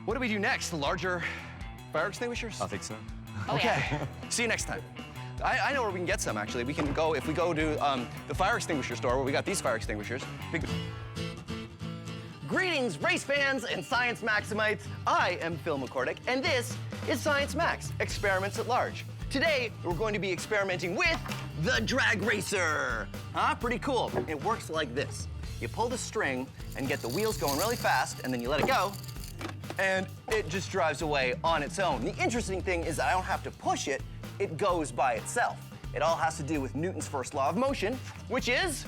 What do we do next? Larger fire extinguishers? I think so. Okay. See you next time. I know where we can get some, actually. We can go, if we go to the fire extinguisher store where we got these fire extinguishers. Greetings, race fans and Science Maximites. I am Phil McCordick, and this is Science Max, Experiments at Large. Today, we're going to be experimenting with the drag racer. Pretty cool. It works like this. You pull the string and get the wheels going really fast, and then you let it go, and it just drives away on its own. The interesting thing is that I don't have to push it, it goes by itself. It all has to do with Newton's first law of motion, which is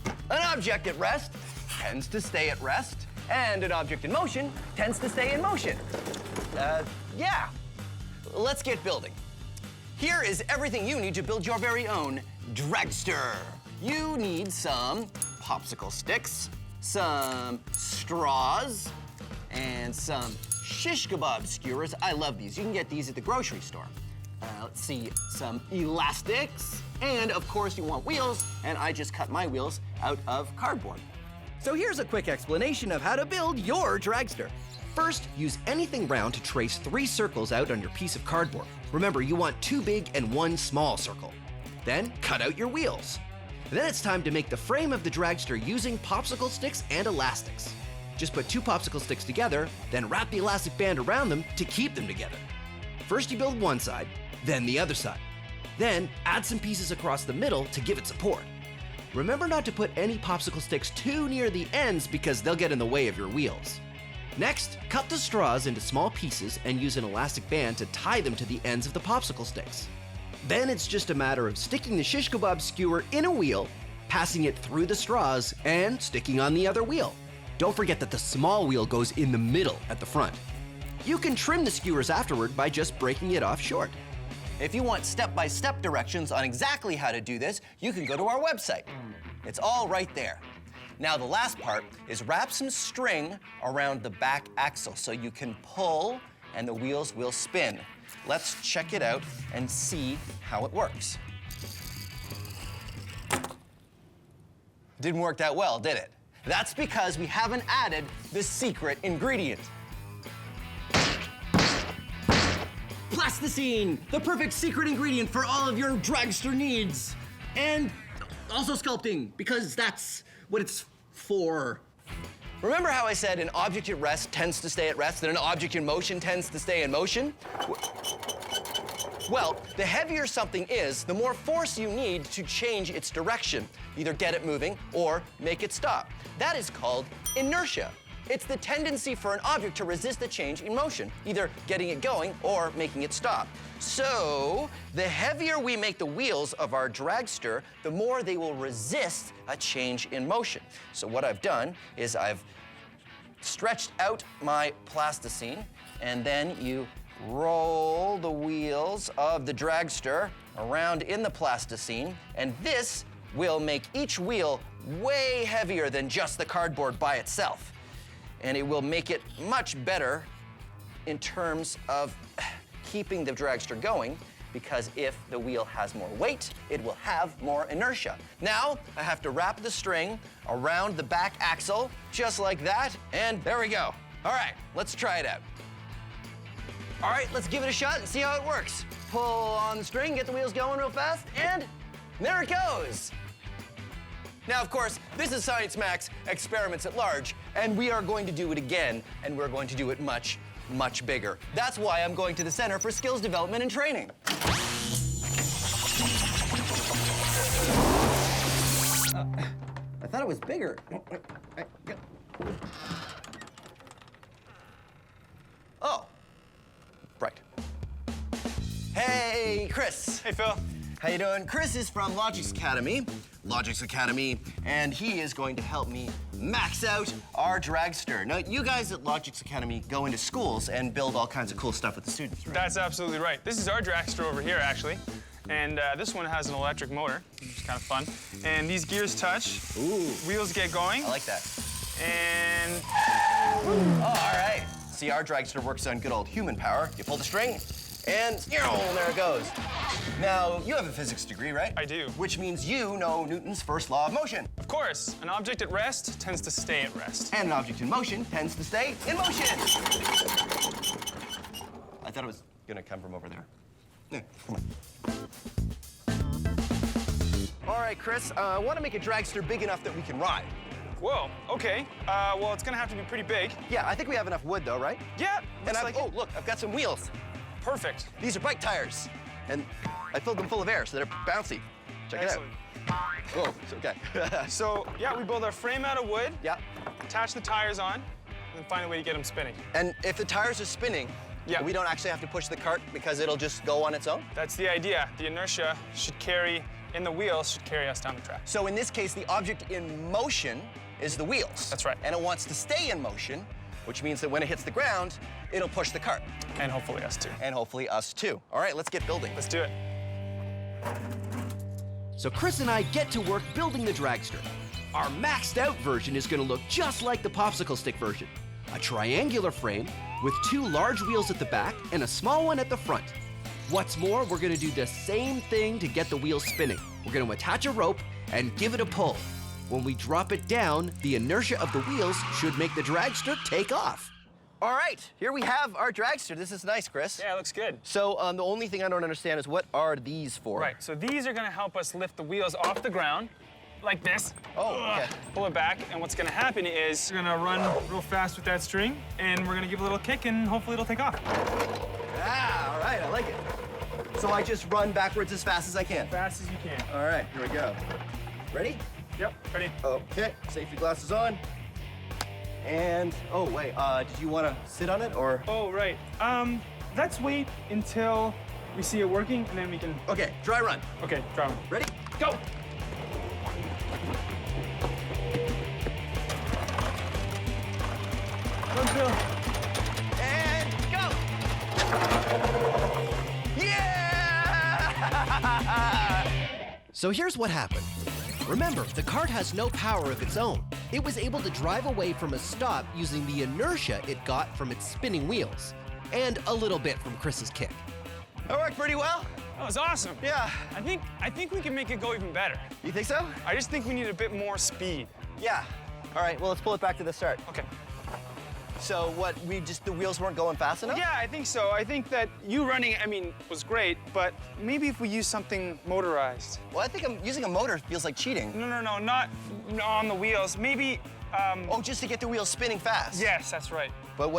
an object at rest tends to stay at rest, and an object in motion tends to stay in motion. Yeah. Let's get building. Here is everything you need to build your very own dragster. You need some popsicle sticks, some straws, and some shish kebab skewers. I love these. You can get these at the grocery store. Let's see, some elastics, and of course you want wheels, and I just cut my wheels out of cardboard. So here's a quick explanation of how to build your dragster. First, use anything round to trace 3 circles out on your piece of cardboard. Remember, you want 2 big and 1 small circle. Then, cut out your wheels. Then it's time to make the frame of the dragster using popsicle sticks and elastics. Just put 2 popsicle sticks together, then wrap the elastic band around them to keep them together. First you build one side, then the other side. Then, add some pieces across the middle to give it support. Remember not to put any popsicle sticks too near the ends because they'll get in the way of your wheels. Next, cut the straws into small pieces and use an elastic band to tie them to the ends of the popsicle sticks. Then it's just a matter of sticking the shish kebab skewer in a wheel, passing it through the straws, and sticking on the other wheel. Don't forget that the small wheel goes in the middle at the front. You can trim the skewers afterward by just breaking it off short. If you want step-by-step directions on exactly how to do this, you can go to our website. It's all right there. Now the last part is wrap some string around the back axle so you can pull and the wheels will spin. Let's check it out and see how it works. Didn't work that well, did it? That's because we haven't added the secret ingredient. Plasticine, the perfect secret ingredient for all of your dragster needs. And also sculpting, because that's what it's for. Remember how I said an object at rest tends to stay at rest, and an object in motion tends to stay in motion? Well, the heavier something is, the more force you need to change its direction, either get it moving or make it stop. That is called inertia. It's the tendency for an object to resist a change in motion, either getting it going or making it stop. So, the heavier we make the wheels of our dragster, the more they will resist a change in motion. So what I've done is I've stretched out my plasticine, and then you roll the wheels of the dragster around in the plasticine, and this will make each wheel way heavier than just the cardboard by itself. And it will make it much better in terms of keeping the dragster going, because if the wheel has more weight, it will have more inertia. Now, I have to wrap the string around the back axle, just like that, and there we go. All right, let's try it out. All right, let's give it a shot and see how it works. Pull on the string, get the wheels going real fast, and there it goes. Now, of course, this is Science Max Experiments at Large, and we are going to do it again, and we're going to do it much, much bigger. That's why I'm going to the Center for Skills Development and Training. I thought it was bigger. Oh, right. Hey, Chris. Hey, Phil. How you doing? Chris is from Logix Academy, and he is going to help me max out our dragster. Now, you guys at Logix Academy go into schools and build all kinds of cool stuff with the students, right? That's absolutely right. This is our dragster over here, actually. And this one has an electric motor, which is kind of fun. And these gears touch. Ooh. Wheels get going. I like that. And... Oh, all right. See, our dragster works on good old human power. You pull the string, and there it goes. Now, you have a physics degree, right? I do. Which means you know Newton's first law of motion. Of course. An object at rest tends to stay at rest. And an object in motion tends to stay in motion. I thought it was gonna come from over there. Yeah, come on. All right, Chris, I want to make a dragster big enough that we can ride. Whoa, okay. Well, it's gonna have to be pretty big. Yeah, I think we have enough wood, though, right? Yeah, And oh, look, I've got some wheels. Perfect. These are bike tires, and I filled them full of air, so they're bouncy. Check Excellent. it out. Whoa, it's okay. So, yeah, we build our frame out of wood. Yeah. Attach the tires on, and then find a way to get them spinning. And if the tires are spinning, yeah, we don't actually have to push the cart because it'll just go on its own? That's the idea. The inertia should carry, in the wheels, should carry us down the track. So in this case, the object in motion is the wheels. That's right. And it wants to stay in motion, which means that when it hits the ground, it'll push the cart. And hopefully us too. And hopefully us too. All right, let's get building. Let's do it. So Chris and I get to work building the dragster. Our maxed out version is gonna look just like the popsicle stick version. A triangular frame with 2 large wheels at the back and a small one at the front. What's more, we're gonna do the same thing to get the wheels spinning. We're gonna attach a rope and give it a pull. When we drop it down, the inertia of the wheels should make the dragster take off. All right, here we have our dragster. This is nice, Chris. Yeah, it looks good. So the only thing I don't understand is what are these for? Right, so these are gonna help us lift the wheels off the ground, like this. Oh, okay. Pull it back, and what's gonna happen is we're gonna run real fast with that string, and we're gonna give it a little kick, and hopefully it'll take off. Ah, all right, I like it. So I just run backwards as fast as I can? As fast as you can. All right, here we go. Ready? Yep, ready. Okay, safety glasses on. And, oh, wait, did you want to sit on it, or? Oh, right. Let's wait until we see it working, and then we can... Okay, dry run. Okay, dry run. Ready? Go! Go, Bill. And go! Yeah! So here's what happened. Remember, the cart has no power of its own. It was able to drive away from a stop using the inertia it got from its spinning wheels, and a little bit from Chris's kick. That worked pretty well. That was awesome. Yeah. I think we can make it go even better. You think so? I just think we need a bit more speed. Yeah. All right, well, let's pull it back to the start. Okay. So what, the wheels weren't going fast enough? Yeah, I think so. I think that you running, was great, but maybe if we use something motorized. Well, I think using a motor feels like cheating. No, not on the wheels. Maybe, Oh, just to get the wheels spinning fast? Yes, that's right. But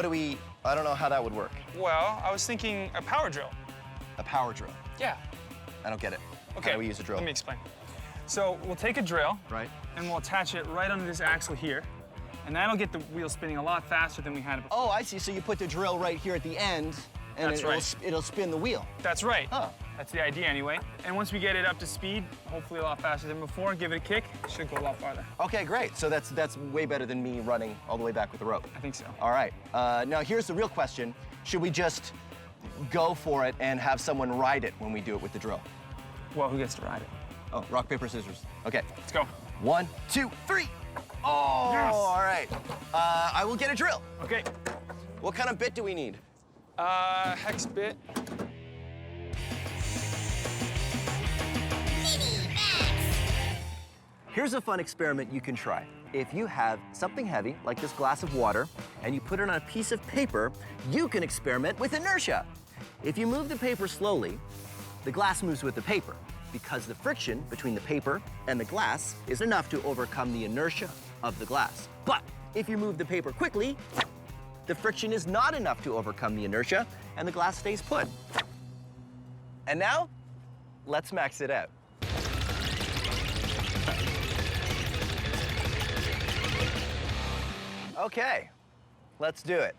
I don't know how that would work. Well, I was thinking a power drill. A power drill? Yeah. I don't get it. Okay. How do we use a drill? Let me explain. So we'll take a drill. Right. And we'll attach it right under this axle here. And that'll get the wheel spinning a lot faster than we had it before. Oh, I see. So you put the drill right here at the end, and it'll spin the wheel. That's right. Huh. That's the idea anyway. And once we get it up to speed, hopefully a lot faster than before, give it a kick, it should go a lot farther. Okay, great. So that's way better than me running all the way back with the rope. I think so. All right. Now here's the real question. Should we just go for it and have someone ride it when we do it with the drill? Well, who gets to ride it? Oh, rock, paper, scissors. Okay. Let's go. 1, 2, 3. Oh, yes. All right. I will get a drill. Okay. What kind of bit do we need? Hex bit. Here's a fun experiment you can try. If you have something heavy, like this glass of water, and you put it on a piece of paper, you can experiment with inertia. If you move the paper slowly, the glass moves with the paper, because the friction between the paper and the glass is enough to overcome the inertia of the glass. But if you move the paper quickly, the friction is not enough to overcome the inertia, and the glass stays put. And now, let's max it out. Okay, let's do it.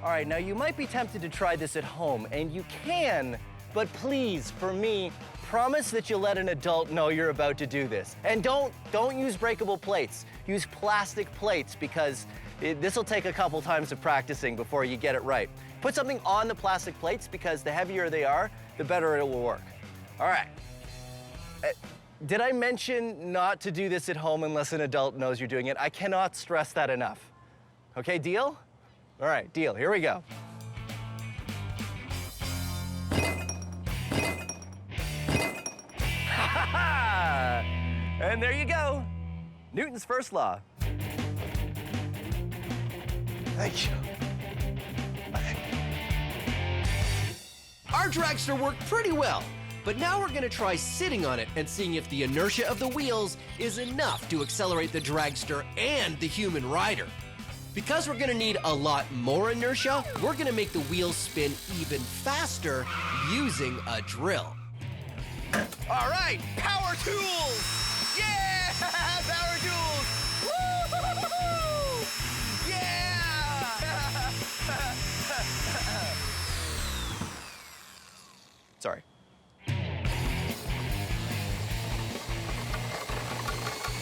All right, now you might be tempted to try this at home, and you can, but please, for me, promise that you'll let an adult know you're about to do this. And don't use breakable plates. Use plastic plates, because this will take a couple times of practicing before you get it right. Put something on the plastic plates, because the heavier they are, the better it will work. All right. Did I mention not to do this at home unless an adult knows you're doing it? I cannot stress that enough. Okay, deal? All right, deal. Here we go. And there you go. Newton's first law. Thank you. Our dragster worked pretty well, but now we're gonna try sitting on it and seeing if the inertia of the wheels is enough to accelerate the dragster and the human rider. Because we're gonna need a lot more inertia, we're gonna make the wheels spin even faster using a drill. All right, power tools! Yeah, power tools! Woo! Yeah! Sorry.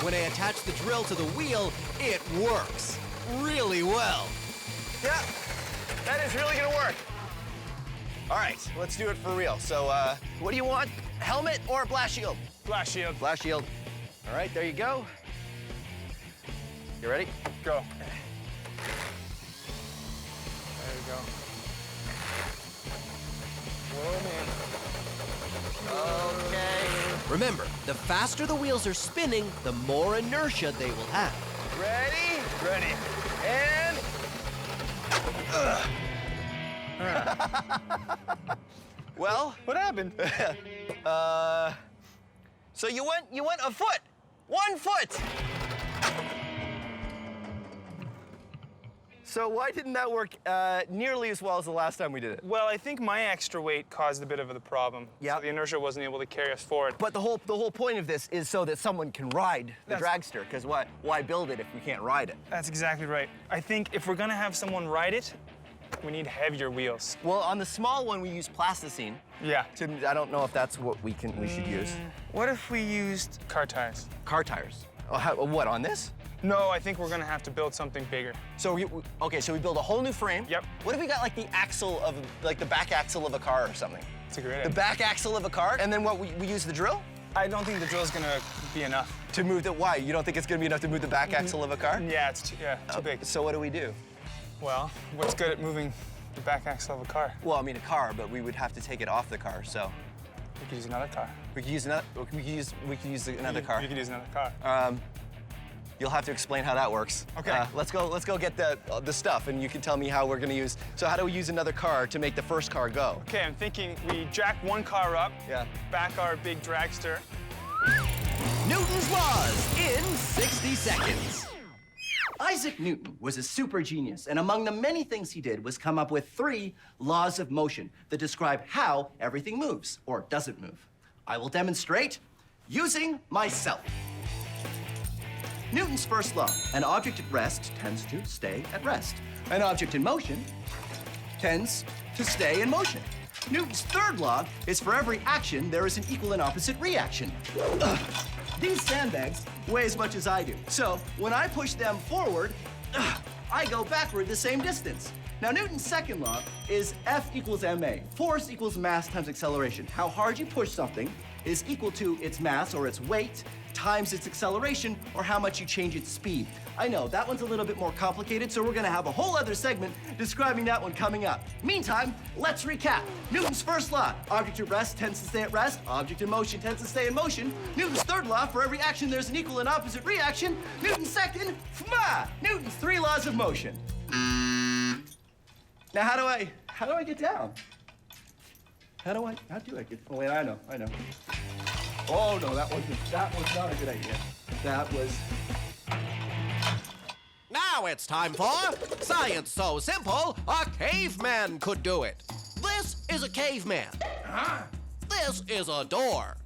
When I attach the drill to the wheel, it works really well. Yeah, that is really gonna work. All right, let's do it for real. So, what do you want? Helmet or blast shield? Blast shield. Blast shield. All right, there you go. You ready? Go. There we go. Whoa, man. Okay. Remember, the faster the wheels are spinning, the more inertia they will have. Ready? Ready. And... Well, what happened? So you went a foot. 1 foot. So why didn't that work nearly as well as the last time we did it? Well, I think my extra weight caused a bit of the problem. Yeah. So the inertia wasn't able to carry us forward. But the whole point of this is so that someone can ride the dragster, because why build it if we can't ride it? That's exactly right. I think if we're gonna have someone ride it, we need heavier wheels. Well, on the small one, we use Plasticine. Yeah. I don't know if that's what we should use. What if we used car tires? Car tires? Oh, what, on this? No, I think we're gonna have to build something bigger. So okay, so we build a whole new frame. Yep. What if we got like the axle of, like the back axle of a car or something? That's a great idea. The back axle of a car, and then what, we use the drill? I don't think the drill's gonna be enough. To move the, why? You don't think it's gonna be enough to move the back axle of a car? Yeah, it's too big. So what do we do? Well, what's good at moving the back axle of a car? Well, I mean a car, but we would have to take it off the car, so. We could use another car. We could use another, we could use another car. You could use another car. You'll have to explain how that works. Okay. Let's go get the stuff, and you can tell me how we're gonna use. So how do we use another car to make the first car go? Okay, I'm thinking we jack one car up, back our big dragster. Newton's laws in 60 seconds. Isaac Newton was a super genius, and among the many things he did was come up with 3 laws of motion that describe how everything moves, or doesn't move. I will demonstrate using myself. Newton's first law: an object at rest tends to stay at rest. An object in motion tends to stay in motion. Newton's third law is for every action, there is an equal and opposite reaction. These sandbags weigh as much as I do. So when I push them forward, I go backward the same distance. Now, Newton's second law is F equals ma. Force equals mass times acceleration. How hard you push something is equal to its mass, or its weight, times its acceleration, or how much you change its speed. I know, that one's a little bit more complicated, so we're gonna have a whole other segment describing that one coming up. Meantime, let's recap. Newton's first law: object at rest tends to stay at rest, object in motion tends to stay in motion. Newton's third law: for every action there's an equal and opposite reaction. Newton's second: Newton's 3 laws of motion. Now how do I get down? How do I get, oh wait, I know. Oh no, that was not a good idea. That was... Now it's time for Science So Simple, a caveman could do it. This is a caveman. This is a door.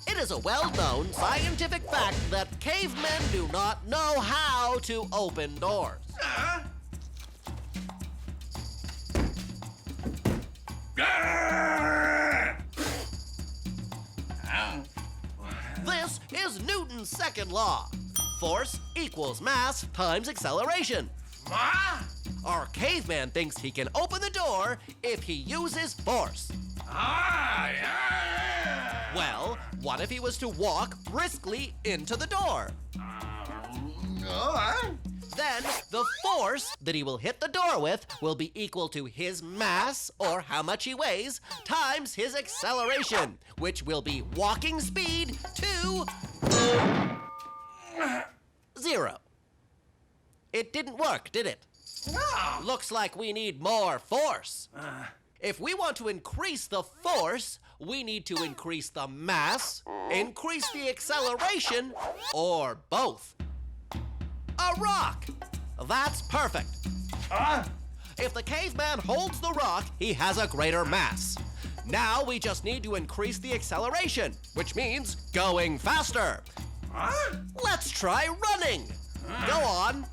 It is a well-known scientific fact that cavemen do not know how to open doors. This is Newton's second law. Force equals mass times acceleration. Our caveman thinks he can open the door if he uses force. Well, what if he was to walk briskly into the door? Then the force that he will hit the door with will be equal to his mass, or how much he weighs, times his acceleration, which will be walking speed to 0. It didn't work, did it? No. Looks like we need more force. If we want to increase the force, we need to increase the mass, increase the acceleration, or both. A rock! That's perfect. If the caveman holds the rock, he has a greater mass. Now we just need to increase the acceleration, which means going faster. Let's try running. Go on.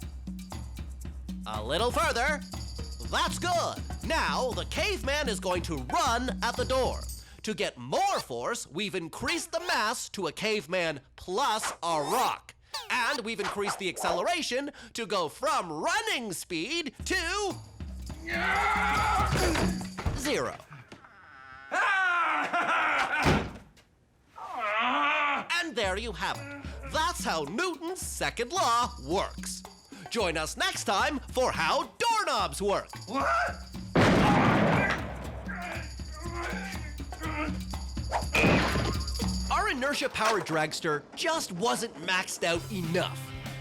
A little further. That's good. Now the caveman is going to run at the door. To get more force, we've increased the mass to a caveman plus a rock. And we've increased the acceleration to go from running speed to 0. And there you have it. That's how Newton's second law works. Join us next time for how doorknobs work. Our inertia-powered dragster just wasn't maxed out enough.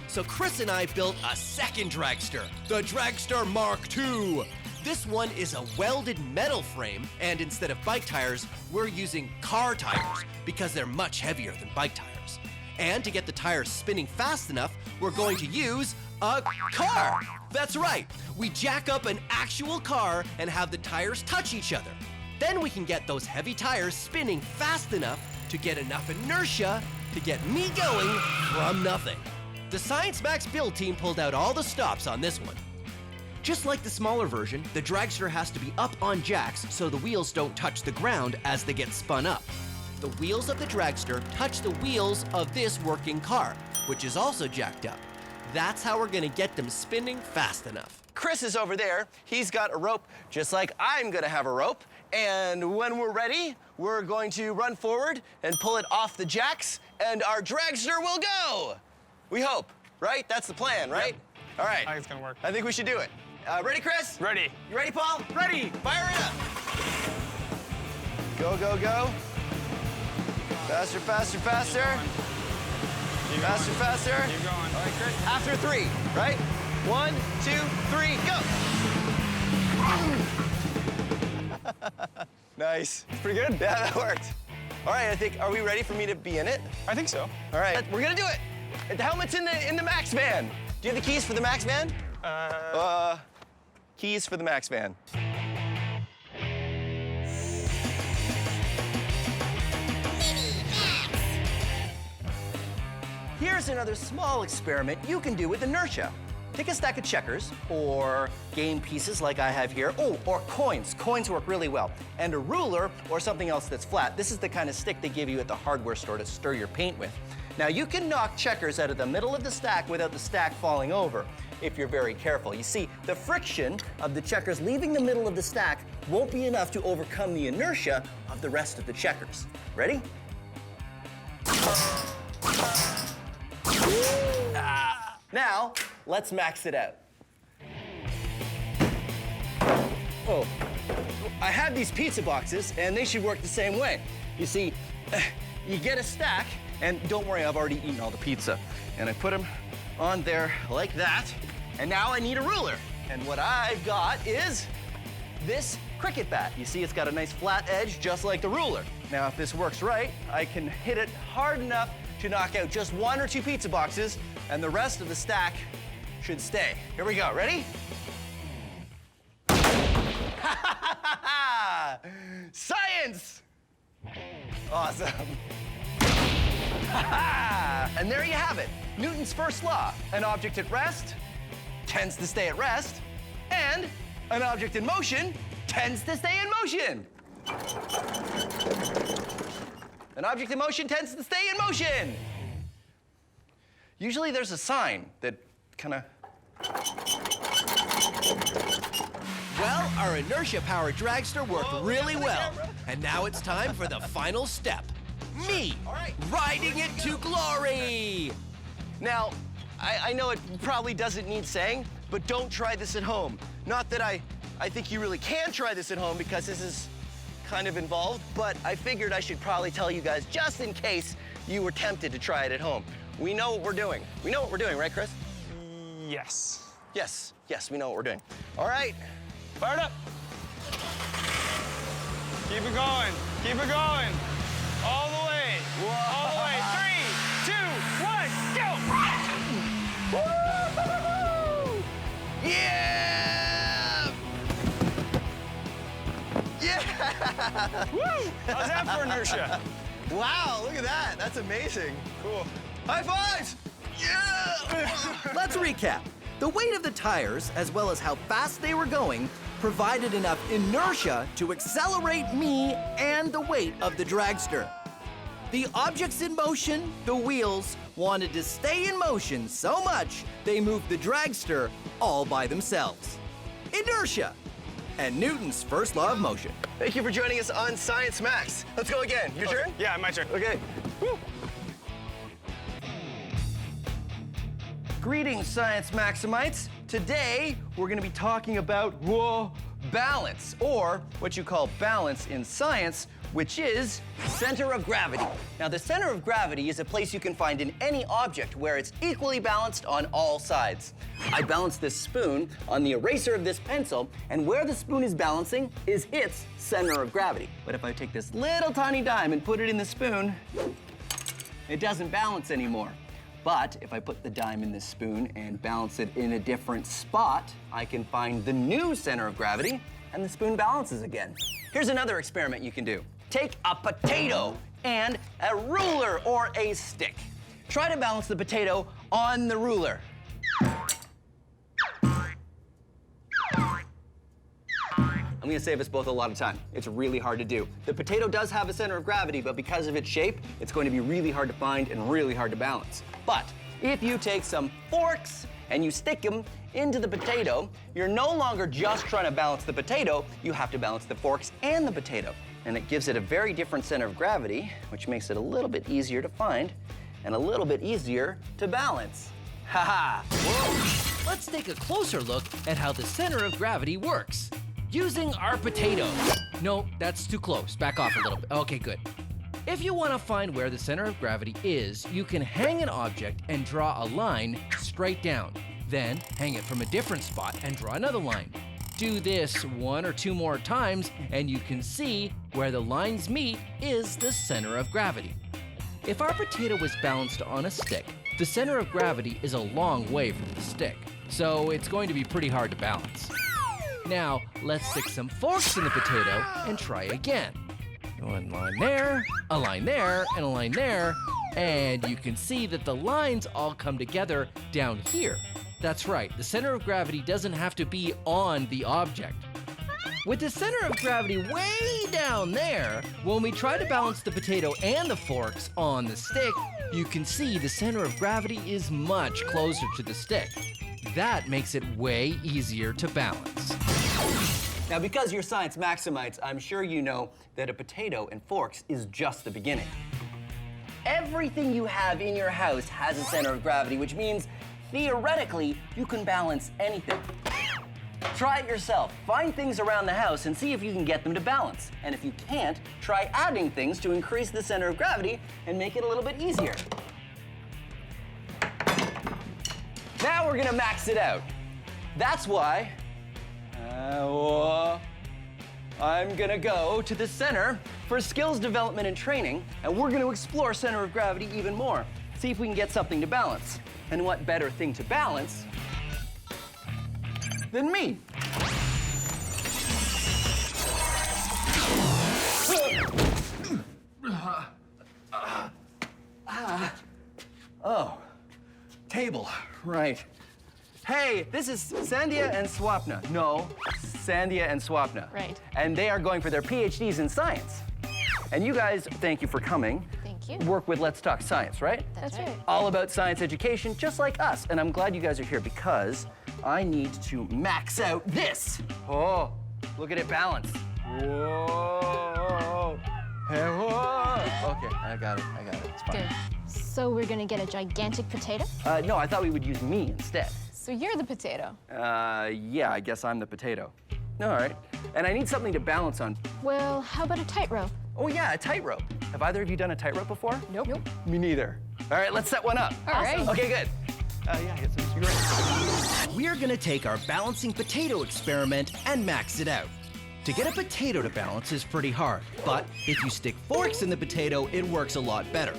So Chris and I built a second dragster, the Dragster Mark II. This one is a welded metal frame, and instead of bike tires, we're using car tires because they're much heavier than bike tires. And to get the tires spinning fast enough, we're going to use a car. That's right. We jack up an actual car and have the tires touch each other. Then we can get those heavy tires spinning fast enough to get enough inertia to get me going from nothing. The Science Max build team pulled out all the stops on this one. Just like the smaller version, the dragster has to be up on jacks so the wheels don't touch the ground as they get spun up. The wheels of the dragster touch the wheels of this working car, which is also jacked up. That's how we're gonna get them spinning fast enough. Chris is over there. He's got a rope, just like I'm gonna have a rope. And when we're ready, we're going to run forward and pull it off the jacks, and our dragster will go. We hope, right? That's the plan, right? Yep. All right. I think it's gonna work. I think we should do it. Ready, Chris? Ready. You ready, Paul? Ready. Fire it up. Go, go, go. Faster, faster, faster. Faster, faster. Keep going. All right, Chris. After 3, right? 1, 2, 3, go. Nice. It's pretty good. Yeah, that worked. All right, I think, are we ready for me to be in it? I think so. All right, we're gonna do it. The helmet's in the Max van. Do you have the keys for the Max van? Keys for the Max van. Here's another small experiment you can do with inertia. Take a stack of checkers or game pieces like I have here. Oh, or coins. Coins work really well. And a ruler or something else that's flat. This is the kind of stick they give you at the hardware store to stir your paint with. Now you can knock checkers out of the middle of the stack without the stack falling over, if you're very careful. You see, the friction of the checkers leaving the middle of the stack won't be enough to overcome the inertia of the rest of the checkers. Ready? Now, let's max it out. Oh, I have these pizza boxes, and they should work the same way. You see, you get a stack, and don't worry, I've already eaten all the pizza. And I put them on there like that, and now I need a ruler. And what I've got is this cricket bat. You see, it's got a nice flat edge, just like the ruler. Now, if this works right, I can hit it hard enough to knock out just 1 or 2 pizza boxes, and the rest of the stack should stay. Here we go, ready? Science! Awesome. And there you have it. Newton's first law. An object at rest tends to stay at rest, and an object in motion tends to stay in motion. An object in motion tends to stay in motion. Usually there's a sign that kind of... Well, our inertia-powered dragster worked really well. And now it's time for the final step. Me, riding it to glory! Now, I know it probably doesn't need saying, but don't try this at home. Not that I think you really can try this at home because this is kind of involved, but I figured I should probably tell you guys just in case you were tempted to try it at home. We know what we're doing. We know what we're doing, right, Chris? Yes. Yes, yes, we know what we're doing. All right. Fire it up. Keep it going. Keep it going. All the way. Whoa. All the way. 3, 2, 1, go! Woo! Yeah! Yeah! Woo! How's that for inertia? Wow, look at that. That's amazing. Cool. High fives! Yeah! Let's recap. The weight of the tires, as well as how fast they were going, provided enough inertia to accelerate me and the weight of the dragster. The objects in motion, the wheels, wanted to stay in motion so much they moved the dragster all by themselves. Inertia, and Newton's first law of motion. Thank you for joining us on Science Max. Let's go again. Your turn? Yeah, my turn. Okay. Woo. Greetings, Science Maximites. Today, we're gonna be talking about, balance, or what you call balance in science, which is center of gravity. Now, the center of gravity is a place you can find in any object where it's equally balanced on all sides. I balanced this spoon on the eraser of this pencil, and where the spoon is balancing is its center of gravity. But if I take this little tiny dime and put it in the spoon, it doesn't balance anymore. But if I put the dime in this spoon and balance it in a different spot, I can find the new center of gravity, and the spoon balances again. Here's another experiment you can do. Take a potato and a ruler or a stick. Try to balance the potato on the ruler. I'm gonna save us both a lot of time. It's really hard to do. The potato does have a center of gravity, but because of its shape, it's going to be really hard to find and really hard to balance. But if you take some forks and you stick them into the potato, you're no longer just trying to balance the potato, you have to balance the forks and the potato. And it gives it a very different center of gravity, which makes it a little bit easier to find and a little bit easier to balance. Ha-ha! Whoa! Let's take a closer look at how the center of gravity works. Using our potato. No, that's too close. Back off a little bit. Okay, good. If you want to find where the center of gravity is, you can hang an object and draw a line straight down. Then hang it from a different spot and draw another line. Do this 1 or 2 more times and you can see where the lines meet is the center of gravity. If our potato was balanced on a stick, the center of gravity is a long way from the stick, so it's going to be pretty hard to balance. Now, let's stick some forks in the potato and try again. One line there, a line there, and a line there, and you can see that the lines all come together down here. That's right, the center of gravity doesn't have to be on the object. With the center of gravity way down there, when we try to balance the potato and the forks on the stick, you can see the center of gravity is much closer to the stick. That makes it way easier to balance. Now, because you're science maximites, I'm sure you know that a potato and forks is just the beginning. Everything you have in your house has a center of gravity, which means theoretically, you can balance anything. Try it yourself. Find things around the house and see if you can get them to balance. And if you can't, try adding things to increase the center of gravity and make it a little bit easier. Now we're gonna max it out. That's why I'm gonna go to the center for skills development and training, and we're gonna explore center of gravity even more. See if we can get something to balance. And what better thing to balance than me? Oh, table, right. Hey, this is Sandhya and Swapna. No, Sandhya and Swapna. Right. And they are going for their PhDs in science. And you guys, thank you for coming. Thank you. Work with Let's Talk Science, right? That's right. All about science education, just like us. And I'm glad you guys are here because I need to max out this. Oh, look at it balance. Whoa. Hey, whoa. Okay, I got it. It's fine. Good. So we're gonna get a gigantic potato? No, I thought we would use me instead. So you're the potato? Yeah, I guess I'm the potato. All right. And I need something to balance on. Well, how about a tightrope? Oh, yeah, a tightrope. Have either of you done a tightrope before? Nope. Me neither. All right, let's set one up. All right. Okay, good. Yeah, it's great. We're gonna take our balancing potato experiment and max it out. To get a potato to balance is pretty hard, but if you stick forks in the potato, it works a lot better.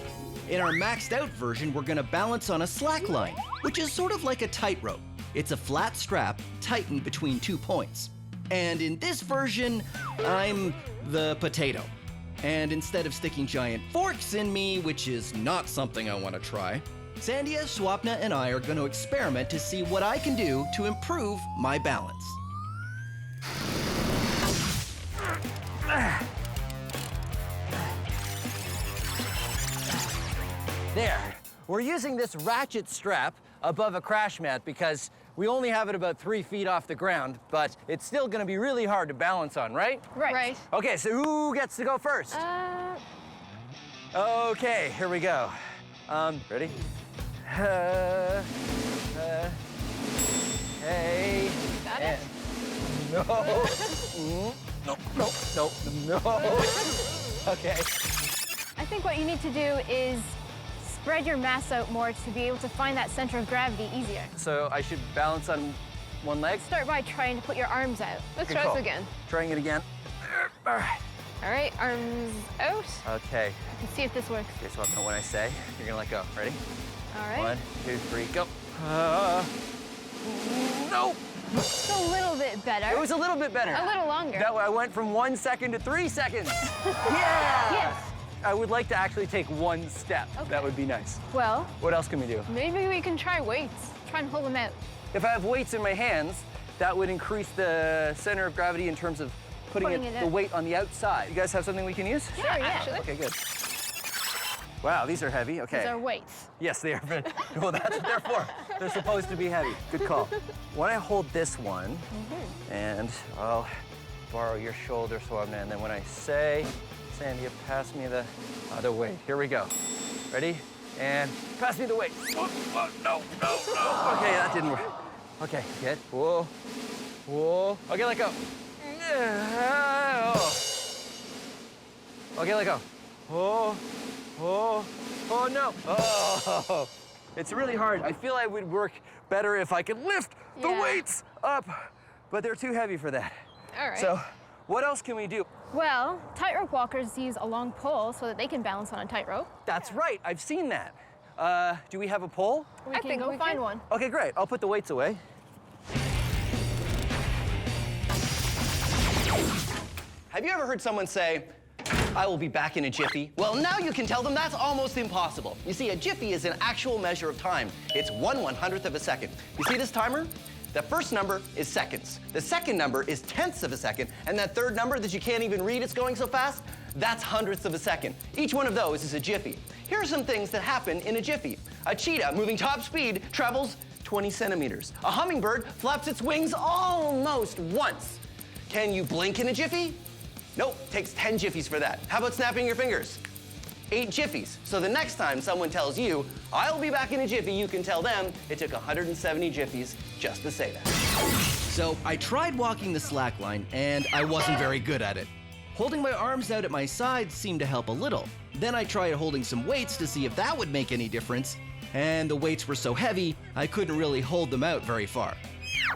In our maxed out version, we're gonna balance on a slack line, which is sort of like a tightrope. It's a flat strap tightened between 2 points. And in this version, I'm the potato. And instead of sticking giant forks in me, which is not something I want to try, Sandhya, Swapna, and I are going to experiment to see what I can do to improve my balance. There. We're using this ratchet strap above a crash mat because we only have it about 3 feet off the ground, but it's still gonna be really hard to balance on, right? Right. Okay, so who gets to go first? Okay, here we go. Ready? Hey. Got it? No. Okay. I think what you need to do is spread your mass out more to be able to find that center of gravity easier. So I should balance on one leg? Start by trying to put your arms out. Let's try this again. Trying it again. All right. All right, arms out. Okay. Let's see if this works. Okay, so when I say, you're gonna let go. Ready? All right. 1, 2, 3, go. No! It's a little bit better. It was a little bit better. A little longer. That I went from 1 second to 3 seconds. Yeah! Yes. I would like to actually take 1 step. Okay. That would be nice. Well, What else can we do? maybe we can try weights. Try and hold them out. If I have weights in my hands, that would increase the center of gravity in terms of putting Putting it the in. weight on the outside. You guys have something we can use? Sure, yeah. Actually. Okay, good. Wow, these are heavy. Okay. These are weights. Yes, they are. Well, that's what they're for. They're supposed to be heavy. Good call. When I hold this one, and I'll borrow your shoulder swab, and then when I say, Sandy, pass me the other weight. Here we go. Ready? And pass me the weight. Oh, no. Okay, that didn't work. Okay, good. Whoa. Okay, let go. Okay, let go. Oh, no. Oh, it's really hard. I feel I would work better if I could lift the weights up, but they're too heavy for that. All right. So, what else can we do? Well, tightrope walkers use a long pole so that they can balance on a tightrope. That's right, I've seen that. Do we have a pole? I think go find one. Okay, great. I'll put the weights away. Have you ever heard someone say, I will be back in a jiffy? Well, now you can tell them that's almost impossible. You see, a jiffy is an actual measure of time. It's 1/100th of a second. You see this timer? The first number is seconds. The second number is tenths of a second. And that third number that you can't even read, it's going so fast, that's hundredths of a second. Each one of those is a jiffy. Here are some things that happen in a jiffy. A cheetah moving top speed travels 20 centimeters. A hummingbird flaps its wings almost once. Can you blink in a jiffy? Nope, takes 10 jiffies for that. How about snapping your fingers? 8 jiffies. So the next time someone tells you, I'll be back in a jiffy, you can tell them it took 170 jiffies just to say that. So I tried walking the slack line, and I wasn't very good at it. Holding my arms out at my sides seemed to help a little. Then I tried holding some weights to see if that would make any difference, and the weights were so heavy, I couldn't really hold them out very far.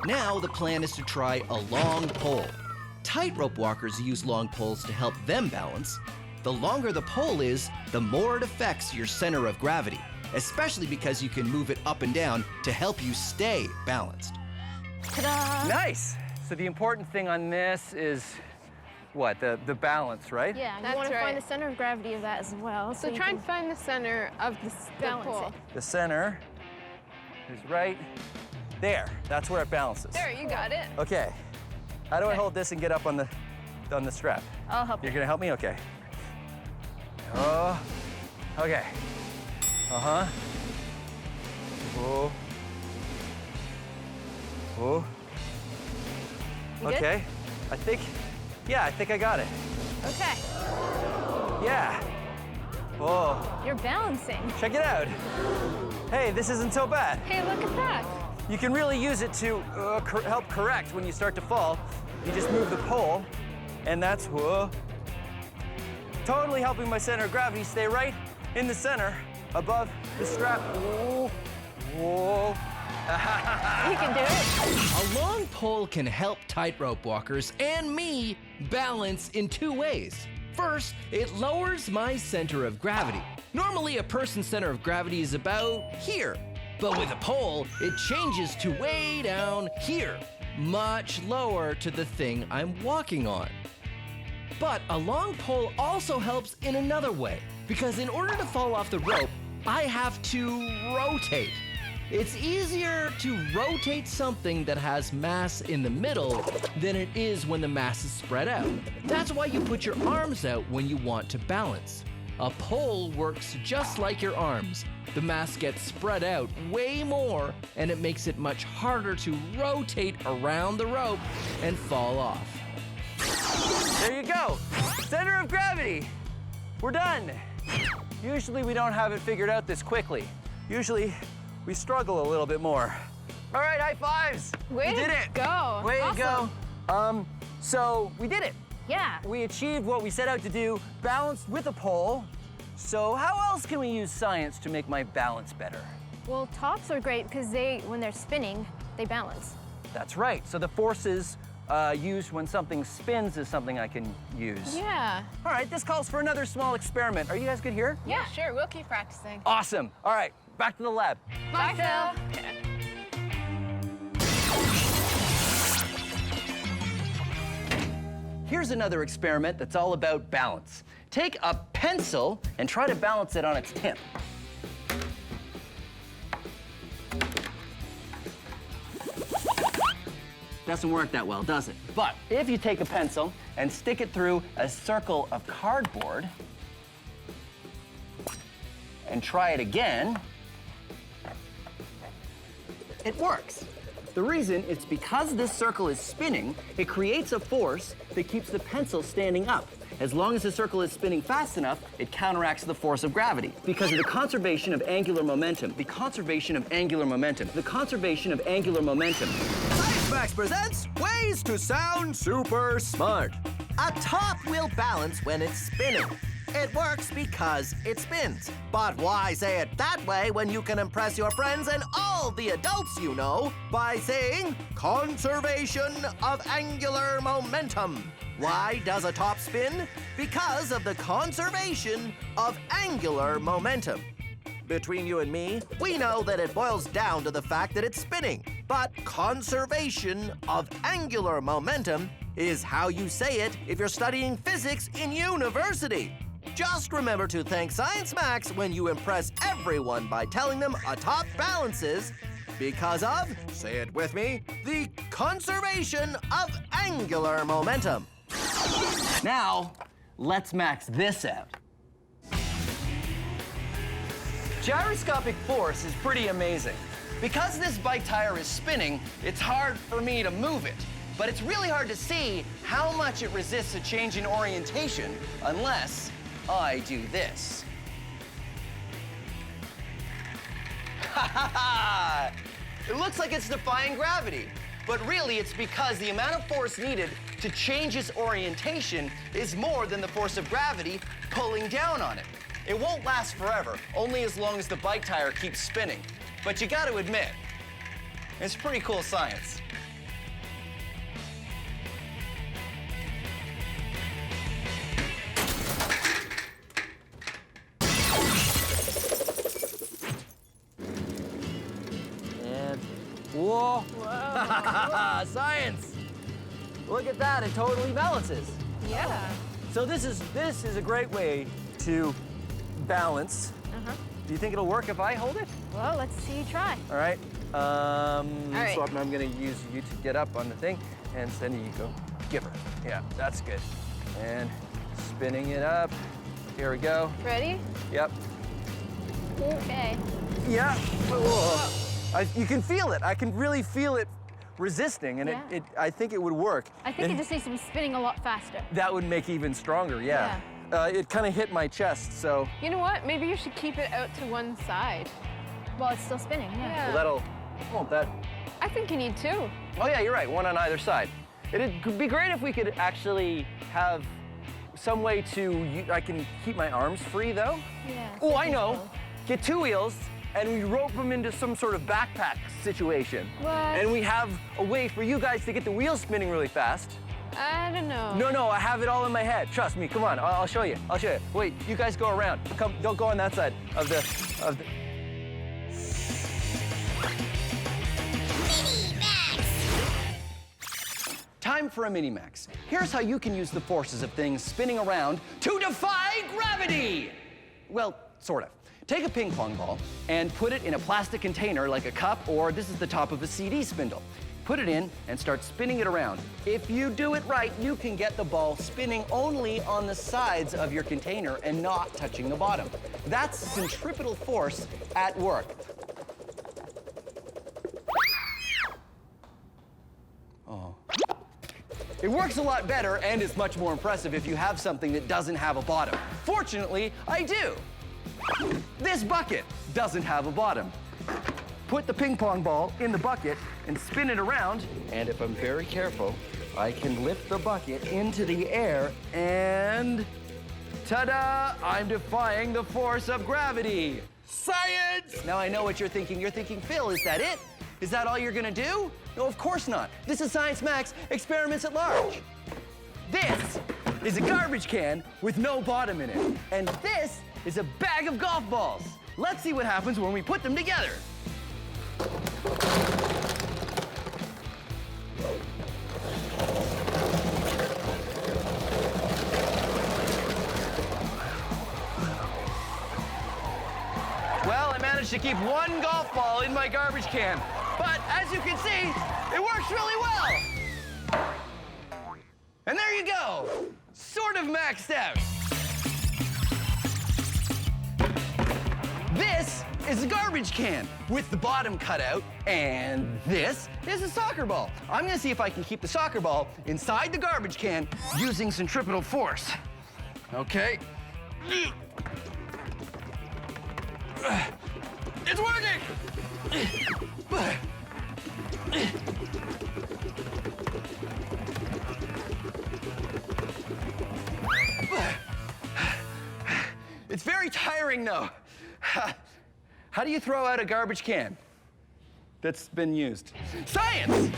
Now the plan is to try a long pole. Tightrope walkers use long poles to help them balance. The longer the pole is, the more it affects your center of gravity, especially because you can move it up and down to help you stay balanced. Ta-da! Nice. So the important thing on this is what? The balance, right? Yeah, you That's want to right. find the center of gravity of that as well. So you try can and find the center of the balance pole. it. The center is right there. That's where it balances. There, you got it. Okay. How do I hold this and get up on the strap? I'll help you. You're gonna help me? Okay. Oh, okay. Uh-huh. Whoa. Whoa. You good? Okay. I think I got it. Okay. Yeah. Whoa. You're balancing. Check it out. Hey, this isn't so bad. Hey, look at that. You can really use it to help correct when you start to fall. You just move the pole, and that's totally helping my center of gravity stay right in the center above the strap. Whoa. Whoa. You can do it. A long pole can help tightrope walkers and me balance in 2 ways. First, it lowers my center of gravity. Normally, a person's center of gravity is about here. But with a pole, it changes to way down here, much lower to the thing I'm walking on. But a long pole also helps in another way, because in order to fall off the rope, I have to rotate. It's easier to rotate something that has mass in the middle than it is when the mass is spread out. That's why you put your arms out when you want to balance. A pole works just like your arms. The mass gets spread out way more, and it makes it much harder to rotate around the rope and fall off. There you go. Center of gravity. We're done. Usually we don't have it figured out this quickly. Usually we struggle a little bit more. All right, high fives. Way we did to it. go. Way to go. Awesome. So we did it. Yeah. We achieved what we set out to do, balanced with a pole. So how else can we use science to make my balance better? Well, tops are great because when they're spinning, they balance. That's right. So the forces used when something spins is something I can use. Yeah. All right, this calls for another small experiment. Are you guys good here? Yeah, sure. We'll keep practicing. Awesome. All right, back to the lab. Bye, Phil. Here's another experiment that's all about balance. Take a pencil and try to balance it on its tip. Doesn't work that well, does it? But if you take a pencil and stick it through a circle of cardboard and try it again, it works. The reason is because this circle is spinning, it creates a force that keeps the pencil standing up. As long as the circle is spinning fast enough, it counteracts the force of gravity because of the conservation of angular momentum. The conservation of angular momentum. The conservation of angular momentum. Science Max presents Ways to Sound Super Smart. A top will balance when it's spinning. It works because it spins. But why say it that way when you can impress your friends and all the adults you know by saying conservation of angular momentum? Why does a top spin? Because of the conservation of angular momentum. Between you and me, we know that it boils down to the fact that it's spinning. But conservation of angular momentum is how you say it if you're studying physics in university. Just remember to thank Science Max when you impress everyone by telling them a top balances because of, say it with me, the conservation of angular momentum. Now, let's max this out. Gyroscopic force is pretty amazing. Because this bike tire is spinning, it's hard for me to move it. But it's really hard to see how much it resists a change in orientation unless I do this. Ha ha ha! It looks like it's defying gravity, but really it's because the amount of force needed to change its orientation is more than the force of gravity pulling down on it. It won't last forever, only as long as the bike tire keeps spinning. But you gotta admit, it's pretty cool science. And whoa! Science! Look at that, it totally balances. Yeah. So this is a great way to balance. Do you think it'll work if I hold it? Well, let's see you try. All right. right. So I'm gonna use you to get up on the thing, and then you go give her. Yeah, that's good. And spinning it up. Here we go. Ready? Yep. Okay. Yeah. Whoa. You can feel it. I can really feel it resisting, and Yeah. I think it would work. I think it just needs to be spinning a lot faster. That would make even stronger, yeah. It kind of hit my chest, so. You know what? Maybe you should keep it out to one side. While it's still spinning, yeah. Well, won't that? I think you need two. Oh yeah, you're right, one on either side. It'd be great if we could actually have some way I can keep my arms free though. Yeah. Oh, I know. Get two wheels and we rope them into some sort of backpack situation. What? And we have a way for you guys to get the wheels spinning really fast. I don't know. No, I have it all in my head. Trust me, come on, I'll show you. I'll show you. Wait, you guys go around. Come, don't go on that side of the. Time for a mini-max. Here's how you can use the forces of things spinning around to defy gravity! Well, sort of. Take a ping pong ball and put it in a plastic container like a cup, or this is the top of a CD spindle. Put it in and start spinning it around. If you do it right, you can get the ball spinning only on the sides of your container and not touching the bottom. That's centripetal force at work. Oh. It works a lot better and is much more impressive if you have something that doesn't have a bottom. Fortunately, I do. This bucket doesn't have a bottom. Put the ping pong ball in the bucket and spin it around, and if I'm very careful, I can lift the bucket into the air and ta-da! I'm defying the force of gravity. Science! Now I know what you're thinking. You're thinking, Phil, is that it? Is that all you're gonna do? No, of course not. This is Science Max Experiments at Large. This is a garbage can with no bottom in it. And this is a bag of golf balls. Let's see what happens when we put them together. Well, I managed to keep one golf ball in my garbage can. But as you can see, it works really well. And there you go, sort of maxed out. This is a garbage can with the bottom cut out, and this is a soccer ball. I'm gonna see if I can keep the soccer ball inside the garbage can using centripetal force. Okay. It's working! It's very tiring, though. How do you throw out a garbage can that's been used? Science!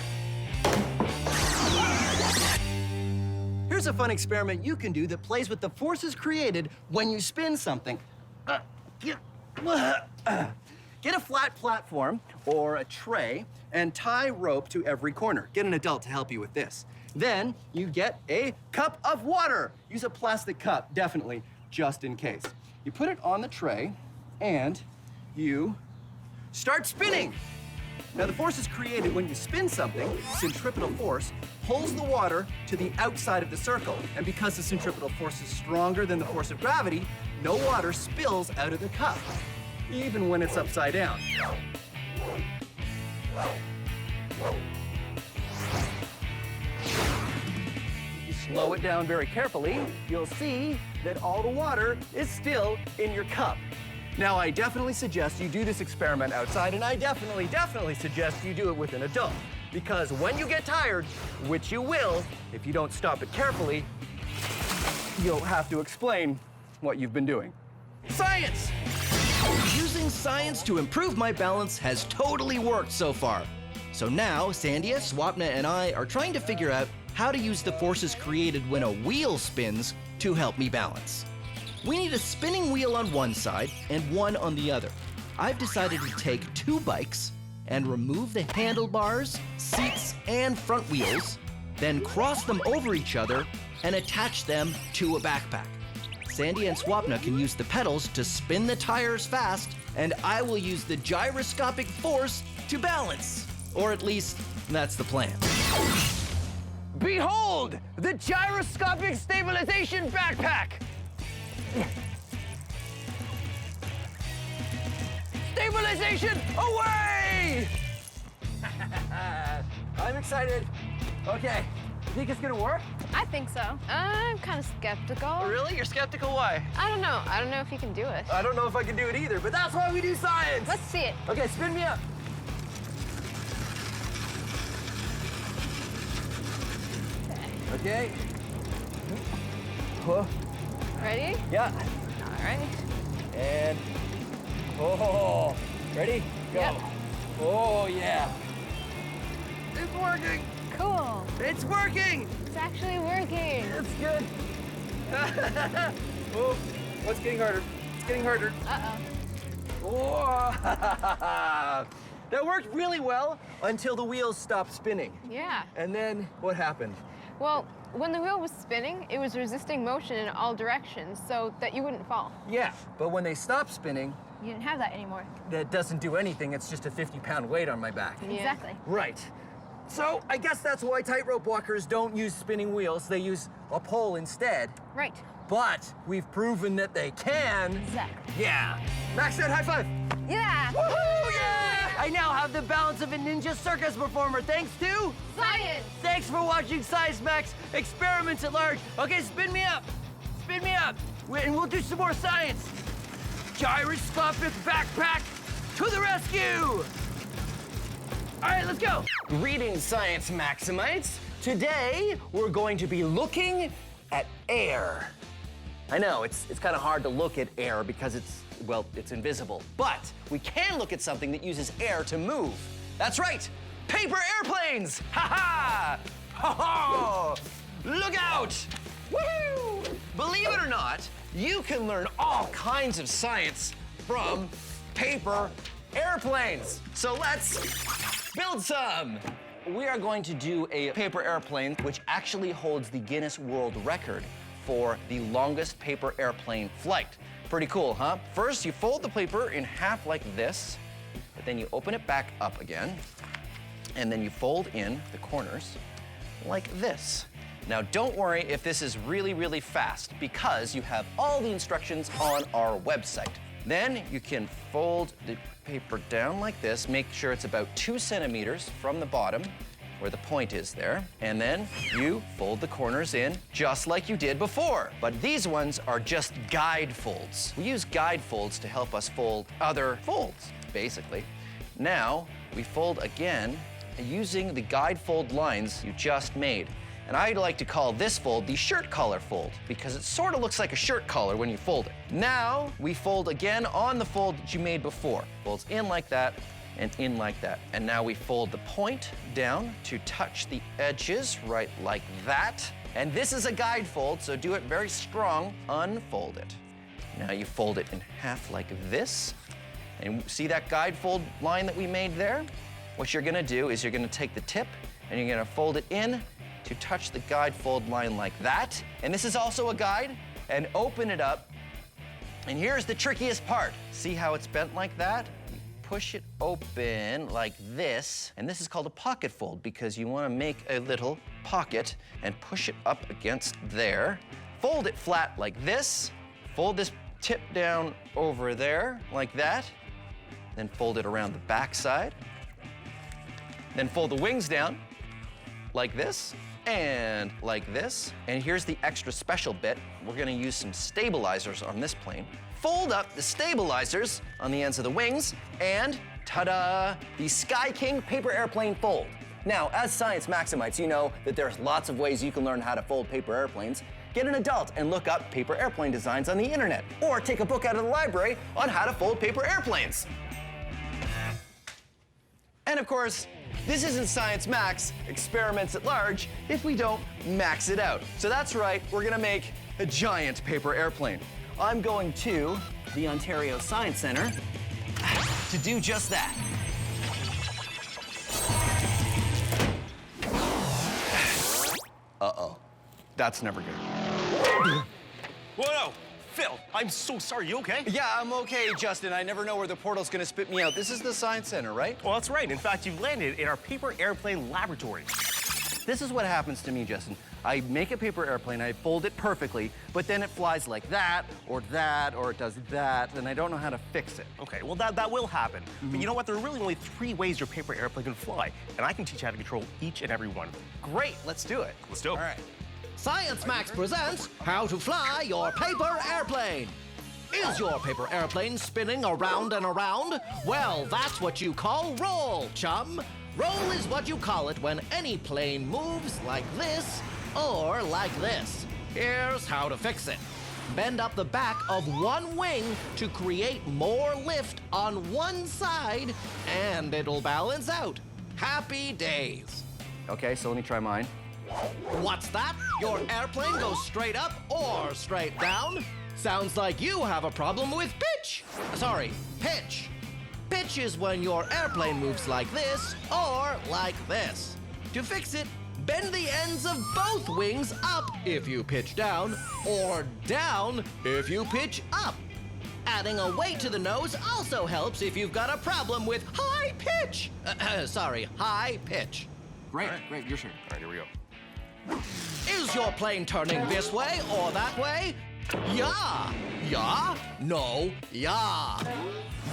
Here's a fun experiment you can do that plays with the forces created when you spin something. Get a flat platform or a tray and tie rope to every corner. Get an adult to help you with this. Then you get a cup of water. Use a plastic cup, definitely, just in case. You put it on the tray and you start spinning. Now, the force is created when you spin something. Centripetal force pulls the water to the outside of the circle. And because the centripetal force is stronger than the force of gravity, no water spills out of the cup, even when it's upside down. If you slow it down very carefully, you'll see that all the water is still in your cup. Now, I definitely suggest you do this experiment outside, and I definitely suggest you do it with an adult. Because when you get tired, which you will, if you don't stop it carefully, you'll have to explain what you've been doing. Science! Using science to improve my balance has totally worked so far. So now, Sandia, Swapna, and I are trying to figure out how to use the forces created when a wheel spins to help me balance. We need a spinning wheel on one side and one on the other. I've decided to take 2 bikes and remove the handlebars, seats, and front wheels, then cross them over each other and attach them to a backpack. Sandy and Swapna can use the pedals to spin the tires fast, and I will use the gyroscopic force to balance. Or at least, that's the plan. Behold, the gyroscopic stabilization backpack! Stabilization away! I'm excited. Okay, you think it's gonna work? I think so. I'm kind of skeptical. Really? You're skeptical? Why? I don't know. I don't know if you can do it. I don't know if I can do it either, but that's why we do science! Let's see it. Okay, spin me up. Okay. Whoa. Ready? Yeah. All right. And, oh, ready? Go. Yep. Oh, yeah. It's working. Cool. It's working. It's actually working. It's good. Oh, what's getting harder? It's getting harder. Uh-oh. Oh. That worked really well until the wheels stopped spinning. Yeah. And then what happened? Well, when the wheel was spinning, it was resisting motion in all directions so that you wouldn't fall. Yeah, but when they stopped spinning, You didn't have that anymore. that doesn't do anything. It's just a 50-pound weight on my back. Yeah. Exactly. Right. So I guess that's why tightrope walkers don't use spinning wheels. They use a pole instead. Right. But we've proven that they can. Exactly. Yeah. Maxed out high five. Yeah. Woohoo! Yeah! I now have the balance of a ninja circus performer thanks to Science. Thanks for watching Science Max Experiments at Large. Okay, spin me up. Spin me up. And we'll do some more science. Gyroscopic backpack to the rescue. All right, let's go. Greetings, Science Maximites. Today, we're going to be looking at air. I know, it's kind of hard to look at air because it's invisible. But we can look at something that uses air to move. That's right, paper airplanes. Ha-ha! Ho-ho! Look out! Woohoo! Believe it or or not, you can learn all kinds of science from paper airplanes. So let's build some. We are going to do a paper airplane, which actually holds the Guinness World Record for the longest paper airplane flight. Pretty cool, huh? First, you fold the paper in half like this, but then you open it back up again, and then you fold in the corners like this. Now, don't worry if this is really, really fast, because you have all the instructions on our website. Then you can fold the paper down like this, make sure it's about 2 centimeters from the bottom, where the point is there, and then you fold the corners in just like you did before. But these ones are just guide folds. We use guide folds to help us fold other folds, basically. Now, we fold again using the guide fold lines you just made. And I like to call this fold the shirt collar fold, because it sort of looks like a shirt collar when you fold it. Now, we fold again on the fold that you made before. Folds in like that and in like that. And now we fold the point down to touch the edges right like that. And this is a guide fold, so do it very strong. Unfold it. Now you fold it in half like this. And see that guide fold line that we made there? What you're gonna do is you're gonna take the tip and you're gonna fold it in to touch the guide fold line like that. And this is also a guide, and open it up. And here's the trickiest part. See how it's bent like that? You push it open like this, and this is called a pocket fold because you wanna make a little pocket and push it up against there. Fold it flat like this. Fold this tip down over there like that. Then fold it around the back side. Then fold the wings down like this and like this. And here's the extra special bit. We're gonna use some stabilizers on this plane. Fold up the stabilizers on the ends of the wings, and ta-da, the Sky King paper airplane fold. Now, as science maximites, you know that there's lots of ways you can learn how to fold paper airplanes. Get an adult and look up paper airplane designs on the internet, or take a book out of the library on how to fold paper airplanes. And of course, this isn't Science Max, experiments at large, if we don't max it out. So that's right, we're gonna make a giant paper airplane. I'm going to the Ontario Science Centre to do just that. Uh-oh, that's never good. Whoa! Phil, I'm so sorry. You okay? Yeah, I'm okay, Justin. I never know where the portal's gonna spit me out. This is the Science Center, right? Well, that's right. In fact, you've landed in our paper airplane laboratory. This is what happens to me, Justin. I make a paper airplane, I fold it perfectly, but then it flies like that, or it does that, and I don't know how to fix it. Okay, well, that will happen. But you know what? There are really only 3 ways your paper airplane can fly, and I can teach you how to control each and every one of them. Great, let's do it. Let's do it. All right. Science Max presents How to Fly Your Paper Airplane. Is your paper airplane spinning around and around? Well, that's what you call roll, chum. Roll is what you call it when any plane moves like this or like this. Here's how to fix it. Bend up the back of one wing to create more lift on one side, and it'll balance out. Happy days. Okay, so let me try mine. What's that? Your airplane goes straight up or straight down? Sounds like you have a problem with pitch. Sorry, pitch. Pitch is when your airplane moves like this or like this. To fix it, bend the ends of both wings up if you pitch down, or down if you pitch up. Adding a weight to the nose also helps if you've got a problem with high pitch. High pitch. Great, great, your turn. All right, here we go. Is your plane turning this way or that way? Yeah. Yeah? No. Yeah.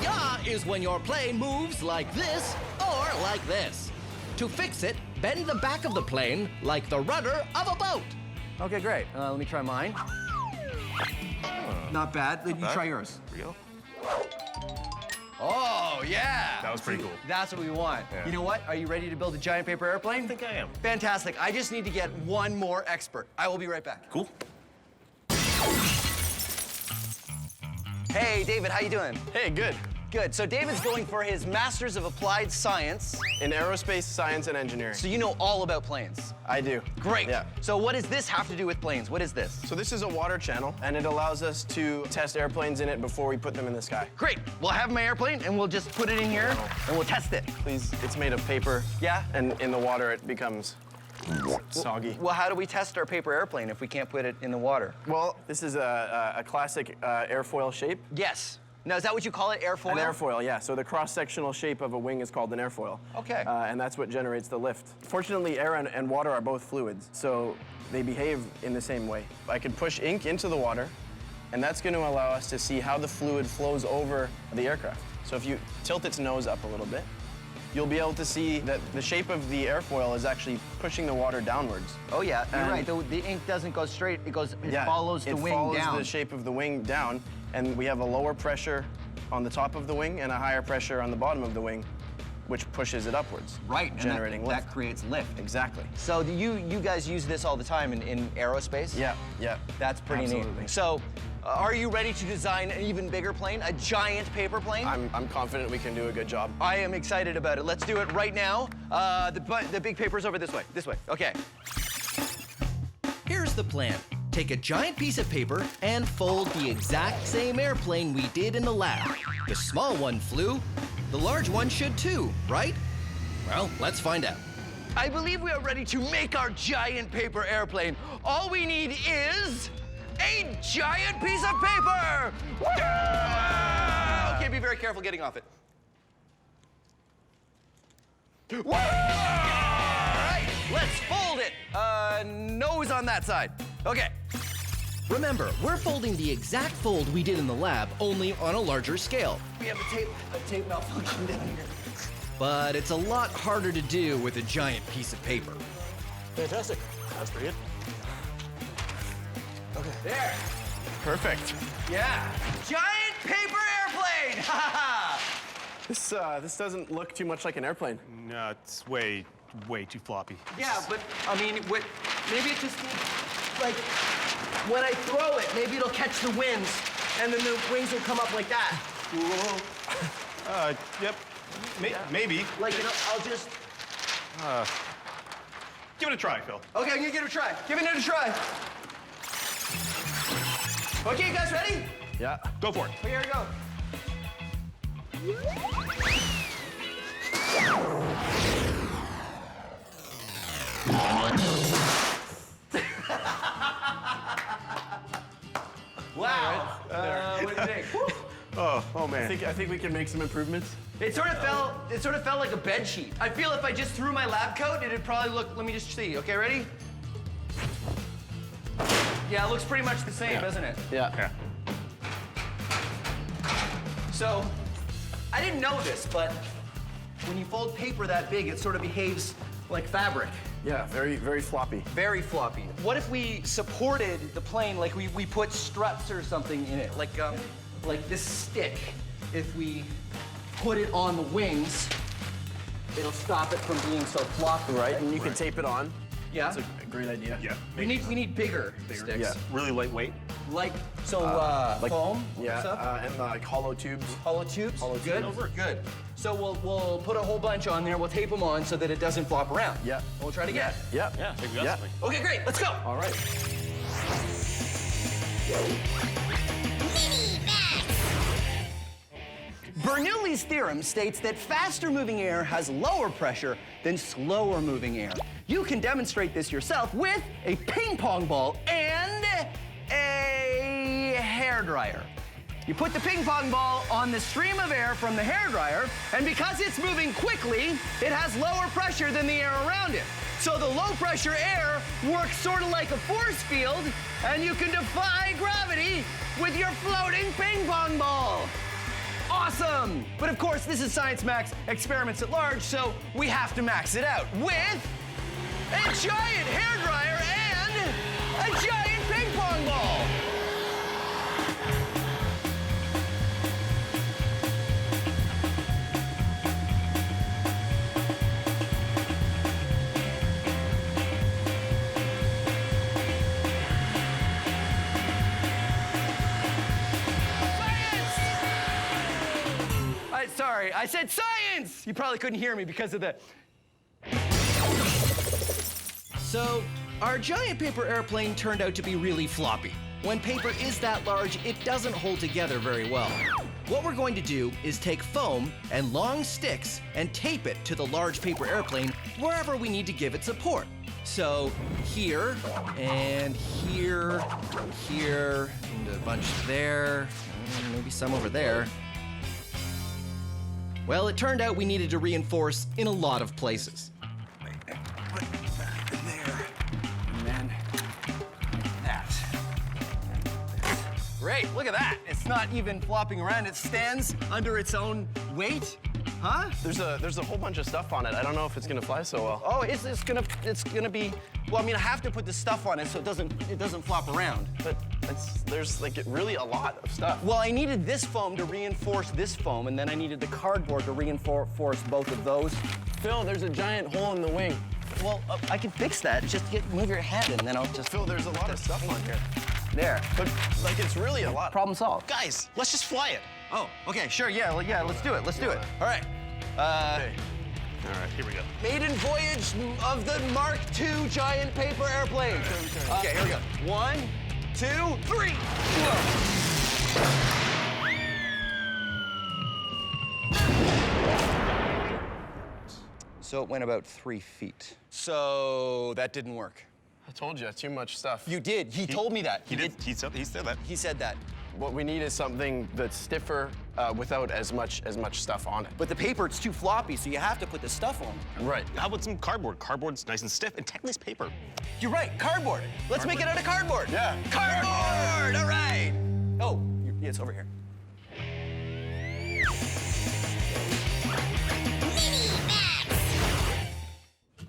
Yeah is when your plane moves like this or like this. To fix it, bend the back of the plane like the rudder of a boat. Okay, great. Let me try mine. Not bad. You try yours. Here we go. Oh, yeah! That was pretty cool. That's what we want. Yeah. You know what? Are you ready to build a giant paper airplane? I think I am. Fantastic. I just need to get one more expert. I will be right back. Cool. Hey, David, how you doing? Hey, good. Good. So David's going for his Masters of Applied Science. In aerospace, science, and engineering. So you know all about planes. I do. Great. Yeah. So what does this have to do with planes? What is this? So this is a water channel, and it allows us to test airplanes in it before we put them in the sky. Great. We'll have my airplane, and we'll just put it in here, and we'll test it. Please, it's made of paper. Yeah? And in the water, it becomes soggy. Well, how do we test our paper airplane if we can't put it in the water? Well, this is a classic airfoil shape. Yes. Now, is that what you call it, airfoil? An airfoil, yeah. So the cross-sectional shape of a wing is called an airfoil. Okay. And that's what generates the lift. Fortunately, air and water are both fluids, so they behave in the same way. I can push ink into the water, and that's going to allow us to see how the fluid flows over the aircraft. So if you tilt its nose up a little bit, you'll be able to see that the shape of the airfoil is actually pushing the water downwards. Oh, yeah, you're right. The ink doesn't go straight. It follows the wing down. It follows the shape of the wing down, and we have a lower pressure on the top of the wing and a higher pressure on the bottom of the wing, which pushes it upwards. Right, generating lift. That creates lift. Exactly. So you guys use this all the time in aerospace? Yeah, yeah. That's pretty neat. So, are you ready to design an even bigger plane, a giant paper plane? I'm confident we can do a good job. I am excited about it. Let's do it right now. The big paper's over this way. This way. Okay. Here's the plan. Take a giant piece of paper and fold the exact same airplane we did in the lab. The small one flew. The large one should too, right? Well, let's find out. I believe we are ready to make our giant paper airplane. All we need is a giant piece of paper! Okay, be very careful getting off it. All right, let's fold it. Nose on that side. Okay. Remember, we're folding the exact fold we did in the lab, only on a larger scale. We have a tape malfunction down here. But it's a lot harder to do with a giant piece of paper. Fantastic. That's pretty good. Okay. There. Perfect. Yeah. Giant paper airplane! This doesn't look too much like an airplane. No, it's way too floppy. Yeah, but I mean, maybe it just needs, like, when I throw it, maybe it'll catch the winds, and then the wings will come up like that. Yep. Maybe. Like, I'll just... Give it a try, Phil. Okay, I'm gonna give it a try. Giving it a try. Okay, you guys ready? Yeah. Go for it. Here we go. Wow. What do you think? Oh man. I think we can make some improvements. It sort of felt like a bed sheet. I feel if I just threw my lab coat, it'd probably look. Let me just see. Okay, ready? Yeah, it looks pretty much the same, doesn't it? Yeah. So, I didn't know this, but when you fold paper that big, it sort of behaves like fabric. Yeah, very floppy. Very floppy. What if we supported the plane, like we put struts or something in it, like this stick? If we put it on the wings, it'll stop it from being so floppy. Right, and you can tape it on. Yeah. That's a great idea. Yeah. We need bigger sticks. Yeah. Really lightweight. Like foam. Yeah. Stuff? And like hollow tubes. Hollow tubes. Good. Good. So we'll put a whole bunch on there. We'll tape them on so that it doesn't flop around. Yeah. We'll try it again. Yeah. Yeah. I think we got something. Okay, great. Let's go. All right. Bernoulli's theorem states that faster-moving air has lower pressure than slower-moving air. You can demonstrate this yourself with a ping pong ball and a hairdryer. You put the ping pong ball on the stream of air from the hairdryer, and because it's moving quickly, it has lower pressure than the air around it. So the low-pressure air works sort of like a force field, and you can defy gravity with your floating ping pong ball. Awesome! But of course, this is Science Max Experiments at Large, so we have to max it out with a giant hairdryer and a giant ping pong ball. sorry. I said science! You probably couldn't hear me because of the... So, our giant paper airplane turned out to be really floppy. When paper is that large, it doesn't hold together very well. What we're going to do is take foam and long sticks and tape it to the large paper airplane wherever we need to give it support. So here, and here, here, and a bunch there, and maybe some over there. Well, it turned out we needed to reinforce in a lot of places. Great, look at that. It's not even flopping around, it stands under its own weight. Huh? There's a whole bunch of stuff on it. I don't know if it's gonna fly so well. Oh, it's gonna be, well, I mean, I have to put the stuff on it so it doesn't flop around. But there's like really a lot of stuff. Well, I needed this foam to reinforce this foam, and then I needed the cardboard to reinforce both of those. Phil, there's a giant hole in the wing. Well, I can fix that. Just move your head and then I'll just... Phil, there's a lot of stuff on here. There. But, like, it's really a lot. Problem solved. Guys, let's just fly it. Oh, okay, sure, yeah, let's do it, let's do it. All right. Okay. All right, here we go. Maiden voyage of the Mark II giant paper airplane. Okay, here we go. 1, 2, 3. Whoa. So it went about 3 feet. So that didn't work. I told you, too much stuff. You did. He told me that. He said that. He said that. What we need is something that's stiffer without as much stuff on it. But the paper, it's too floppy, so you have to put the stuff on. Right. How about some cardboard? Cardboard's nice and stiff, and technically it's paper. You're right, cardboard. Let's make it out of cardboard. Yeah. Cardboard, all right. Oh, yeah, it's over here.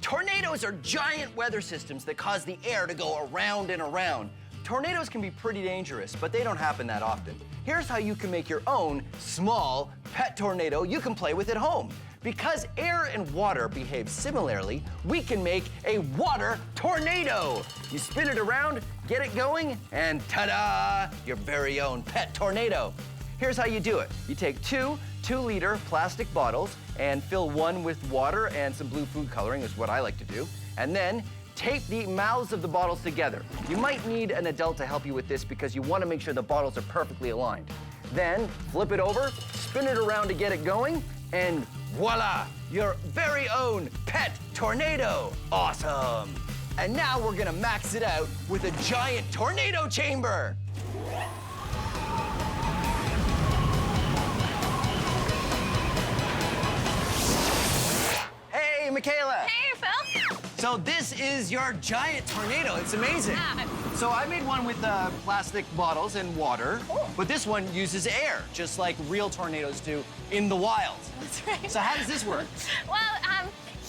Tornadoes are giant weather systems that cause the air to go around and around. Tornadoes can be pretty dangerous, but they don't happen that often. Here's how you can make your own small pet tornado you can play with at home. Because air and water behave similarly, we can make a water tornado. You spin it around, get it going, and ta-da, your very own pet tornado. Here's how you do it. You take two 2-liter plastic bottles and fill one with water and some blue food coloring, is what I like to do. And then tape the mouths of the bottles together. You might need an adult to help you with this because you want to make sure the bottles are perfectly aligned. Then flip it over, spin it around to get it going, and voila, your very own pet tornado. Awesome. And now we're gonna max it out with a giant tornado chamber. Hey, Michaela. Hey, Phil. So this is your giant tornado. It's amazing. Yeah. So I made one with plastic bottles and water, but this one uses air, just like real tornadoes do in the wild. That's right. So how does this work? Well,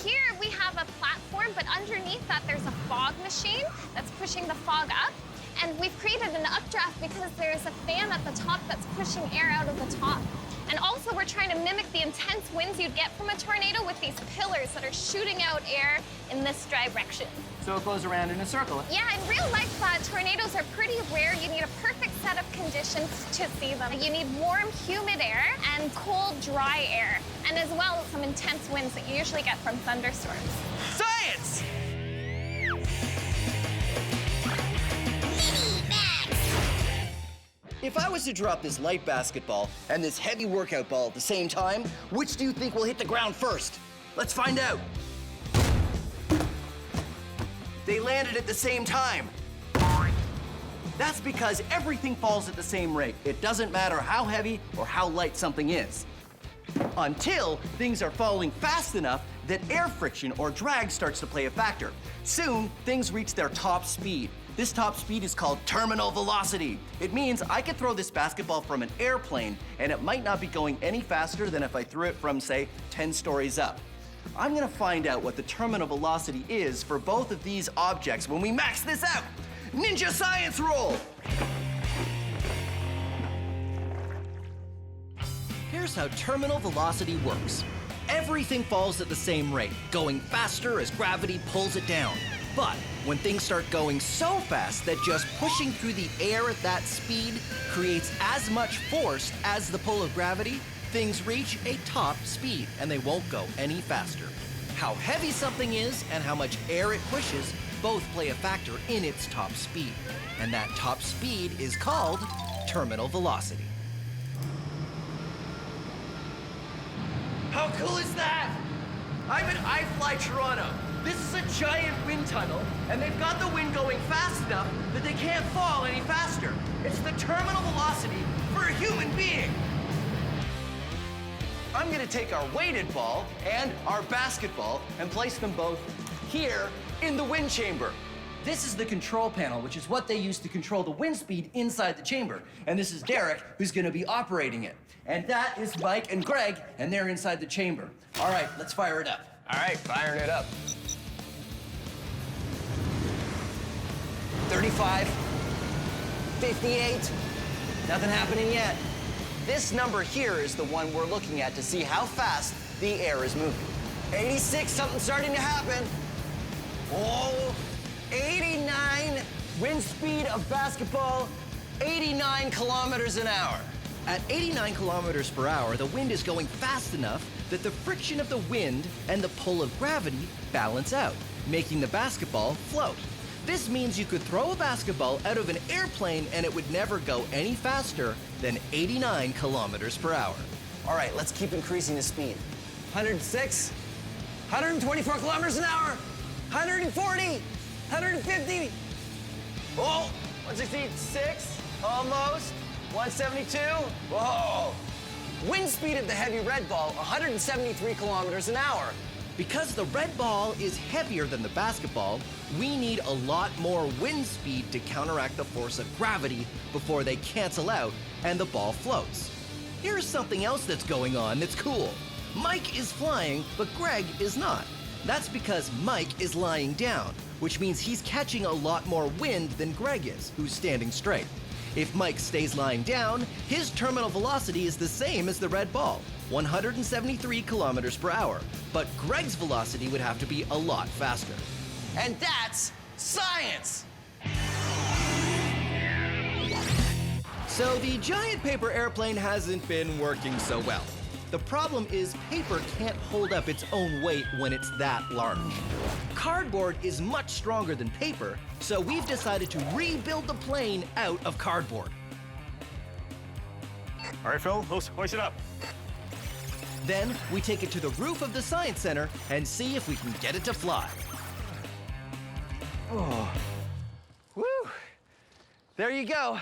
here we have a platform, but underneath that there's a fog machine that's pushing the fog up. And we've created an updraft because there's a fan at the top that's pushing air out of the top. And also we're trying to mimic the intense winds you'd get from a tornado with these pillars that are shooting out air in this direction. So it goes around in a circle. Yeah, in real life, tornadoes are pretty rare. You need a perfect set of conditions to see them. You need warm, humid air and cold, dry air. And as well, some intense winds that you usually get from thunderstorms. Science! If I was to drop this light basketball and this heavy workout ball at the same time, which do you think will hit the ground first? Let's find out. They landed at the same time. That's because everything falls at the same rate. It doesn't matter how heavy or how light something is. Until things are falling fast enough that air friction or drag starts to play a factor. Soon, things reach their top speed. This top speed is called terminal velocity. It means I could throw this basketball from an airplane and it might not be going any faster than if I threw it from, say, 10 stories up. I'm gonna find out what the terminal velocity is for both of these objects when we max this out. Ninja science roll! Here's how terminal velocity works. Everything falls at the same rate, going faster as gravity pulls it down. But when things start going so fast that just pushing through the air at that speed creates as much force as the pull of gravity, things reach a top speed and they won't go any faster. How heavy something is and how much air it pushes both play a factor in its top speed. And that top speed is called terminal velocity. How cool is that? I'm at iFly Toronto. This is a giant wind tunnel, and they've got the wind going fast enough that they can't fall any faster. It's the terminal velocity for a human being. I'm gonna take our weighted ball and our basketball and place them both here in the wind chamber. This is the control panel, which is what they use to control the wind speed inside the chamber. And this is Derek, who's gonna be operating it. And that is Mike and Greg, and they're inside the chamber. All right, let's fire it up. All right, firing it up. 35, 58, nothing happening yet. This number here is the one we're looking at to see how fast the air is moving. 86, something's starting to happen. Oh, 89, wind speed of basketball, 89 kilometers an hour. At 89 kilometers per hour, the wind is going fast enough that the friction of the wind and the pull of gravity balance out, making the basketball float. This means you could throw a basketball out of an airplane and it would never go any faster than 89 kilometers per hour. All right, let's keep increasing the speed. 106, 124 kilometers an hour, 140, 150. Oh, 166, almost. 172, whoa. Wind speed of the heavy red ball, 173 kilometers an hour. Because the red ball is heavier than the basketball, we need a lot more wind speed to counteract the force of gravity before they cancel out and the ball floats. Here's something else that's going on that's cool. Mike is flying, but Greg is not. That's because Mike is lying down, which means he's catching a lot more wind than Greg is, who's standing straight. If Mike stays lying down, his terminal velocity is the same as the red ball, 173 kilometers per hour. But Greg's velocity would have to be a lot faster. And that's science! So the giant paper airplane hasn't been working so well. The problem is paper can't hold up its own weight when it's that large. Cardboard is much stronger than paper, so we've decided to rebuild the plane out of cardboard. All right, Phil, hoist it up. Then we take it to the roof of the Science Center and see if we can get it to fly. Oh, woo! There you go,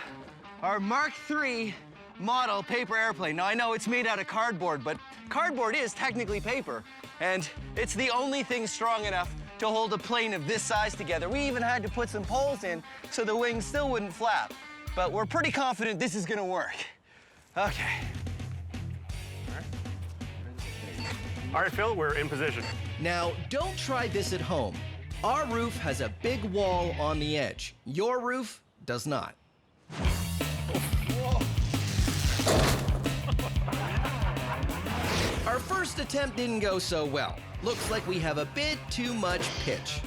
our Mark III model paper airplane. Now, I know it's made out of cardboard, but cardboard is technically paper, and it's the only thing strong enough to hold a plane of this size together. We even had to put some poles in so the wings still wouldn't flap, but we're pretty confident this is gonna work. Okay. All right, Phil, we're in position. Now, don't try this at home. Our roof has a big wall on the edge. Your roof does not. Our first attempt didn't go so well. Looks like we have a bit too much pitch.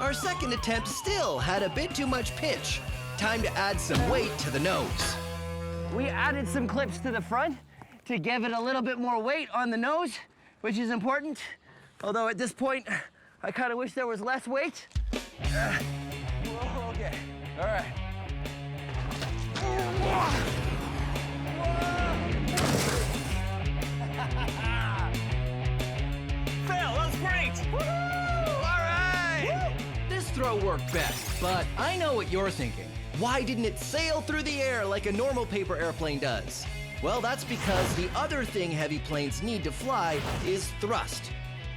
Our second attempt still had a bit too much pitch. Time to add some weight to the nose. We added some clips to the front to give it a little bit more weight on the nose, which is important. Although at this point, I kind of wish there was less weight. Whoa, okay, all right. Phil, that was great! Woo! All right! Woo! This throw worked best, but I know what you're thinking. Why didn't it sail through the air like a normal paper airplane does? Well, that's because the other thing heavy planes need to fly is thrust.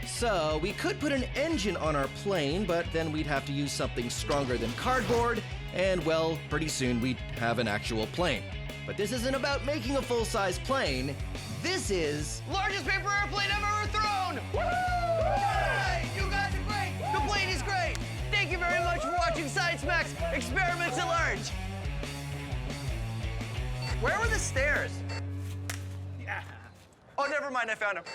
So we could put an engine on our plane, but then we'd have to use something stronger than cardboard, and well, pretty soon we'd have an actual plane. But this isn't about making a full-size plane. This is... largest paper airplane I've ever thrown! Woo! Hey, you guys are great! The plane is great! Thank you very much for watching Science Max Experiments at Large. Where were the stairs? Yeah. Oh, never mind, I found them.